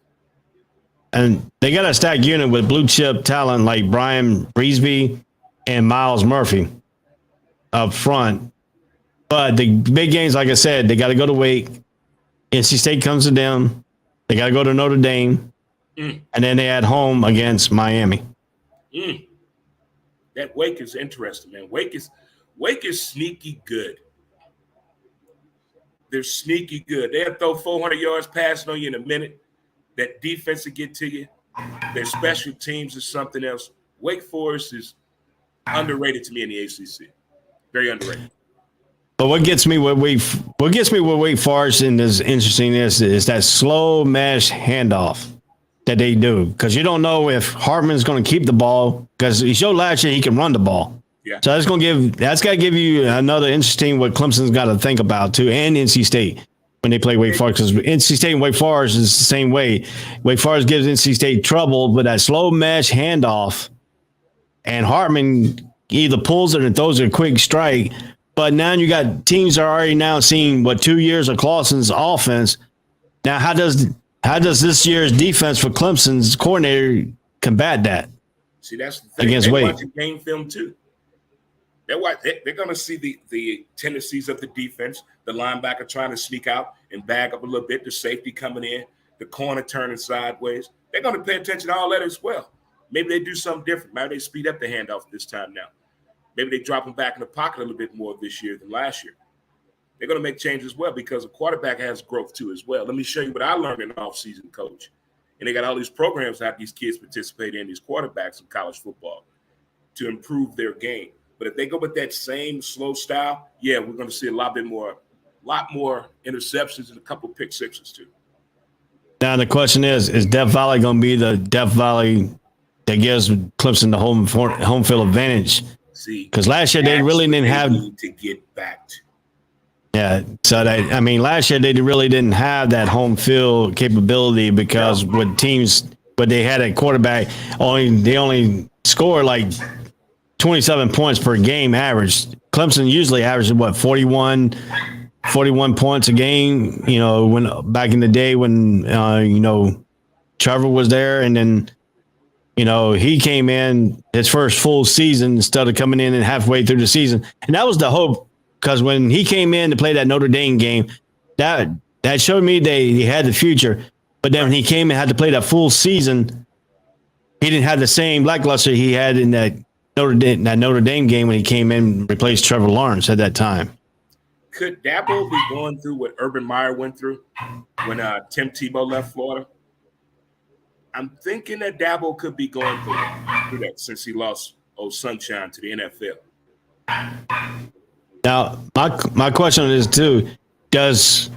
S2: and they got a stacked unit with blue chip talent like Brian Breesby and Miles Murphy up front. But the big games, like I said, they got to go to Wake. NC State comes to them. They got to go to Notre Dame. And then they at home against Miami.
S7: That Wake is interesting, man. Wake is sneaky good. They're sneaky good. They'll throw 400 yards passing on you in a minute. That defense will get to you. Their special teams is something else. Wake Forest is underrated to me in the ACC. Very underrated.
S2: But what gets me with Wake Forest and is interesting is that slow mesh handoff that they do, because you don't know if Hartman's going to keep the ball, because he showed last year he can run the ball.
S7: Yeah.
S2: So that's got to give you another interesting what Clemson's got to think about too, and NC State when they play Wake Forest, because NC State and Wake Forest is the same way. Wake Forest gives NC State trouble, but that slow mesh handoff, and Hartman either pulls it and throws a quick strike. But now you got teams are already now seeing 2 years of Clawson's offense. Now, how does this year's defense for Clemson's coordinator combat that?
S7: See, that's the thing.
S2: Against Wake.
S7: They're watching game film too. They're going to see the tendencies of the defense, the linebacker trying to sneak out and bag up a little bit, the safety coming in, the corner turning sideways. They're going to pay attention to all that as well. Maybe they do something different. Maybe they speed up the handoff this time now. Maybe they drop them back in the pocket a little bit more this year than last year. They're going to make changes as well because a quarterback has growth too as well. Let me show you what I learned in off-season, coach. And they got all these programs that have these kids participate in, these quarterbacks in college football, to improve their game. But if they go with that same slow style, yeah, we're going to see a lot more interceptions and a couple of pick sixes too.
S2: Now the question is Death Valley going to be the Death Valley that gives Clemson the home field advantage?
S7: See,
S2: because last year they really didn't have
S7: to get back to.
S2: Yeah, so last year they really didn't have that home field capability because with teams, but they had a quarterback they only scored like 27 points per game average. Clemson usually averages 41 points a game. You know, when back in the day when Trevor was there, and then he came in his first full season instead of coming in and halfway through the season, and that was the hope. Because when he came in to play that Notre Dame game, that showed me he had the future. But then when he came and had to play that full season, he didn't have the same lackluster he had in that Notre Dame game when he came in and replaced Trevor Lawrence at that time.
S7: Could Dabo be going through what Urban Meyer went through when Tim Tebow left Florida? I'm thinking that Dabo could be going through that since he lost old Sunshine to the NFL.
S2: Now, my question is too: does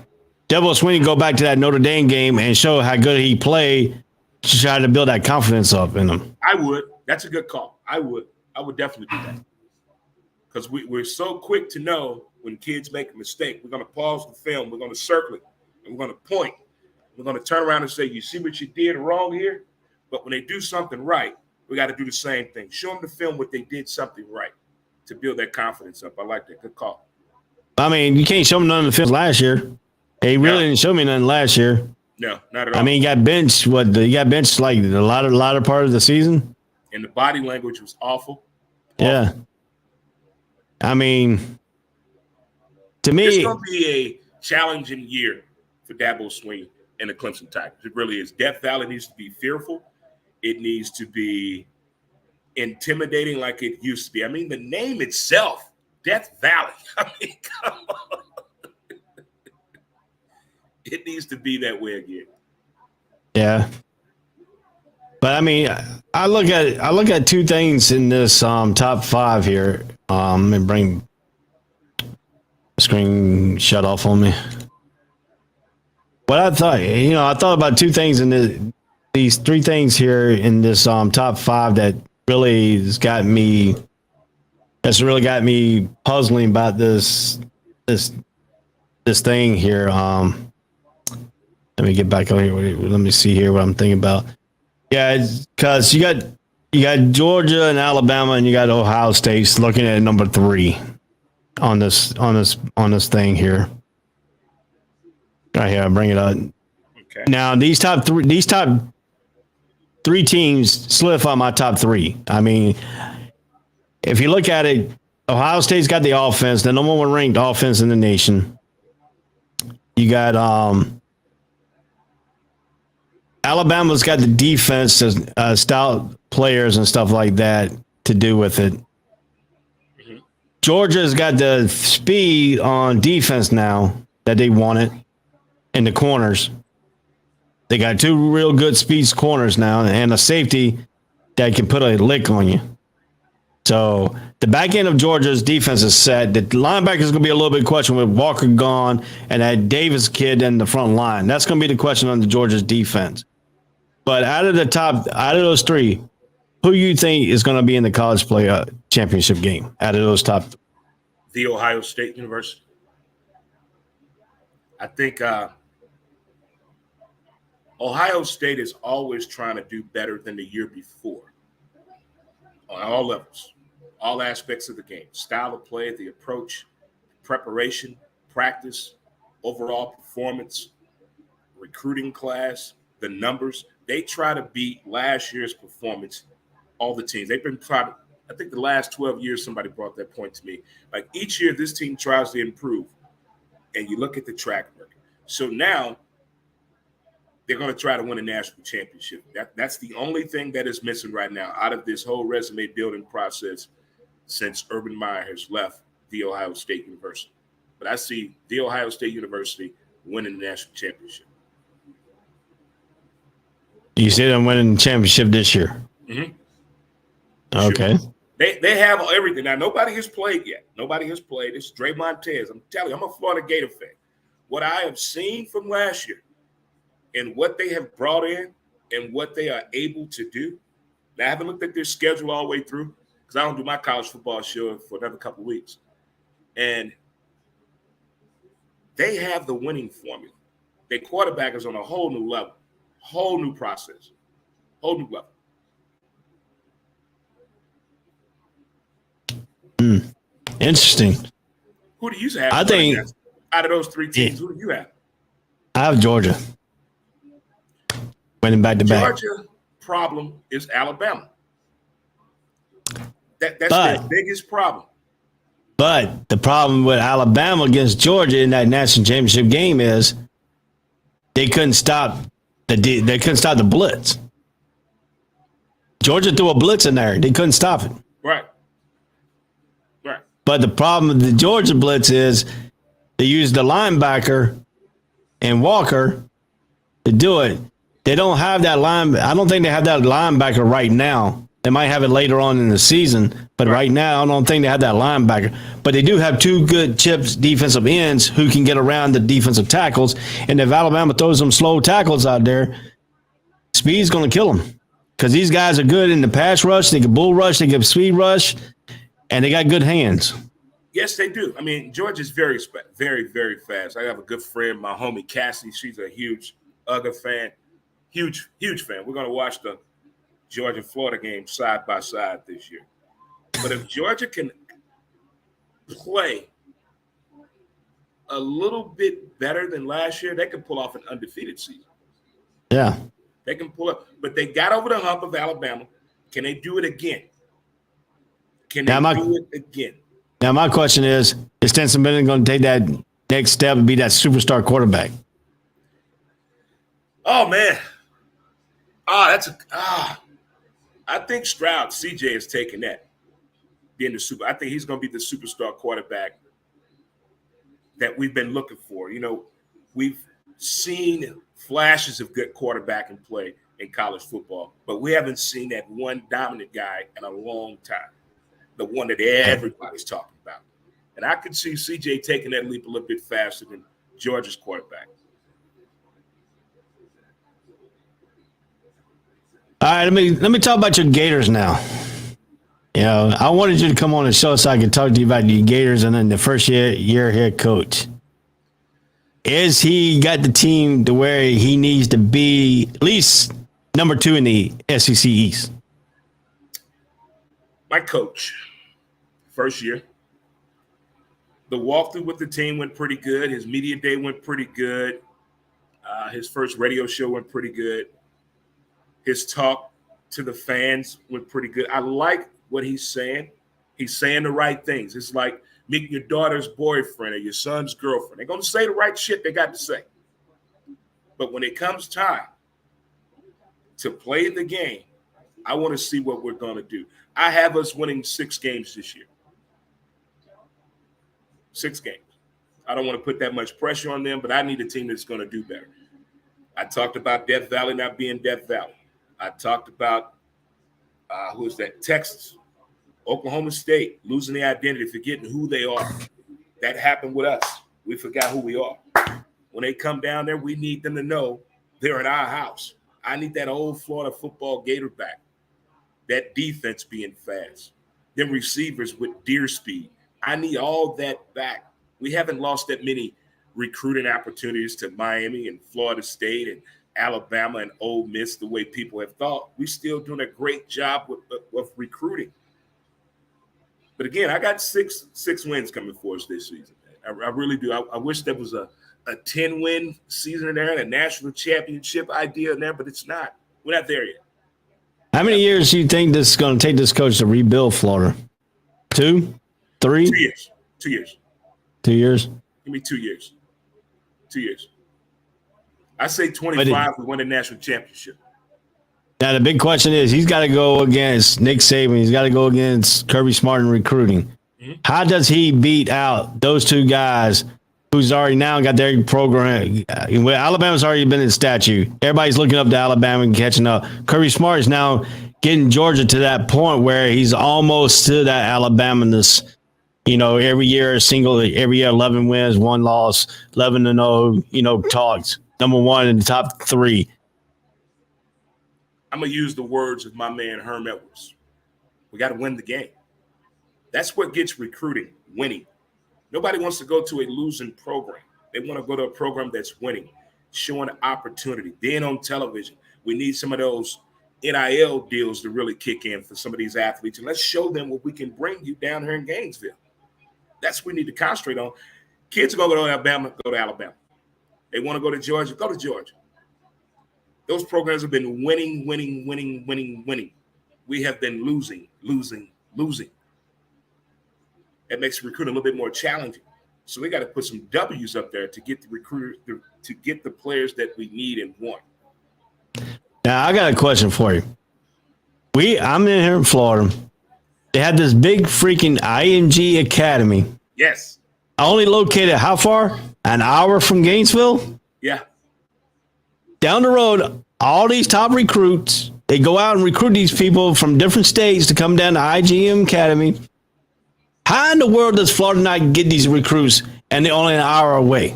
S2: Dabo Swinney go back to that Notre Dame game and show how good he played to try to build that confidence up in him?
S7: I would. That's a good call. I would definitely do that because we're so quick to know when kids make a mistake. We're going to pause the film. We're going to circle it, and we're going to point. We're going to turn around and say, "You see what you did wrong here?" But when they do something right, we got to do the same thing. Show them the film what they did something right, to build that confidence up. I like that. Good call.
S2: I mean, you can't show me none of the film last year. He really didn't show me nothing last year.
S7: No, not at all.
S2: I mean, he got benched. He got benched like the latter part of the season.
S7: And the body language was awful.
S2: Yeah. I mean, to me,
S7: it's going to be a challenging year for Dabo Swinney and the Clemson Tigers. It really is. Death Valley needs to be fearful. It needs to be intimidating like it used to be. I mean, the name itself, Death Valley. I mean, come on. It needs to be that way again.
S2: Yeah. But I mean, I look at two things in this top five here. Let me bring the screen shut off on me. What I thought about two things in these three things here in this top five that really has got me. That's really got me puzzling about this thing here. Let me get back on here. Let me see here what I'm thinking about. Yeah, because you got Georgia and Alabama, and you got Ohio State looking at number 3 on this thing here. Right here, I'll bring it up.
S7: Okay.
S2: Now these top three teams slip on my top 3. I mean, if you look at it, Ohio State's got the offense, the number 1 ranked offense in the nation. You got Alabama's got the defense, stout players and stuff like that to do with it.
S7: Mm-hmm.
S2: Georgia's got the speed on defense now that they wanted in the corners. They got 2 real good speed corners now and a safety that can put a lick on you. So the back end of Georgia's defense is set. The linebacker is going to be a little bit question with Walker gone and that Davis kid in the front line. That's going to be the question on the Georgia's defense. But out of those 3, who you think is going to be in the college play championship game out of those top?
S7: The Ohio State University. I think Ohio State is always trying to do better than the year before on all levels, all aspects of the game, style of play, the approach, preparation, practice, overall performance, recruiting class, the numbers. They try to beat last year's performance, all the teams. They've been trying to, I think the last 12 years, somebody brought that point to me. Like each year, this team tries to improve, and you look at the track record. So now they're going to try to win a national championship. That's the only thing that is missing right now out of this whole resume building process since Urban Meyer has left The Ohio State University. But I see The Ohio State University winning the national championship.
S2: You see them winning the championship this year?
S7: Mm-hmm.
S2: Okay.
S7: Sure. They have everything. Now, nobody has played yet. Nobody has played. It's Dre Montez. I'm telling you, I'm a Florida Gator fan. What I have seen from last year and what they have brought in and what they are able to do. Now, I haven't looked at their schedule all the way through because I don't do my college football show for another couple of weeks. And they have the winning formula. Their quarterback is on a whole new level, whole new process, whole new level.
S2: Interesting.
S7: Who do you have?
S2: I think
S7: out of those 3 teams, who do you have?
S2: I have Georgia winning back to back.
S7: Georgia problem is Alabama. That's their biggest problem.
S2: But the problem with Alabama against Georgia in that national championship game is they couldn't stop the blitz. Georgia threw a blitz in there. They couldn't stop it.
S7: Right.
S2: But the problem with the Georgia blitz is they used the linebacker and Walker to do it. They don't have that line. I don't think they have that linebacker right now. They might have it later on in the season, but right now I don't think they have that linebacker. But they do have 2 good chips defensive ends who can get around the defensive tackles. And if Alabama throws some slow tackles out there, speed's going to kill them because these guys are good in the pass rush. They can bull rush, they can speed rush, and they got good hands.
S7: Yes, they do. I mean, Georgia's very, very fast. I have a good friend, my homie Cassie. She's a huge UGA fan, huge fan. We're going to watch the Georgia-Florida game side by side this year. But if Georgia can play a little bit better than last year, they can pull off an undefeated season.
S2: Yeah.
S7: They can pull up. But they got over the hump of Alabama. Can they do it again? Can they do it again?
S2: Now, my question is Stetson Bennett going to take that next step and be that superstar quarterback?
S7: Oh, man. I think Stroud, CJ, is taking that. I think he's going to be the superstar quarterback that we've been looking for. You know, we've seen flashes of good quarterbacking play in college football, but we haven't seen that one dominant guy in a long time, the one that everybody's talking about. And I could see CJ taking that leap a little bit faster than Georgia's quarterback.
S2: All right, let me talk about your Gators now. You know, I wanted you to come on the show so I could talk to you about the Gators and then the first year head coach. Is he got the team to where he needs to be at least number 2 in the SEC East?
S7: My coach, first year. The walkthrough with the team went pretty good. His media day went pretty good. His first radio show went pretty good. His talk to the fans went pretty good. I like what he's saying. He's saying the right things. It's like meeting your daughter's boyfriend or your son's girlfriend. They're going to say the right shit they got to say. But when it comes time to play the game, I want to see what we're going to do. I have us winning 6 games this year. 6 games. I don't want to put that much pressure on them, but I need a team that's going to do better. I talked about Death Valley not being Death Valley. I talked about, who is that? Texas, Oklahoma State, losing the identity, forgetting who they are. That happened with us. We forgot who we are. When they come down there, we need them to know they're in our house. I need that old Florida football Gator back. That defense being fast. Them receivers with deer speed. I need all that back. We haven't lost that many recruiting opportunities to Miami and Florida State and Alabama and Ole Miss the way people have thought. We're still doing a great job with recruiting. But again, I got six wins coming for us this season. I really do. I wish there was a 10-win season in there and a national championship idea in there, but it's not. We're not there yet.
S2: How many years do you think this is going to take this coach to rebuild Florida? 2, 3?
S7: 2 years. 2 years.
S2: 2 years?
S7: Give me 2 years. 2 years. I say 25, we win a national championship.
S2: Now, the big question is he's got to go against Nick Saban. He's got to go against Kirby Smart in recruiting. Mm-hmm. How does he beat out those 2 guys who's already now got their program? Alabama's already been in statue. Everybody's looking up to Alabama and catching up. Kirby Smart is now getting Georgia to that point where he's almost to that Alabama-ness. You know, every year 11 wins, 1 loss, 11-0, talks. Number 1 in the top 3.
S7: I'm going to use the words of my man, Herm Edwards. We got to win the game. That's what gets recruiting, winning. Nobody wants to go to a losing program. They want to go to a program that's winning, showing opportunity, being on television. We need some of those NIL deals to really kick in for some of these athletes. And let's show them what we can bring you down here in Gainesville. That's what we need to concentrate on. Kids are going to go to Alabama, go to Alabama. They want to go to Georgia, go to Georgia. Those programs have been winning. We have been losing. That makes recruiting a little bit more challenging. So we got to put some W's up there to get the recruiters, to get the players that we need and want.
S2: Now, I got a question for you. I'm in here in Florida. They had this big freaking IMG Academy.
S7: Yes.
S2: Only located how far? An hour from Gainesville?
S7: Yeah.
S2: Down the road, all these top recruits, they go out and recruit these people from different states to come down to IGM Academy. How in the world does Florida not get these recruits and they're only an hour away?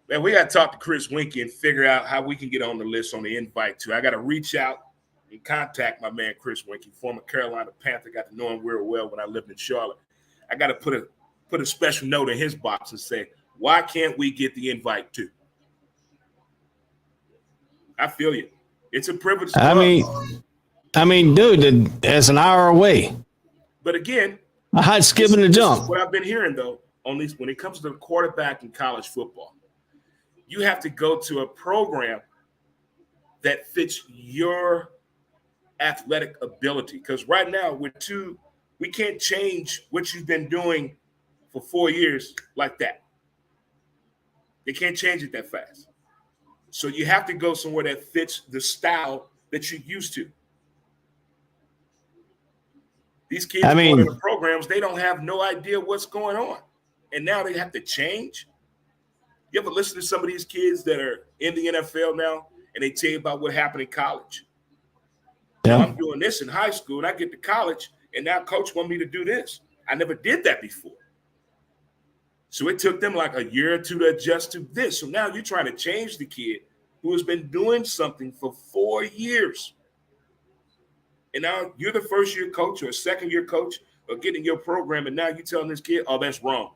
S7: Man, we got to talk to Chris Winkie and figure out how we can get on the list on the invite too. I got to reach out and contact my man Chris Winkie, former Carolina Panther. Got to know him real well when I lived in Charlotte. I got to put a special note in his box and say, why can't we get the invite too? I feel you. It's a privilege. I
S2: mean, dude, that's an hour away.
S7: But again,
S2: I'd skipping the jump.
S7: What I've been hearing though, on these, when it comes to the quarterback in college football, you have to go to a program that fits your athletic ability. Because right now, we can't change what you've been doing for 4 years like that. They can't change it that fast. So you have to go somewhere that fits the style that you're used to. These kids go to the programs, they don't have no idea what's going on. And now they have to change. You ever listen to some of these kids that are in the NFL now and they tell you about what happened in college? Yeah. I'm doing this in high school and I get to college and now coach want me to do this. I never did that before. So it took them like a year or 2 to adjust to this. So now you're trying to change the kid who has been doing something for 4 years. And now you're the first-year coach or a second-year coach or getting your program, and now you're telling this kid, oh, that's wrong.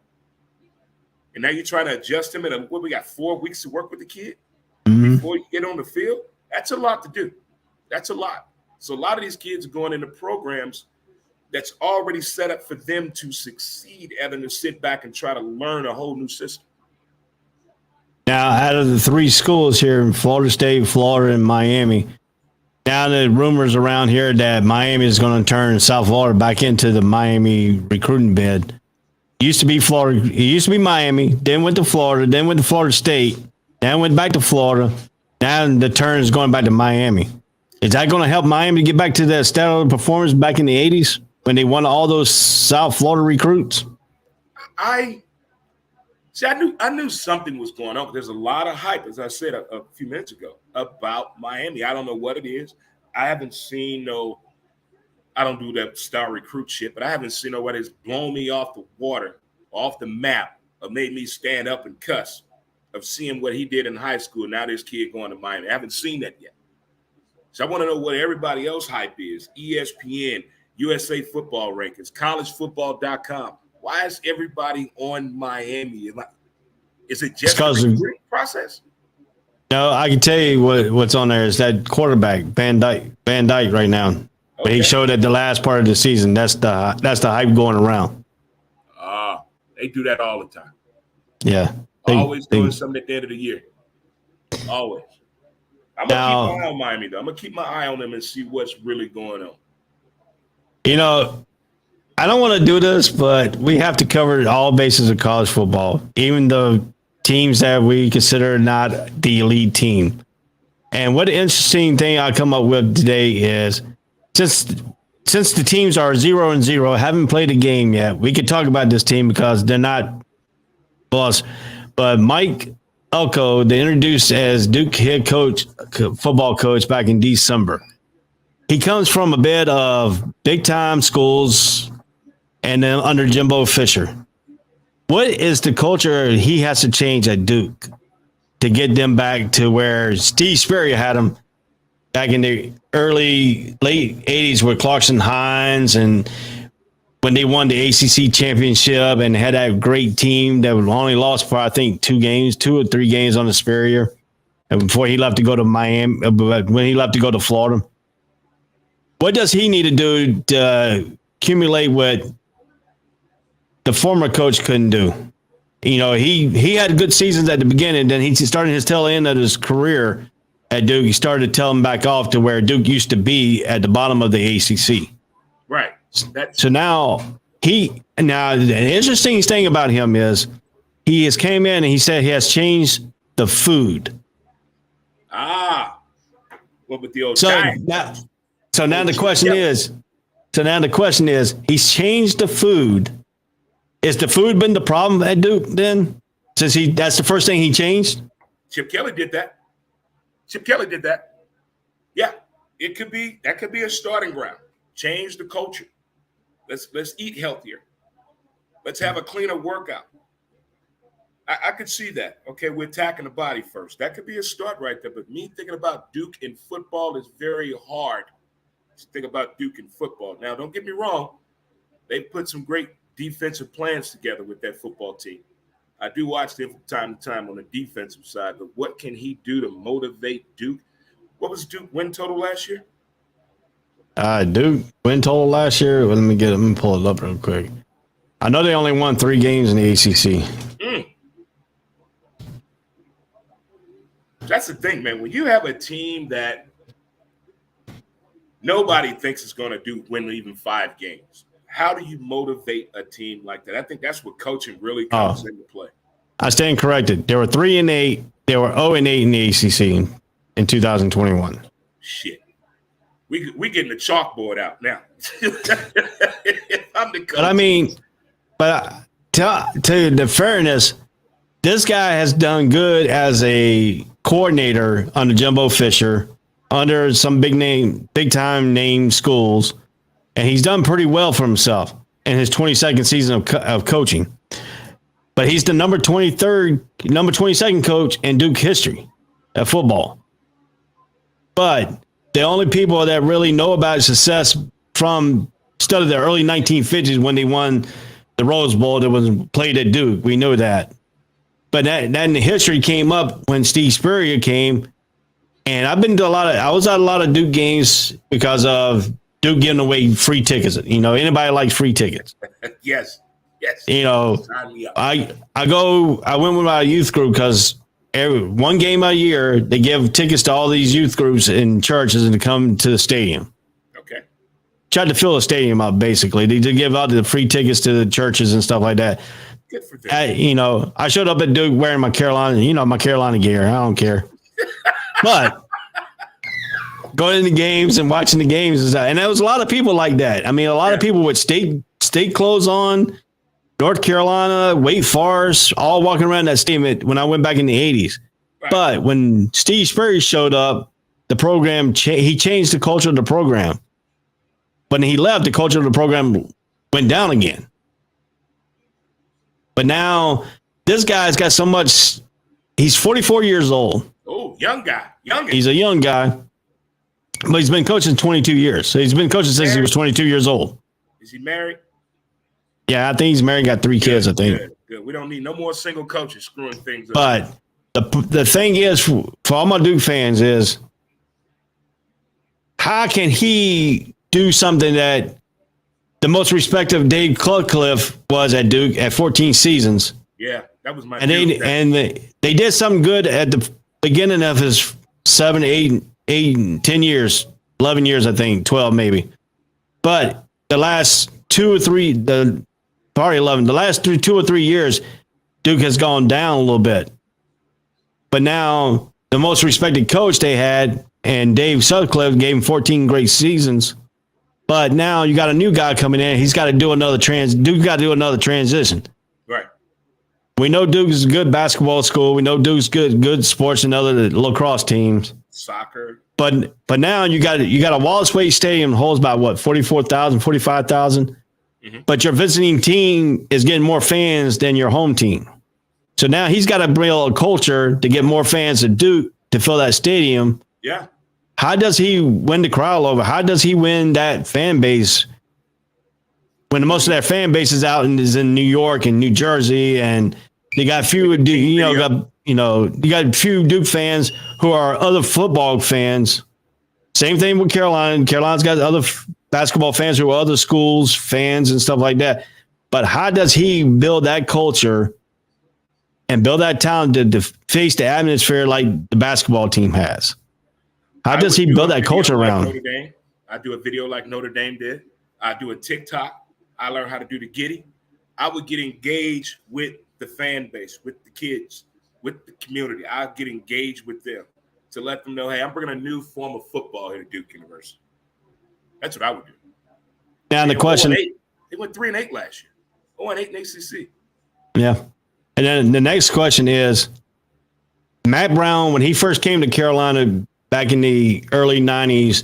S7: And now you're trying to adjust him. And we got 4 weeks to work with the kid before you get on the field. That's a lot to do. That's a lot. So a lot of these kids are going into programs that's already set up for them to succeed rather than to sit back and try to learn a whole new system.
S2: Now, out of the 3 schools here in Florida State, Florida, and Miami, now the rumors around here that Miami is going to turn South Florida back into the Miami recruiting bed. It used to be Florida. It used to be Miami, then went to Florida, then went to Florida State, then went back to Florida. Now the turn is going back to Miami. Is that going to help Miami get back to that stellar performance back in the 80s when they won all those South Florida recruits?
S7: I knew something was going on. There's a lot of hype, as I said a few minutes ago, about Miami. I don't know what it is. I haven't seen I don't do that star recruit shit, but I haven't seen nobody that's blown me off the water, off the map, or made me stand up and cuss of seeing what he did in high school. Now this kid going to Miami. I haven't seen that yet. So I want to know what everybody else hype is. ESPN, USA Football Rankings, collegefootball.com. Why is everybody on Miami? Is it just a recruiting process?
S2: No, I can tell you what's on there is that quarterback, Van Dyke right now. Okay. But he showed at the last part of the season. That's the hype going around.
S7: They do that all the time.
S2: Yeah.
S7: Always doing something at the end of the year. Always. I'm going to keep my eye on Miami, though. I'm going to keep my eye on them and see what's really going on.
S2: You know, I don't want to do this, but we have to cover all bases of college football, even the teams that we consider not the elite team. And what an interesting thing I come up with today is since the teams are 0-0, haven't played a game yet, we could talk about this team because they're not boss. But Mike Elko, they introduced as Duke head coach, football coach back in December. He comes from a bed of big-time schools and then under Jimbo Fisher. What is the culture he has to change at Duke to get them back to where Steve Spurrier had them back in the late 80s with Clarkson Hines and when they won the ACC championship and had that great team that only lost for, I think, 2 or 3 games on the Spurrier and before he left to go to Miami, when he left to go to Florida. What does he need to do to accumulate what the former coach couldn't do? You know, he had good seasons at the beginning. Then he started his tail end of his career at Duke. He started to tell him back off to where Duke used to be at the bottom of the ACC.
S7: Right.
S2: So now the interesting thing about him is he has came in and he said he has changed the food.
S7: What with the old
S2: diet? So now the question is, he's changed the food. Has the food been the problem at Duke then? Since that's the first thing he changed?
S7: Chip Kelly did that. Yeah, that could be a starting ground. Change the culture. Let's eat healthier. Let's have a cleaner workout. I could see that. Okay, we're attacking the body first. That could be a start right there. But me thinking about Duke in football is very hard to think about Duke in football. Now, don't get me wrong. They put some great defensive plans together with that football team. I do watch them from time to time on the defensive side, but what can he do to motivate Duke? What was Duke win total last year?
S2: Duke win total last year. Well, let me pull it up real quick. I know they only won 3 games in the ACC.
S7: That's the thing, man. When you have a team that nobody thinks is going to win even 5 games, how do you motivate a team like that? I think that's what coaching really comes into play. I
S2: stand corrected. They were 3-8. They were 0-8 in the ACC in 2021.
S7: Shit. We getting the chalkboard out now. I'm the coach.
S2: But I mean, to the fairness, this guy has done good as a coordinator under Jimbo Fisher, under some big time name schools, and he's done pretty well for himself in his 22nd season of coaching. But he's the number 22nd coach in Duke history of football. But the only people that really know about success from started the early 1950s when they won the Rose Bowl that was played at Duke. We know that. But that in the history came up when Steve Spurrier came. And I've been to I was at a lot of Duke games because of Duke giving away free tickets. You know, anybody likes free tickets.
S7: Yes.
S2: You know,
S7: Sign me up.
S2: I went with my youth group because one game a year, they give tickets to all these youth groups and churches and to come to the stadium.
S7: Okay.
S2: Tried to fill the stadium up, basically. They did give out the free tickets to the churches and stuff like that.
S7: Good for them.
S2: You know, I showed up at Duke wearing my Carolina gear. I don't care. But going to the games and watching the games, and there was a lot of people like that. I mean, a lot of people with state clothes on, North Carolina, Wake Forest, all walking around that stadium when I went back in the 80s.
S7: Right.
S2: But when Steve Spurrier showed up, the program, he changed the culture of the program. When he left, the culture of the program went down again. But now this guy's got so much. He's 44 years old.
S7: Oh, young guy.
S2: He's a young guy. But he's been coaching 22 years. So he's been coaching since he was 22 years old.
S7: Is he married?
S2: Yeah, I think he's married, got 3 kids, I think.
S7: Good. We don't need no more single coaches screwing things up.
S2: But the thing is, for all my Duke fans, is how can he do something that the most respected Dave Cutcliffe was at Duke at 14 seasons?
S7: Yeah, that was my.
S2: And they did something good at the beginning of his 7, 8, 10 years, 11 years, I think, 12 maybe. But the last 2 or 3, probably 11, the last 2 or 3 years, Duke has gone down a little bit. But now the most respected coach they had, and Dave Sutcliffe gave him 14 great seasons. But now you got a new guy coming in. He's got to do another Duke's got to do another transition.
S7: Right.
S2: We know Duke is a good basketball school. We know Duke's good sports and other lacrosse teams.
S7: Soccer.
S2: But now you got a Wallace Wade Stadium holds about what, 44,000, 45,000. Mm-hmm. But your visiting team is getting more fans than your home team. So now he's got to build a culture to get more fans at Duke to fill that stadium.
S7: Yeah.
S2: How does he win the crowd over? How does he win that fan base when most of that fan base is in New York and New Jersey, and they got few, you got few Duke fans who are other football fans. Same thing with Carolina. Carolina's got other basketball fans who are other schools fans and stuff like that. But how does he build that culture and build that talent to face the atmosphere like the basketball team has? How does he build that culture around?
S7: Notre Dame. I do a video like Notre Dame did. I do a TikTok. I learned how to do the Giddy. I would get engaged with the fan base, with the kids, with the community. I get engaged with them to let them know, hey, I'm bringing a new form of football here at Duke University. That's what I would do.
S2: Now the question:
S7: they went 3-8 last year. 0-8 in ACC.
S2: Yeah, and then the next question is: Matt Brown, when he first came to Carolina back in the early 90s,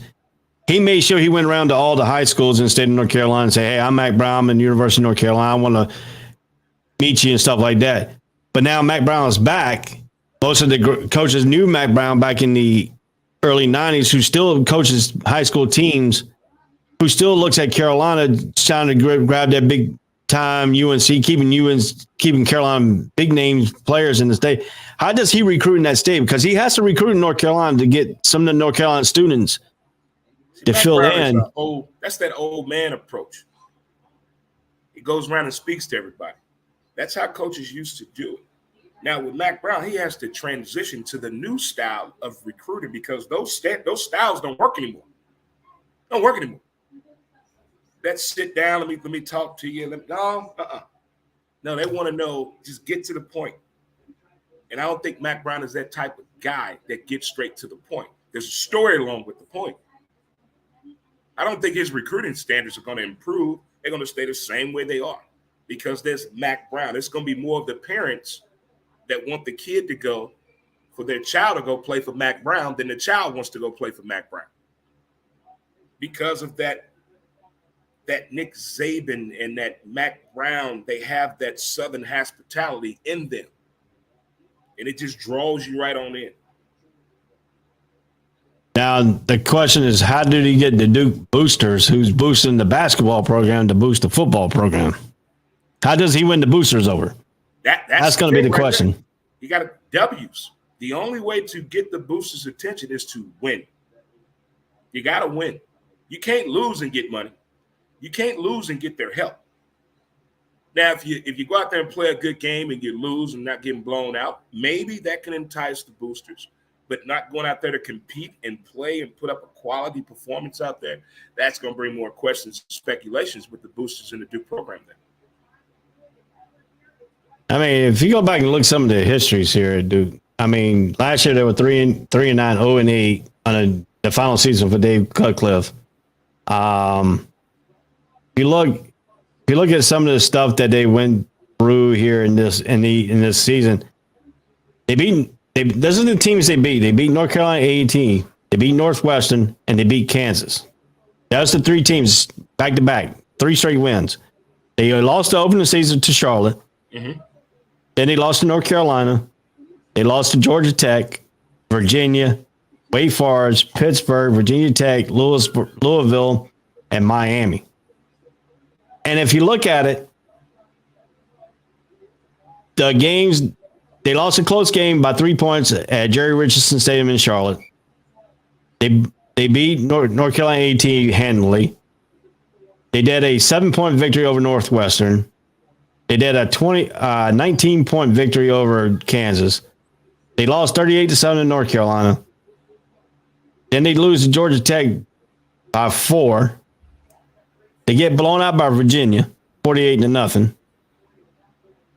S2: he made sure he went around to all the high schools in the state of North Carolina and say, hey, I'm Mac Brown. I'm in the University of North Carolina. I want to meet you and stuff like that. But now Mac Brown is back. Most of the coaches knew Mac Brown back in the early 90s, who still coaches high school teams, who still looks at Carolina trying to grab that big time UNC, keeping Carolina big name players in the state. How does he recruit in that state? Because he has to recruit in North Carolina to get some of the North Carolina students to fill in.
S7: That's that old man approach. He goes around and speaks to everybody. That's how coaches used to do it. Now with Mac Brown, he has to transition to the new style of recruiting because those styles don't work anymore. Let's sit down. Let me talk to you. No, they want to know. Just get to the point. And I don't think Mac Brown is that type of guy that gets straight to the point. There's a story along with the point. I don't think his recruiting standards are going to improve. They're going to stay the same way they are because there's Mac Brown. It's going to be more of the parents that want the kid to go for their child to go play for Mac Brown than the child wants to go play for Mac Brown. Because of that Nick Saban and that Mac Brown, they have that Southern hospitality in them. And it just draws you right on in.
S2: Now, the question is, how did he get the Duke boosters who's boosting the basketball program to boost the football program? How does he win the boosters over? That's going to be the question.
S7: There. You got W's. The only way to get the boosters' attention is to win. You got to win. You can't lose and get money. You can't lose and get their help. Now, if you go out there and play a good game and you lose and not getting blown out, maybe that can entice the boosters. But not going out there to compete and play and put up a quality performance out there, that's going to bring more questions and speculations with the boosters in the Duke program then.
S2: I mean, if you go back and look at some of the histories here at Duke, I mean, last year they were 3-9, 0-8 on the final season for Dave Cutcliffe. If you look at some of the stuff that they went through here in this season, those are the teams they beat. They beat North Carolina A&T, they beat Northwestern, and they beat Kansas. That's the three teams back to back, 3 straight wins. They lost the opening season to Charlotte.
S7: Mm-hmm.
S2: Then they lost to North Carolina. They lost to Georgia Tech, Virginia, Wake Forest, Pittsburgh, Virginia Tech, Louisville, and Miami. And if you look at it, the games, they lost a close game by 3 points at Jerry Richardson Stadium in Charlotte. They beat North Carolina A&T handily. They did a 7-point victory over Northwestern. They did a 19-point victory over Kansas. They lost 38-7 in North Carolina. Then they lose to Georgia Tech by 4. They get blown out by Virginia, 48-0.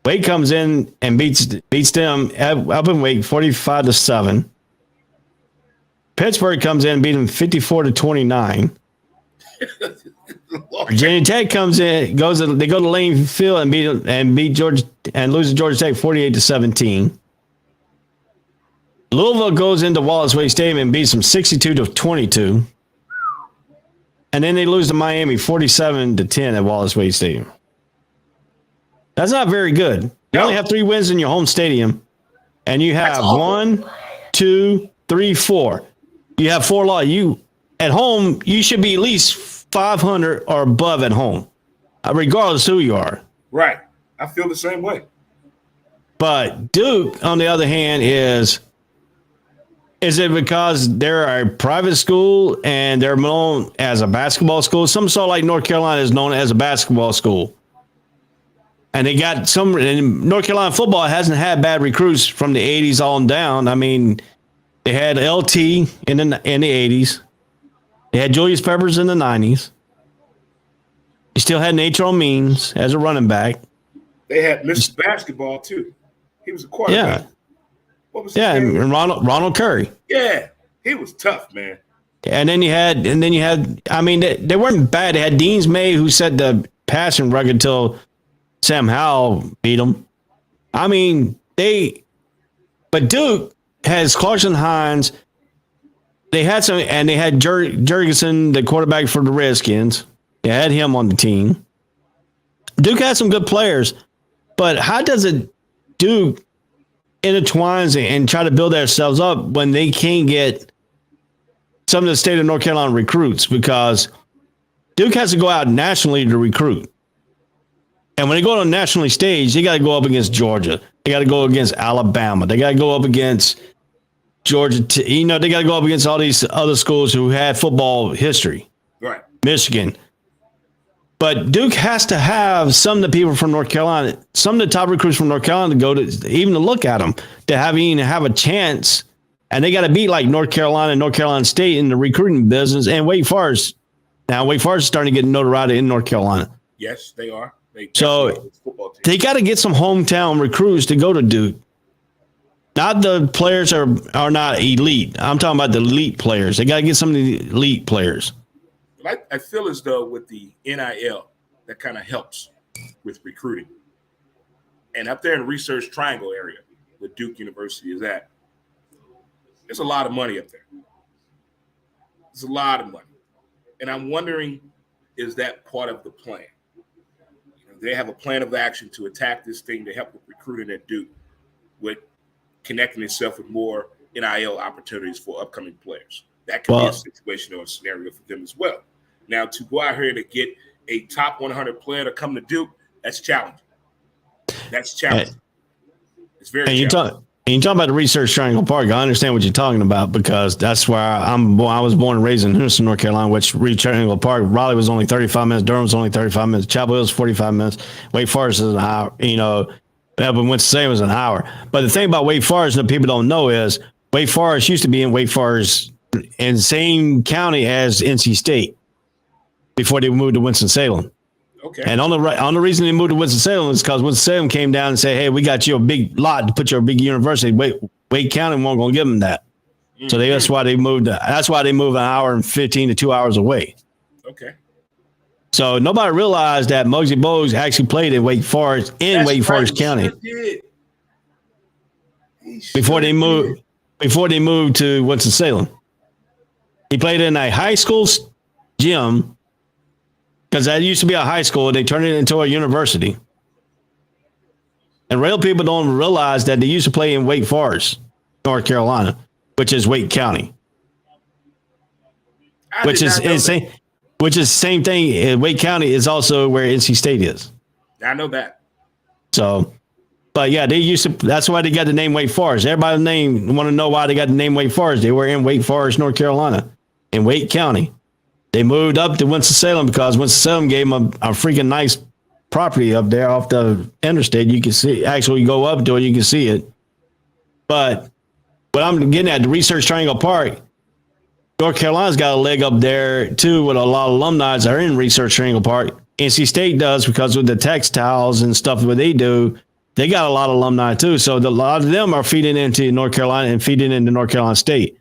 S2: Wake comes in and beats them up in Wake, 45-7. Pittsburgh comes in and beat them 54-29. Virginia Tech comes in, they go to Lane Field and beat Georgia and lose to Georgia Tech 48-17. Louisville goes into Wallace Wade Stadium and beats them 62-22. And then they lose to Miami 47-10 at Wallace Wade Stadium. That's not very good. You only have 3 wins in your home stadium, and you have 1, 2, 3, 4. You have 4 losses. You at home, you should be at least 500 or above at home, regardless who you are.
S7: Right. I feel the same way.
S2: But Duke, on the other hand, is it because they're a private school and they're known as a basketball school? Some sort like North Carolina is known as a basketball school. And they got and North Carolina football hasn't had bad recruits from the 80s on down. I mean, they had LT in the 80s. They had Julius Peppers in the 90s. You still had Natron Means as a running back.
S7: They had Mr. Basketball, too. He was a quarterback.
S2: Yeah.
S7: What was his name?
S2: And Ronald Curry.
S7: Yeah. He was tough, man.
S2: And then you had, I mean, they weren't bad. They had Deans May, who set the passing record until Sam Howell beat them. I mean, but Duke has Clarkson Hines. They had some, and they had Jurgensen, the quarterback for the Redskins. They had him on the team. Duke had some good players, but how does it Duke intertwines and try to build themselves up when they can't get some of the state of North Carolina recruits? Because Duke has to go out nationally to recruit. And when they go on a national stage, they got to go up against Georgia. They got to go against Alabama. They got to go up against Georgia. They got to go up against all these other schools who had football history.
S7: Right.
S2: Michigan. But Duke has to have some of the people from North Carolina, some of the top recruits from North Carolina to go to even to look at them, to even have a chance. And they got to beat like North Carolina and North Carolina State in the recruiting business, and Wake Forest. Now, Wake Forest is starting to get notoriety in North Carolina.
S7: Yes, they are.
S2: So they got to get some hometown recruits to go to Duke. Not the players are not elite. I'm talking about the elite players. They got to get some of the elite players.
S7: I feel as though with the NIL, that kind of helps with recruiting. And up there in Research Triangle area, where Duke University is at, there's a lot of money up there. There's a lot of money. And I'm wondering, is that part of the plan? They have a plan of action to attack this thing to help with recruiting at Duke, with connecting itself with more NIL opportunities for upcoming players. That could be a situation or a scenario for them as well. Now, to go out here to get a top 100 player to come to Duke, that's challenging. It's very challenging.
S2: And you talk about the Research Triangle Park. I understand what you're talking about because that's where I was born and raised in Houston, North Carolina, which Research Triangle Park, Raleigh was only 35 minutes. Durham was only 35 minutes. Chapel Hill was 45 minutes. Wake Forest is an hour. But Winston-Salem was an hour. But the thing about Wake Forest that people don't know is Wake Forest used to be in Wake Forest in the same county as NC State before they moved to Winston-Salem.
S7: Okay.
S2: And on the reason they moved to Winston-Salem is because Winston-Salem came down and said, hey, we got you a big lot to put your big university. Wake County won't going to give them that. Mm-hmm. So that's why they moved. That's why they moved an hour and 15 to 2 hours away.
S7: Okay.
S2: So nobody realized that Muggsy Bogues actually played in Wake Forest Forest County before they moved to Winston-Salem. He played in a high school gym because that used to be a high school. They turned it into a university. And real people don't realize that they used to play in Wake Forest, North Carolina, which is Wake County, which is insane. Which is the same thing. Wake County is also where NC State is.
S7: I know that.
S2: So, but yeah, they used to. That's why they got the name Wake Forest. Everybody want to know why they got the name Wake Forest. They were in Wake Forest, North Carolina, in Wake County. They moved up to Winston-Salem because Winston-Salem gave them a freaking nice property up there off the interstate. You can see, actually, you go up to it, you can see it. But what I'm getting at, the Research Triangle Park, North Carolina's got a leg up there, too, with a lot of alumni that are in Research Triangle Park. NC State does because with the textiles and stuff what they do, they got a lot of alumni, too. So a lot of them are feeding into North Carolina and feeding into North Carolina State.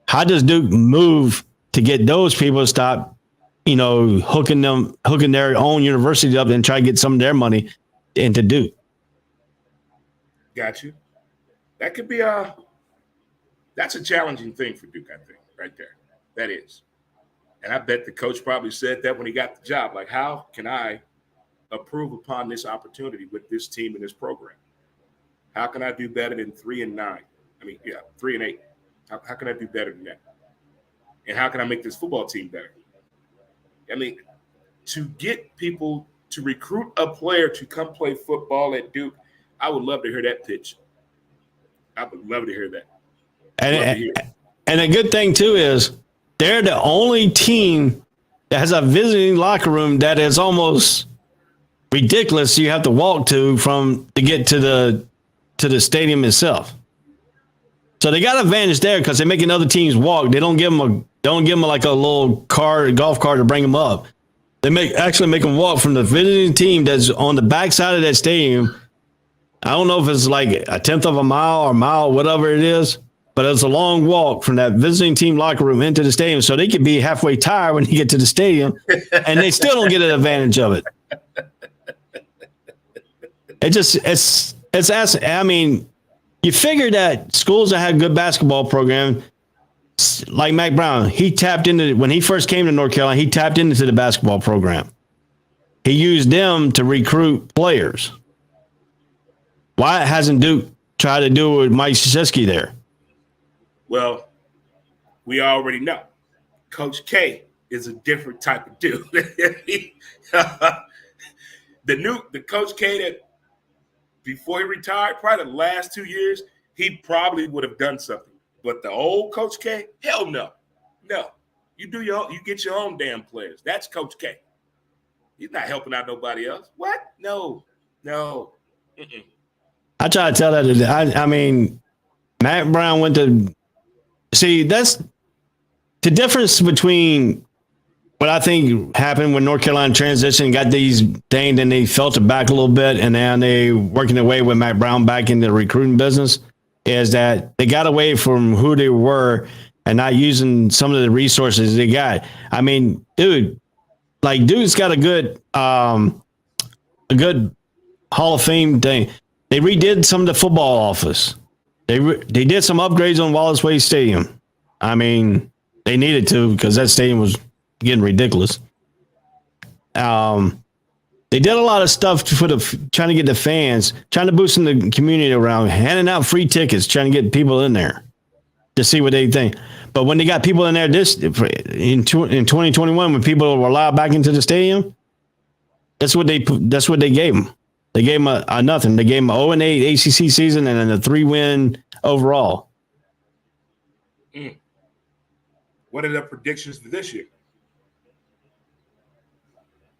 S2: How does Duke move to get those people to stop, hooking their own university up and try to get some of their money into Duke?
S7: Got you. That could be that's a challenging thing for Duke, I think. Right there. That is. And I bet the coach probably said that when he got the job. Like, how can I improve upon this opportunity with this team and this program? How can I do better than 3-9? 3-8. How can I do better than that? And how can I make this football team better? I mean, to get people to recruit a player to come play football at Duke, I would love to hear that pitch. I would love to hear that.
S2: And a good thing, too, is they're the only team that has a visiting locker room that is almost ridiculous. You have to walk to get to the stadium itself. So they got an advantage there because they're making other teams walk. They don't give them like a little golf cart to bring them up. They actually make them walk from the visiting team that's on the backside of that stadium. I don't know if it's like a tenth of a mile or mile, whatever it is. But it's a long walk from that visiting team locker room into the stadium, so they could be halfway tired when you get to the stadium, and they still don't get an advantage of it. I mean, you figure that schools that had good basketball program, like Mac Brown, when he first came to North Carolina, he tapped into the basketball program. He used them to recruit players. Why hasn't Duke tried to do it with Mike Krzyzewski there?
S7: Well, we already know. Coach K is a different type of dude. The Coach K that before he retired, probably the last 2 years, he probably would have done something. But the old Coach K, hell no. No. You get your own damn players. That's Coach K. He's not helping out nobody else. What? No. Mm-mm.
S2: I try to tell that. I mean, Matt Brown went to see, that's the difference between what I think happened when North Carolina transitioned, got these things, and they felt it back a little bit, and now they working their way with Matt Brown back in the recruiting business, is that they got away from who they were and not using some of the resources they got. I mean, Duke's got a good Hall of Fame thing. They redid some of the football office. They did some upgrades on Wallace Wade Stadium. I mean, they needed to because that stadium was getting ridiculous. They did a lot of stuff trying to get the fans, trying to boost in the community around, handing out free tickets, trying to get people in there. to see what they think. But when they got people in there in 2021, when people were allowed back into the stadium, that's what they gave them. They gave them a nothing. They gave them an 0-8 ACC season and then a 3-win overall.
S7: What are the predictions for this year?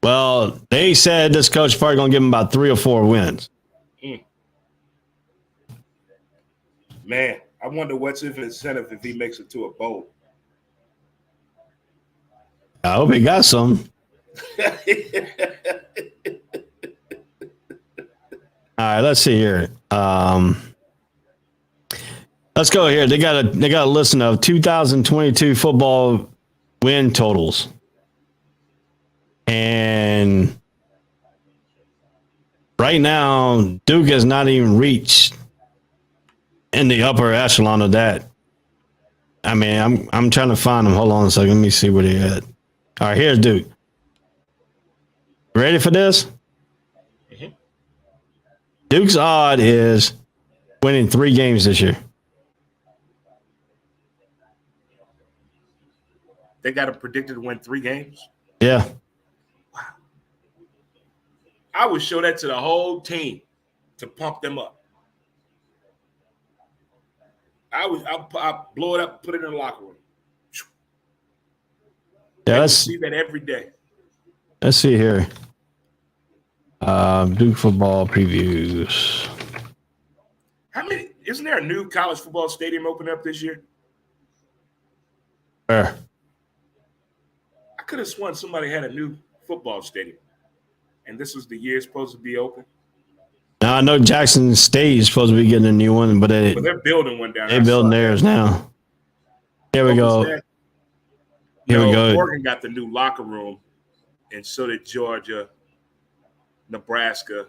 S2: Well, they said this coach is probably going to give them about 3 or 4 wins.
S7: Man, I wonder what's his incentive if he makes it to a bowl.
S2: I hope he got some. All right, let's see here. Let's go here. They got a list of 2022 football win totals. And right now, Duke has not even reached in the upper echelon of that. I mean, I'm trying to find them. Hold on a second. Let me see where they at. All right, here's Duke. Ready for this?
S7: Mm-hmm.
S2: Duke's odd is winning 3 games this year.
S7: They got him predicted to win 3 games?
S2: Yeah.
S7: Wow. I would show that to the whole team to pump them up. I'll blow it up, put it in the locker room.
S2: Yeah, let's
S7: see that every day.
S2: Let's see here. Duke football previews.
S7: How many? Isn't there a new college football stadium opening up this year?
S2: Where?
S7: I could have sworn somebody had a new football stadium, and this was the year it's supposed to be open.
S2: Now I know Jackson State is supposed to be getting a new one, but
S7: they're building one down.
S2: They're building theirs now. Here we go. Here we go.
S7: Oregon got the new locker room, and so did Georgia, Nebraska,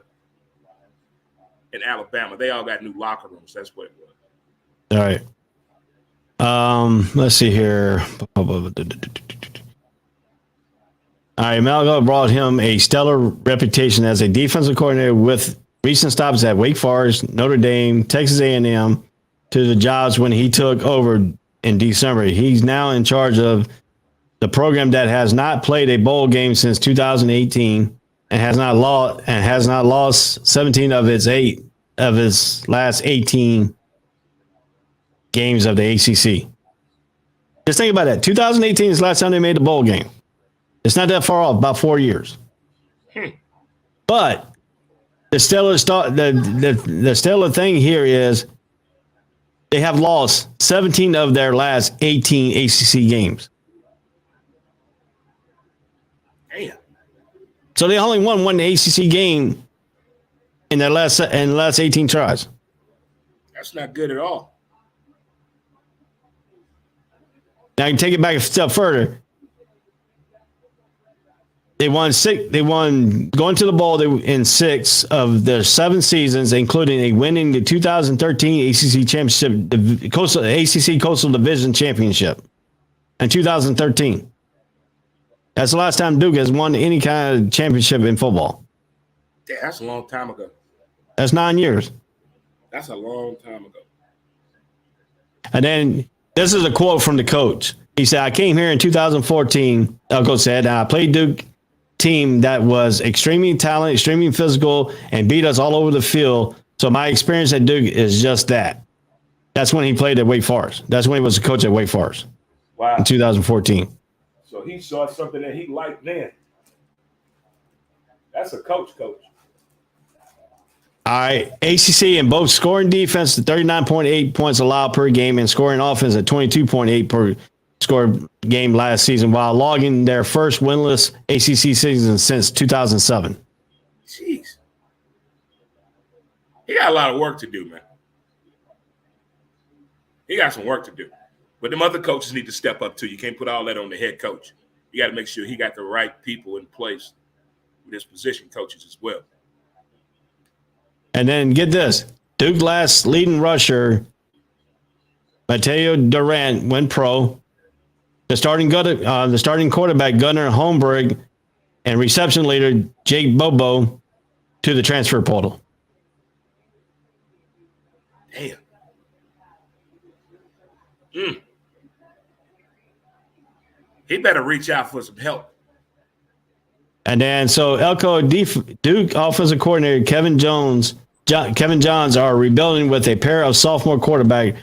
S7: and Alabama. They all got new locker rooms. That's what it was.
S2: All right. Let's see here. All right, Malgo brought him a stellar reputation as a defensive coordinator with recent stops at Wake Forest, Notre Dame, Texas A&M to the jobs when he took over in December. He's now in charge of the program that has not played a bowl game since 2018 and has not lost 17 of its last 18 games of the ACC. Just think about that. 2018 is the last time they made the bowl game. It's not that far off, about 4 years. But the stellar thing here is they have lost 17 of their last 18 ACC games.
S7: Damn.
S2: So they only won one ACC game in their last 18 tries.
S7: That's not good at all.
S2: Now you take it back a step further. They won going to the bowl in 6 of their 7 seasons, including winning the 2013 ACC championship, the ACC Coastal Division Championship in 2013. That's the last time Duke has won any kind of championship in football.
S7: Yeah, that's a long time ago.
S2: That's 9 years.
S7: That's a long time ago.
S2: And then this is a quote from the coach. He said, "I came here in 2014," Elko said, "and I played Duke team that was extremely talented, extremely physical, and beat us all over the field. So my experience at Duke is just that." That's when he played at Wake Forest. That's when he was a coach at Wake Forest.
S7: Wow.
S2: In 2014.
S7: So he saw something that he liked then. That's a coach. All
S2: right. ACC in both scoring defense at 39.8 points allowed per game and scoring offense at 22.8 per score game last season, while logging their first winless ACC season since 2007.
S7: Jeez. He got a lot of work to do, man. He got some work to do. But them other coaches need to step up too. You can't put all that on the head coach. You got to make sure he got the right people in place with his position coaches as well.
S2: And then get this. Duke last leading rusher, Mateo Durant, went pro. The starting quarterback, Gunnar Holmberg, and reception leader, Jake Bobo, to the transfer portal.
S7: Damn. He better reach out for some help.
S2: And then so Elko Duke offensive coordinator Kevin Johns are rebuilding with a pair of sophomore quarterback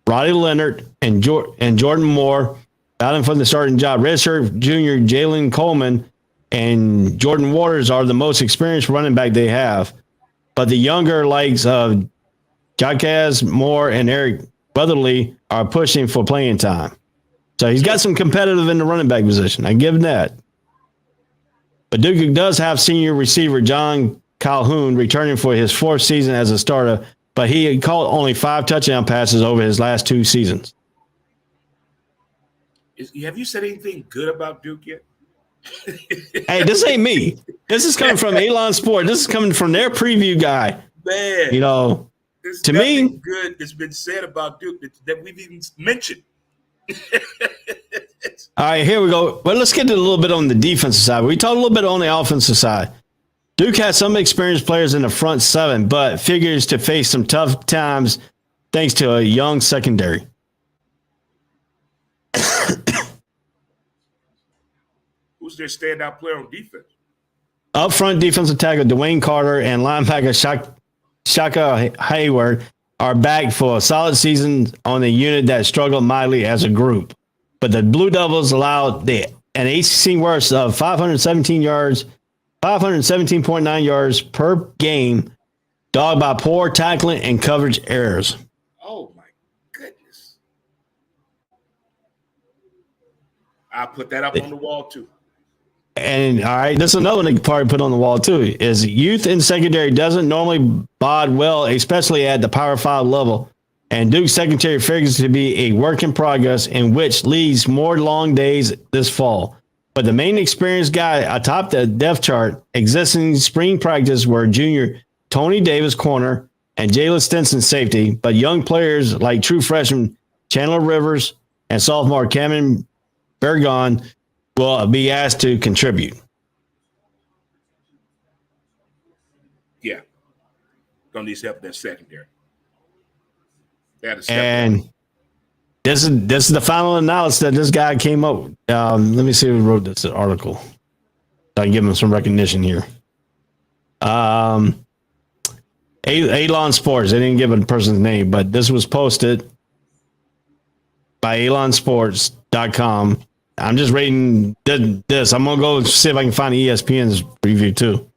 S2: Roddy Leonard and Jordan Moore battling for the starting job. Redshirt junior Jalen Coleman and Jordan Waters are the most experienced running back they have. But the younger likes of Jacquez Moore and Eric Weatherly are pushing for playing time. So he's got some competitive in the running back position. I give him that. But Duke does have senior receiver John Calhoun returning for his fourth season as a starter, but he caught only 5 touchdown passes over his last 2 seasons.
S7: Have you said anything good about Duke yet?
S2: Hey, this ain't me. This is coming from Elon Sport. This is coming from their preview guy.
S7: Man,
S2: you know,
S7: there's
S2: to me,
S7: good that's been said about Duke that we've even mentioned.
S2: All right, here we go. Well, let's get to a little bit on the defensive side. We talked a little bit on the offensive side. Duke has some experienced players in the front 7, but figures to face some tough times thanks to a young secondary.
S7: Who's their standout player on defense?
S2: Up front, defensive tackle Dwayne Carter and linebacker Shaka Hayward are back for a solid season on a unit that struggled mightily as a group. But the Blue Devils allowed an ACC worst of 517.9 yards per game, dogged by poor tackling and coverage errors.
S7: Oh, my goodness. I'll put that up on the wall, too.
S2: And, all right, this is another one they could probably put on the wall, too, is youth in secondary doesn't normally bod well, especially at the Power 5 level. And Duke's secondary figures to be a work in progress, in which leads more long days this fall. But the main experienced guy atop the depth chart existing spring practice were junior Tony Davis corner and Jalen Stinson safety, but young players like true freshman Chandler Rivers and sophomore Cameron Bergon will be asked to contribute.
S7: Yeah. Gonna need help in that secondary.
S2: And this is the final analysis that this guy came up with. Let me see who wrote this article. So I can give him some recognition here. Elon Sports. They didn't give a person's name, but this was posted by elonsports.com. I'm just reading this. I'm going to go see if I can find ESPN's review too.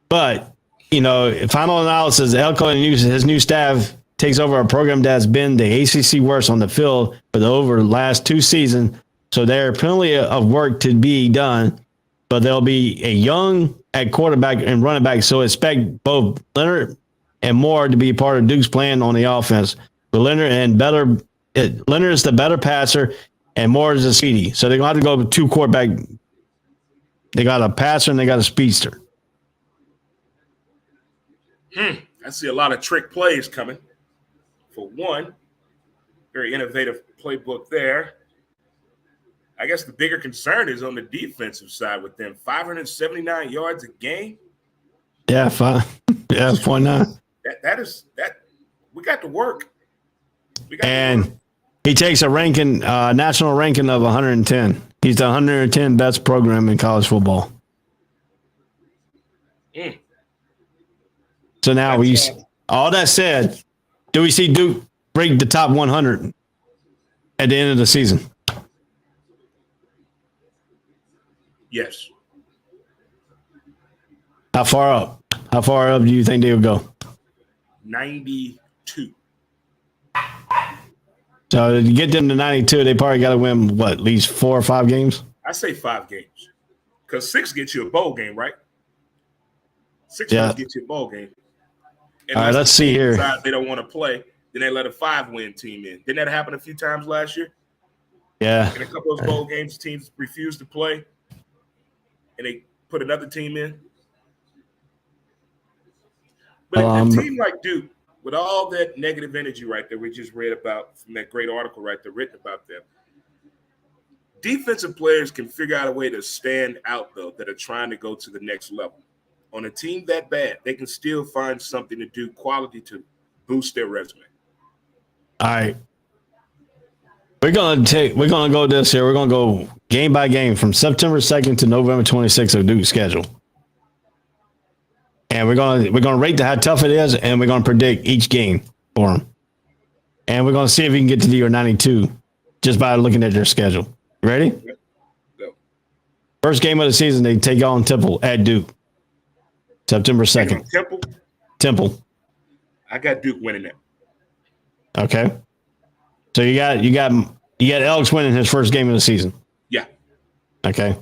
S2: But, you know, final analysis, Elko and his new staff takes over a program that's been the ACC worst on the field for over the last 2 seasons. So there are plenty of work to be done, but there'll be a young at quarterback and running back. So expect both Leonard and Moore to be part of Duke's plan on the offense. But Leonard is the better passer and Moore is a speedy. So they're going to have to go with 2 quarterback. They got a passer and they got a speedster.
S7: I see a lot of trick plays coming. For one, very innovative playbook there. I guess the bigger concern is on the defensive side with them. 579 yards a game.
S2: Yeah, 0.9.
S7: That we got to work.
S2: He takes a ranking, national ranking of 110. He's the 110 best program in college football. So now all that said, do we see Duke break the top 100 at the end of the season?
S7: Yes.
S2: How far up? How far up do you think they'll go?
S7: 92.
S2: So to get them to 92, they probably got to win, at least 4 or 5 games?
S7: I say 5 games. Because 6 gets you a bowl game, right? 6 gets you a bowl game. And
S2: all right, let's see here.
S7: They don't want to play, then they let a 5-win team in. Didn't that happen a few times last year?
S2: Yeah.
S7: In a couple of those bowl games, teams refused to play, and they put another team in. But a team like Duke, with all that negative energy right there we just read about from that great article right there written about them, defensive players can figure out a way to stand out, though, that are trying to go to the next level. On a team that bad, they can still find something to do, quality to boost their resume.
S2: All right. We're gonna go this here. We're gonna go game by game from September 2nd to November 26th of Duke's schedule. And we're gonna rate how tough it is, and we're gonna predict each game for them. And we're gonna see if we can get to the year 92 just by looking at their schedule. Ready?
S7: Go.
S2: First game of the season, they take on Temple at Duke. September 2nd. Temple.
S7: I got Duke winning that.
S2: Okay. So you got Elks winning his first game of the season.
S7: Yeah.
S2: Okay.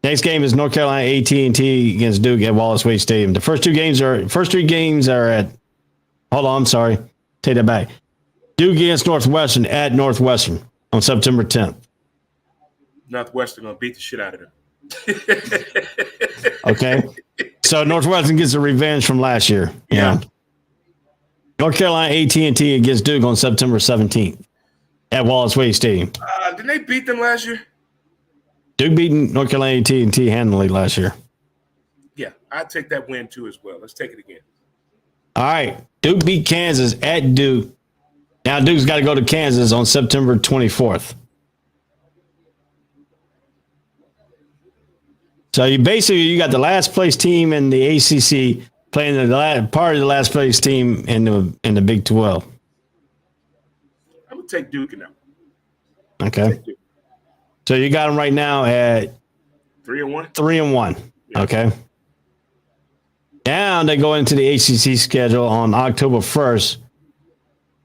S2: Next game is North Carolina AT&T against Duke at Wallace Wade Stadium. The first three games are at. Hold on, I'm sorry. Take that back. Duke against Northwestern at Northwestern on September 10th.
S7: Northwestern gonna beat the shit out of them.
S2: Okay. So Northwestern gets a revenge from last year.
S7: Yeah.
S2: North Carolina AT&T against Duke on September 17th at Wallace Wade Stadium.
S7: Didn't they beat them last year?
S2: Duke beating North Carolina AT&T handily last year.
S7: Yeah, I'd take that win too as well. Let's take it again.
S2: All right. Duke beat Kansas at Duke. Now Duke's got to go to Kansas on September 24th. So you got the last place team in the ACC playing part of the last place team in the Big 12.
S7: I'm gonna take Duke now.
S2: Okay. So you got them right now at
S7: 3-1.
S2: 3-1.
S7: Yeah.
S2: Okay. Now they go into the ACC schedule on October 1st.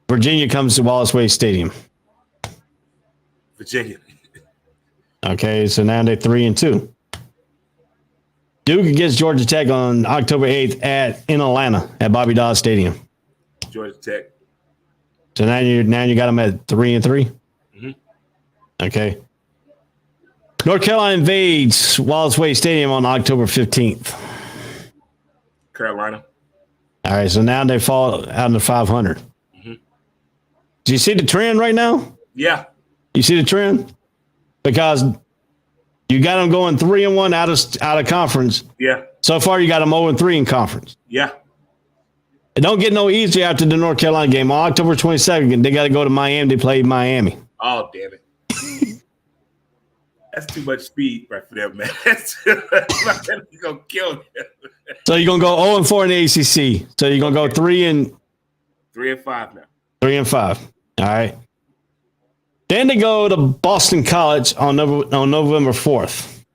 S2: Virginia comes to Wallace Wade Stadium.
S7: Virginia.
S2: Okay, so now they're 3-2. Duke against Georgia Tech on October 8th in Atlanta at Bobby Dodd Stadium.
S7: Georgia Tech.
S2: So now you got them at 3-3.
S7: Mm-hmm.
S2: Okay. North Carolina invades Wallace Wade Stadium on October 15th.
S7: Carolina.
S2: All right, so now they fall out of 500.
S7: Mm-hmm.
S2: Do you see the trend right now?
S7: Yeah.
S2: You see the trend? Because you got them going 3-1 out of conference.
S7: Yeah.
S2: So far, you got them 0-3 in conference.
S7: Yeah.
S2: It don't get no easier after the North Carolina game. On October 22nd, they got to go to Miami to play Miami.
S7: Oh, damn it. That's too much speed right for them, man. That's too much. You're going to kill them.
S2: So you're going to go 0-4 in the ACC. So you're going to go 3-5
S7: now.
S2: 3-5. All right. Then they go to Boston College on November 4th.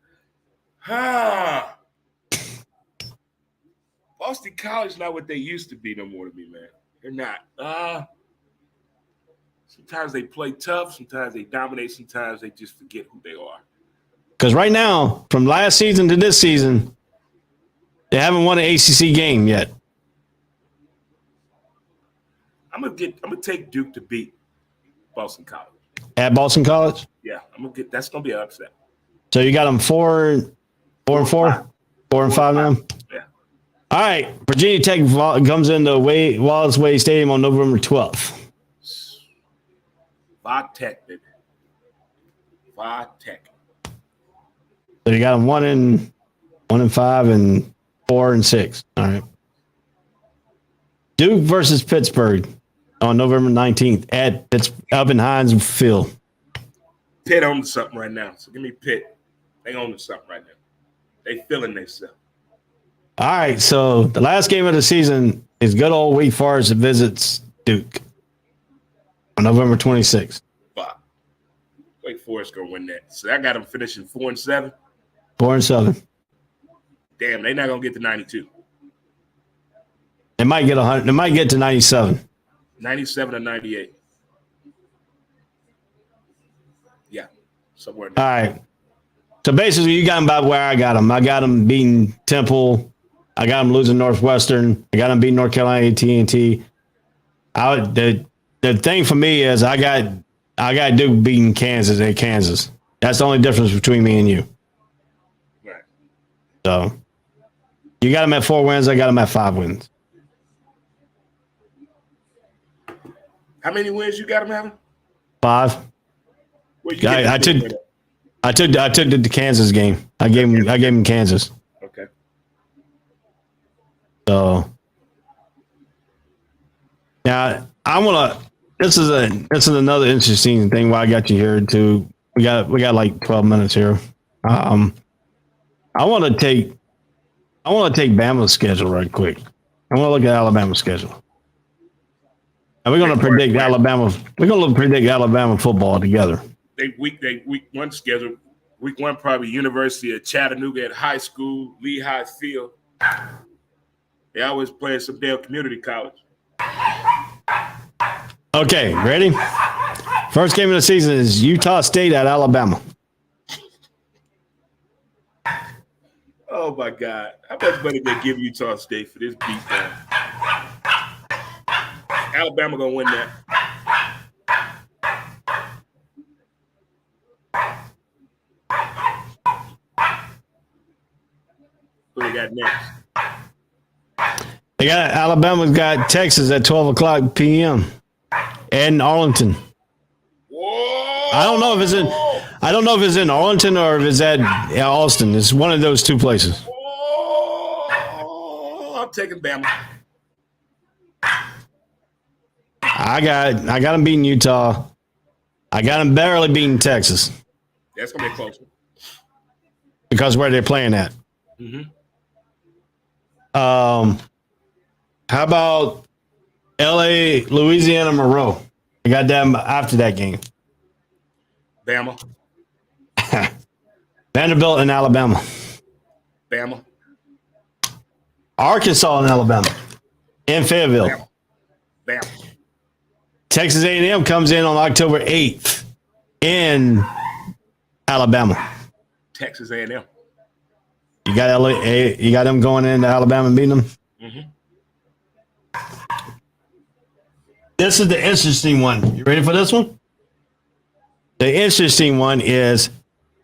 S7: Boston College not what they used to be no more to me, man. They're not. Sometimes they play tough. Sometimes they dominate. Sometimes they just forget who they are.
S2: Because right now, from last season to this season, they haven't won an ACC game yet.
S7: I'm gonna take Duke to beat Boston College.
S2: At Boston College?
S7: Yeah, that's gonna be an upset.
S2: So you got them 4-4? 4-5 now?
S7: Yeah.
S2: All right. Virginia Tech comes into Wallace Wade Stadium on November 12th.
S7: Tech, baby. Tech.
S2: So you got them 1-5 and 4-6. All right. Duke versus Pittsburgh on November 19th up in Heinz Field.
S7: Pitt on to something right now. So give me Pitt. They on to something right now. They feeling themselves.
S2: All right. So the last game of the season is good old Wake Forest visits Duke on November 26th.
S7: Fuck. Wake Forest gonna win that. So I got them finishing 4-7.
S2: 4-7.
S7: Damn, they not gonna get to 92.
S2: They might get 100. They might get to 97.
S7: 97 or 98. Yeah, somewhere in
S2: All
S7: there.
S2: right. So basically, you got them about where I got them. I got them beating Temple. I got them losing Northwestern. I got them beating North Carolina AT&T. The thing for me is I got Duke beating Kansas at Kansas. That's the only difference between me and you.
S7: Right.
S2: So you got them at 4 wins. I got them at 5 wins.
S7: How many wins you got them having?
S2: 5.
S7: Where you get
S2: I took the Kansas game. I gave him Kansas.
S7: Okay.
S2: So now this is another interesting thing. Why I got you here too. We got like 12 minutes here. I want to take Bama's schedule right quick. I want to look at Alabama's schedule. And we're going to predict Alabama. We're going to predict Alabama football together.
S7: They week one schedule. Week one probably University of Chattanooga at high school, Lehigh Field. They always playing some damn community college.
S2: Okay, ready? First game of the season is Utah State at Alabama.
S7: Oh my God! How much money they give Utah State for this beatdown? Alabama gonna win that. Who they got next?
S2: They got Alabama's got Texas at 12:00 p.m. in Arlington.
S7: Whoa!
S2: I don't know if it's in Arlington or if it's at Austin. It's one of those two places.
S7: Whoa! I'm taking Bama.
S2: I got them beating Utah. I got them barely beating Texas.
S7: That's gonna be a close one.
S2: Because where they're playing at.
S7: Mm-hmm.
S2: How about LA, Louisiana, Monroe? I got them after that game.
S7: Bama.
S2: Vanderbilt and Alabama.
S7: Bama.
S2: Arkansas and Alabama. In Fayetteville.
S7: Bama. Bama.
S2: Texas A&M comes in on October 8th in Alabama.
S7: Texas A&M.
S2: You got you got them going into Alabama and beating them?
S7: Mm-hmm.
S2: This is the interesting one. You ready for this one? The interesting one is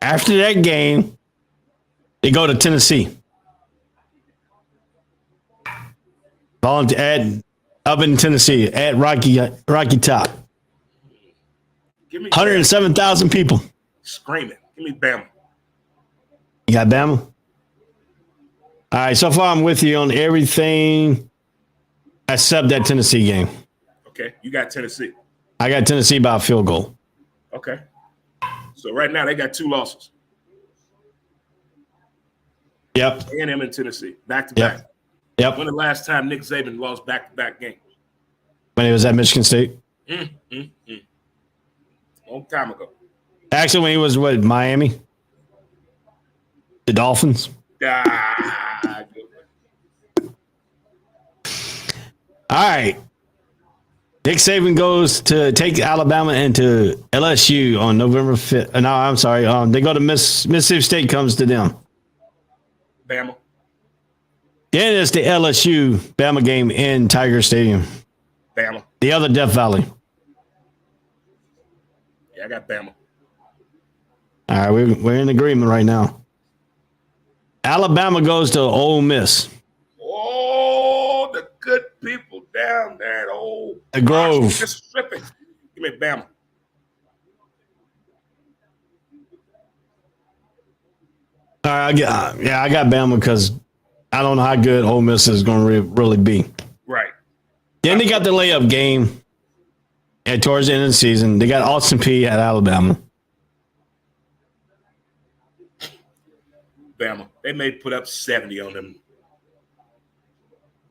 S2: after that game, they go to Tennessee. Up in Tennessee at Rocky Top.
S7: Give me
S2: 107,000 people.
S7: screaming. Give me Bama.
S2: You got Bama? All right, so far I'm with you on everything except that Tennessee game.
S7: Okay, you got Tennessee.
S2: I got Tennessee by a field goal.
S7: Okay. So right now they got 2 losses.
S2: Yep.
S7: A&M and Tennessee, back to back.
S2: Yep.
S7: When the last time Nick Saban lost back-to-back games?
S2: When he was at Michigan State.
S7: Long time ago.
S2: Actually, when he was with Miami, the Dolphins.
S7: Ah, good.
S2: All right. Nick Saban goes to take Alabama into LSU on November 5th. No, I'm sorry. They go to Mississippi State comes to them.
S7: Bama.
S2: Then it's the LSU Bama game in Tiger Stadium.
S7: Bama.
S2: The other Death Valley.
S7: Yeah, I got Bama.
S2: All right, we're in agreement right now. Alabama goes to Ole Miss.
S7: Oh, the good people down there at Old
S2: The Grove.
S7: Mississippi. Give me Bama.
S2: All right, I got Bama because I don't know how good Ole Miss is going to really be.
S7: Right.
S2: Then they got the layup game towards the end of the season. They got Austin Peay at Alabama.
S7: Bama. They may put up 70 on them.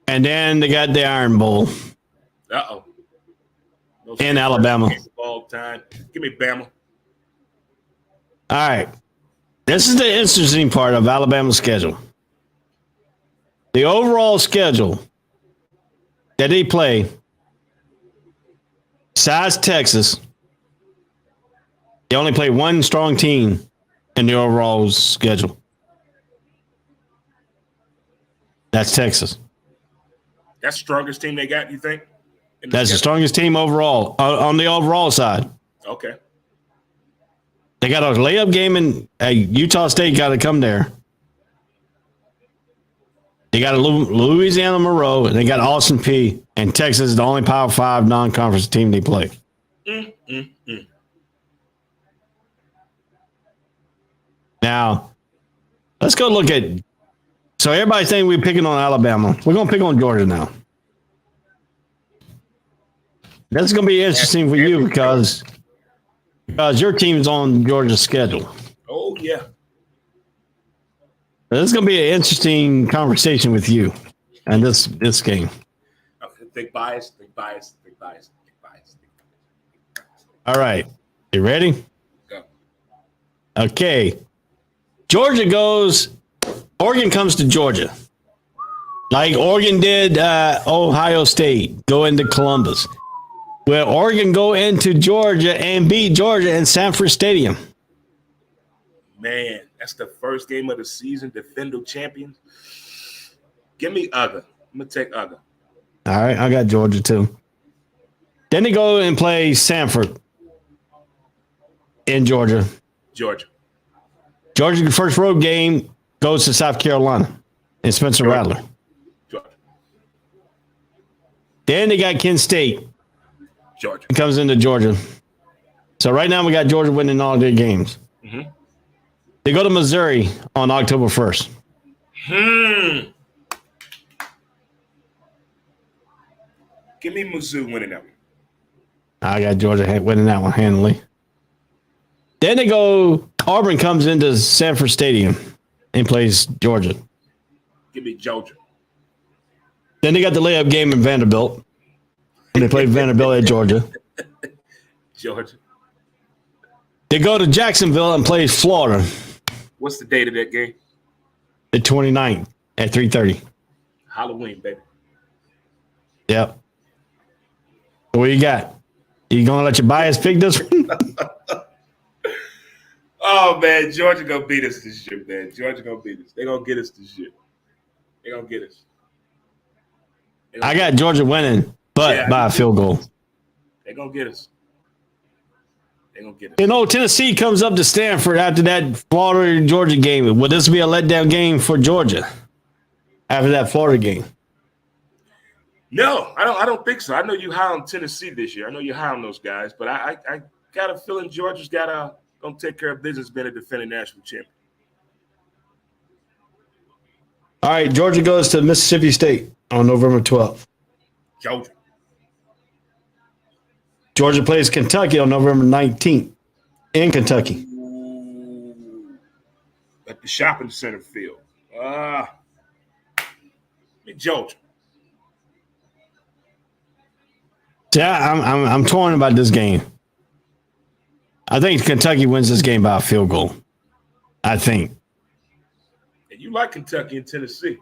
S2: And then they got the Iron Bowl
S7: Uh-oh.
S2: in Alabama.
S7: Ball time. Give me Bama.
S2: All right. This is the interesting part of Alabama's schedule. The overall schedule that they play, besides Texas, they only play one strong team in the overall schedule. That's Texas.
S7: That's the strongest team they got, you think?
S2: That's the strongest team overall, on the overall side.
S7: Okay.
S2: They got a layup game in Utah State, got to come there. They got a Louisiana Monroe, and they got Austin Peay, and Texas is the only Power 5 non-conference team they play. Now, let's go look at. So everybody's saying we're picking on Alabama. We're going to pick on Georgia now. That's going to be interesting for you because your team's on Georgia's schedule.
S7: Oh, yeah.
S2: This is going to be an interesting conversation with you and this game.
S7: Okay, think bias.
S2: All right. You ready?
S7: Go.
S2: Okay. Oregon comes to Georgia. Like Oregon did Ohio State, go into Columbus. Will Oregon go into Georgia and beat Georgia in Sanford Stadium?
S7: Man, that's the first game of the season. Defender champions. Give me Uga. I'm going to take Uga.
S2: All right, I got Georgia too. Then they go and play Sanford in Georgia.
S7: Georgia's
S2: first road game goes to South Carolina and Spencer Rattler.
S7: Georgia.
S2: Then they got Kent State.
S7: Georgia.
S2: It comes into Georgia. So right now we got Georgia winning all their games.
S7: Mm-hmm.
S2: They go to Missouri on October 1st.
S7: Give me Mizzou winning that one.
S2: I got Georgia winning that one handily. Then Auburn comes into Sanford Stadium and plays Georgia.
S7: Give me Georgia.
S2: Then they got the layup game in Vanderbilt. And they played Vanderbilt at Georgia.
S7: Georgia.
S2: They go to Jacksonville and play Florida.
S7: What's the date of that game?
S2: The 29th at 3:30.
S7: Halloween, baby.
S2: Yep. What you got? You gonna let your bias pick this one?
S7: Oh man, Georgia gonna beat us this year, man. Georgia gonna beat us. They gonna get us this year. They gonna get us.
S2: I got Georgia winning, but by a field goal.
S7: They gonna get us. They gonna get us.
S2: You know, Tennessee comes up to Stanford after that Florida-Georgia game. Would this be a letdown game for Georgia after that Florida game?
S7: No, I don't think so. I know you high on Tennessee this year. I know you're high on those guys, but I got a feeling Georgia's gonna take care of business being a defending national champion.
S2: All right, Georgia goes to Mississippi State on November 12th. Georgia plays Kentucky on November 19th in Kentucky.
S7: Ooh, at the shopping center field. Georgia.
S2: Yeah, I'm torn about this game. I think Kentucky wins this game by a field goal. I think.
S7: And you like Kentucky and Tennessee.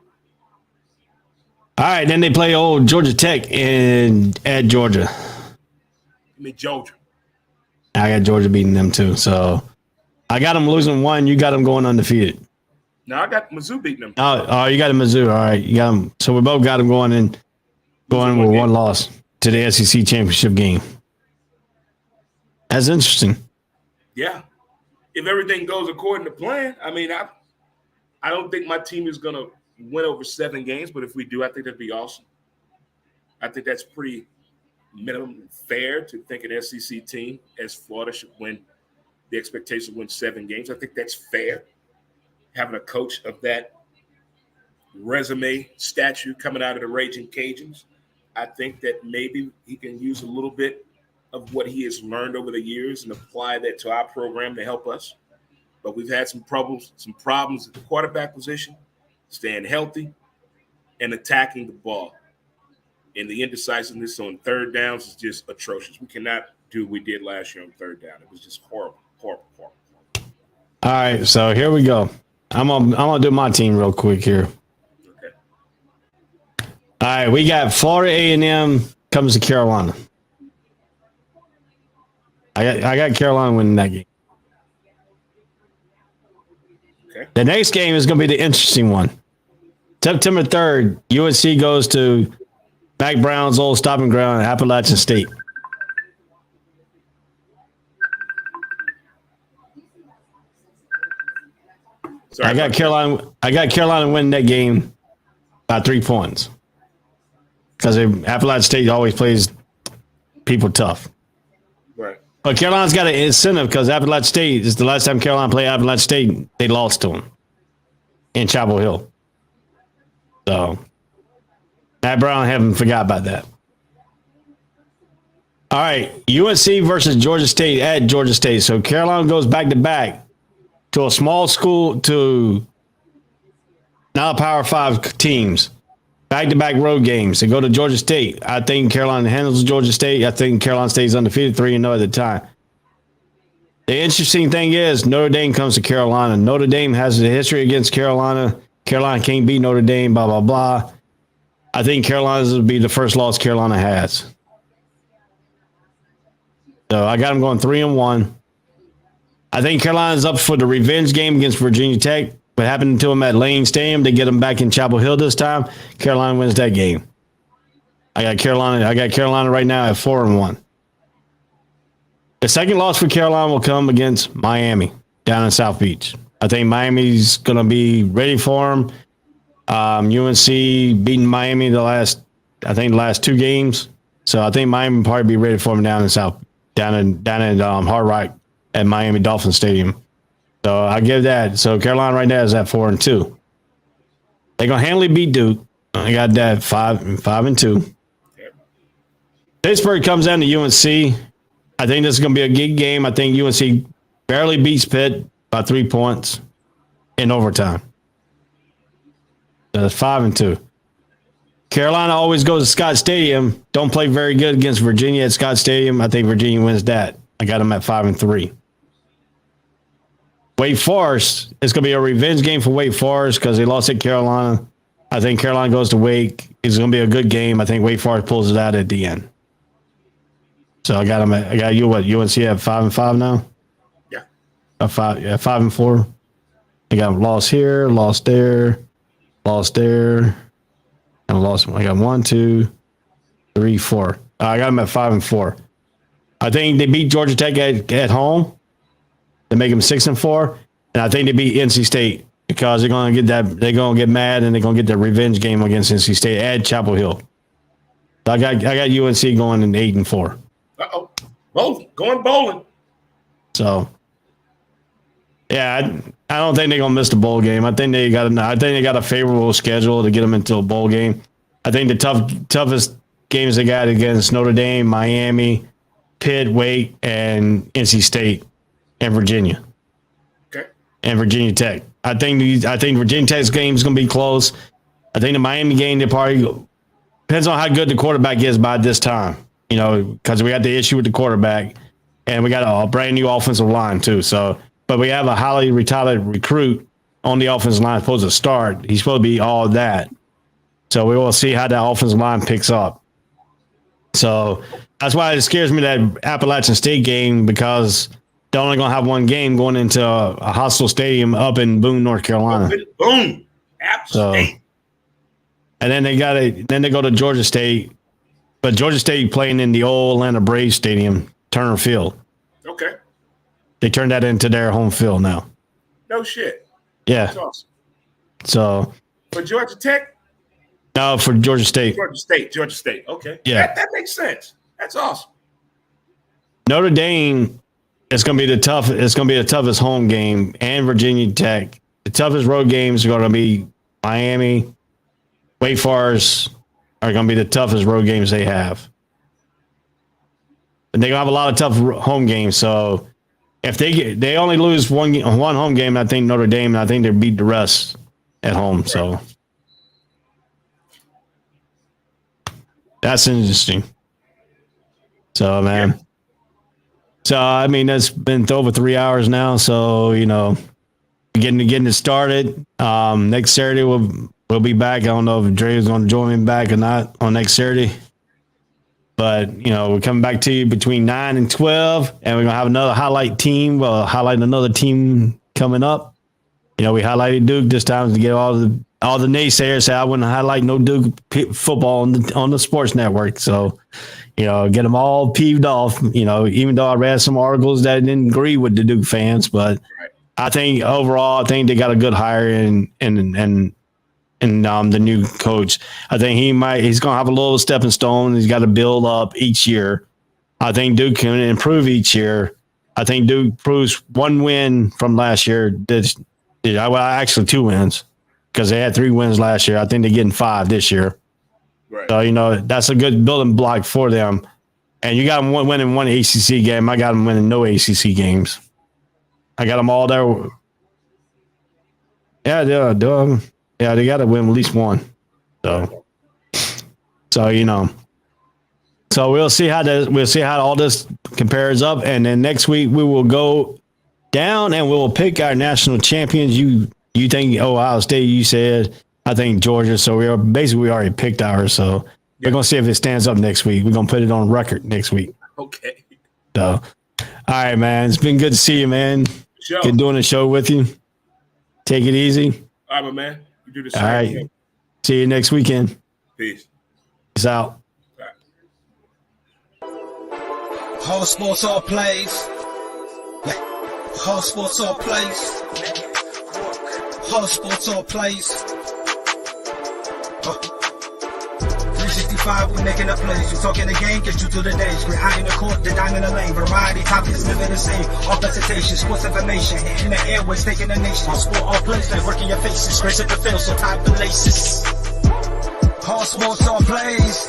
S2: All right, then they play old Georgia Tech at Georgia.
S7: Georgia.
S2: I got Georgia beating them too. So I got them losing one. You got them going undefeated.
S7: No, I got Mizzou beating them.
S2: Oh, you got a Mizzou. All right, you got them. So we both got them going with one loss to the SEC championship game. That's interesting.
S7: Yeah. If everything goes according to plan, I mean, I don't think my team is going to win over 7 games, but if we do, I think that'd be awesome. I think that's pretty minimum fair to think an SEC team as Florida should win. The expectation to win 7 games. I think that's fair. Having a coach of that resume statue coming out of the Raging Cajuns, I think that maybe he can use a little bit of what he has learned over the years and apply that to our program to help us. But we've had some problems at the quarterback position, staying healthy and attacking the ball. And the indecisiveness on third downs is just atrocious. We cannot do what we did last year on third down. It was just horrible. All
S2: right, so here we go. I'm gonna do my team real quick here.
S7: Okay.
S2: All right, we got Florida A&M comes to Carolina. I got Carolina winning that game.
S7: Okay.
S2: The next game is going to be the interesting one. September 3rd, UNC goes to Mac Brown's old stopping ground, Appalachian State. I got Carolina winning that game by 3 points because Appalachian State always plays people tough.
S7: Right.
S2: But Carolina's got an incentive because Appalachian State is the last time Carolina played Appalachian State, they lost to them in Chapel Hill. So Matt Brown haven't forgot about that. All right, UNC versus Georgia State at Georgia State. So Carolina goes back to back to a small school to now Power 5 teams. Back to back road games. They go to Georgia State. I think Carolina handles Georgia State. I think Carolina State's undefeated 3-0 at the time. The interesting thing is Notre Dame comes to Carolina. Notre Dame has a history against Carolina. Carolina can't beat Notre Dame, blah, blah, blah. I think Carolina's will be the first loss Carolina has. So I got them going 3-1. I think Carolina's up for the revenge game against Virginia Tech. What happened to them at Lane Stadium, they get them back in Chapel Hill this time. Carolina wins that game. I got Carolina right now at 4-1. The second loss for Carolina will come against Miami down in South Beach. I think Miami's going to be ready for them. UNC beating Miami the last 2 games. So I think Miami will probably be ready for them down in Hard Rock at Miami Dolphin Stadium. So I give that. So Carolina right now is at 4-2. They're gonna handily beat Duke. I got that 5-2. Pittsburgh comes down to UNC. I think this is gonna be a good game. I think UNC barely beats Pitt by 3 points in overtime. So that's 5-2. Carolina always goes to Scott Stadium. Don't play very good against Virginia at Scott Stadium. I think Virginia wins that. I got them at 5-3. Wake Forest, it's going to be a revenge game for Wake Forest because they lost at Carolina. I think Carolina goes to Wake. It's going to be a good game. I think Wake Forest pulls it out at the end. So I got you UNC at 5-5 now?
S7: Yeah.
S2: 5-4. I got lost here, lost there, and lost. I got 1, 2, 3, 4. I got them at 5-4. I think they beat Georgia Tech at home. They make them 6-4, and I think they beat NC State because they're going to get that. They're going to get mad, and they're going to get their revenge game against NC State at Chapel Hill. So I got UNC going in 8-4.
S7: Going bowling.
S2: So yeah, I don't think they're going to miss the bowl game. I think they got a favorable schedule to get them into a bowl game. I think the toughest games they got against Notre Dame, Miami, Pitt, Wake, and NC State. And Virginia.
S7: Okay.
S2: And Virginia Tech. I think Virginia Tech's game is going to be close. I think the Miami game, they probably depends on how good the quarterback is by this time. You know, because we got the issue with the quarterback, and we got a brand new offensive line too. So, but we have a highly retired recruit on the offensive line supposed to start. He's supposed to be all of that. So we will see how that offensive line picks up. So that's why it scares me, that Appalachian State game, because they're only going to have one game going into a hostile stadium up in Boone, North Carolina.
S7: Boom. Absolutely.
S2: So, and then they go to Georgia State, but Georgia State playing in the old Atlanta Braves Stadium, Turner Field.
S7: Okay.
S2: They turned that into their home field now.
S7: No shit.
S2: Yeah.
S7: That's awesome.
S2: So.
S7: For Georgia Tech?
S2: No, for Georgia State.
S7: Georgia State. Okay.
S2: Yeah.
S7: That makes sense. That's awesome.
S2: Notre Dame. It's going to be the toughest home game, and Virginia Tech. The toughest road games are going to be Miami, Wake Forest are going to be the toughest road games they have. And they're going to have a lot of tough home games. So if they only lose one home game, I think Notre Dame, and I think they beat the rest at home. So that's interesting. So, man. Yeah. So, I mean, that's been over 3 hours now. So, you know, getting it started. Next Saturday, we'll be back. I don't know if Dre is going to join me back or not on next Saturday. But, you know, we're coming back to you between 9 and 12. And we're going to have another highlight team. We'll highlight another team coming up. You know, we highlighted Duke this time to get all the naysayers say I wouldn't highlight no Duke football on the sports network. So, you know, get them all peeved off, you know, even though I read some articles that didn't agree with the Duke fans. But I think overall, they got a good hire in the new coach. I think he's going to have a little stepping stone. He's got to build up each year. I think Duke can improve each year. I think Duke proves one win from last year. Actually 2 wins, because they had 3 wins last year. I think they're getting 5 this year. Right. So, you know, that's a good building block for them. And you got them winning one ACC game. I got them winning no ACC games. I got them all there. Yeah, they got to win at least one. So you know. So we'll see how all this compares up, and then next week we will go down and we will pick our national champions. You think Ohio State? You said I think Georgia. So we already picked ours. So we're gonna see if it stands up next week. We're gonna put it on record next week.
S7: Okay.
S2: So, all right, man. It's been good to see you, man.
S7: Sure.
S2: Good doing the show with you. Take it easy.
S7: All right, my man. You do the same.
S2: All right. See you next weekend.
S7: Peace.
S2: Peace out.
S1: Whole sports all plays. Yeah. Whole sports all plays. Whole sports all plays. 365, we making a plays. You talking the game, get you through the days. We're high in the court, the dime in the lane. Variety, topics, living the same. All presentation, sports information. Hitting the airways, taking the nation. Sport all plays, like working your faces. Grace at the field, so tie the laces. Whole sports all plays.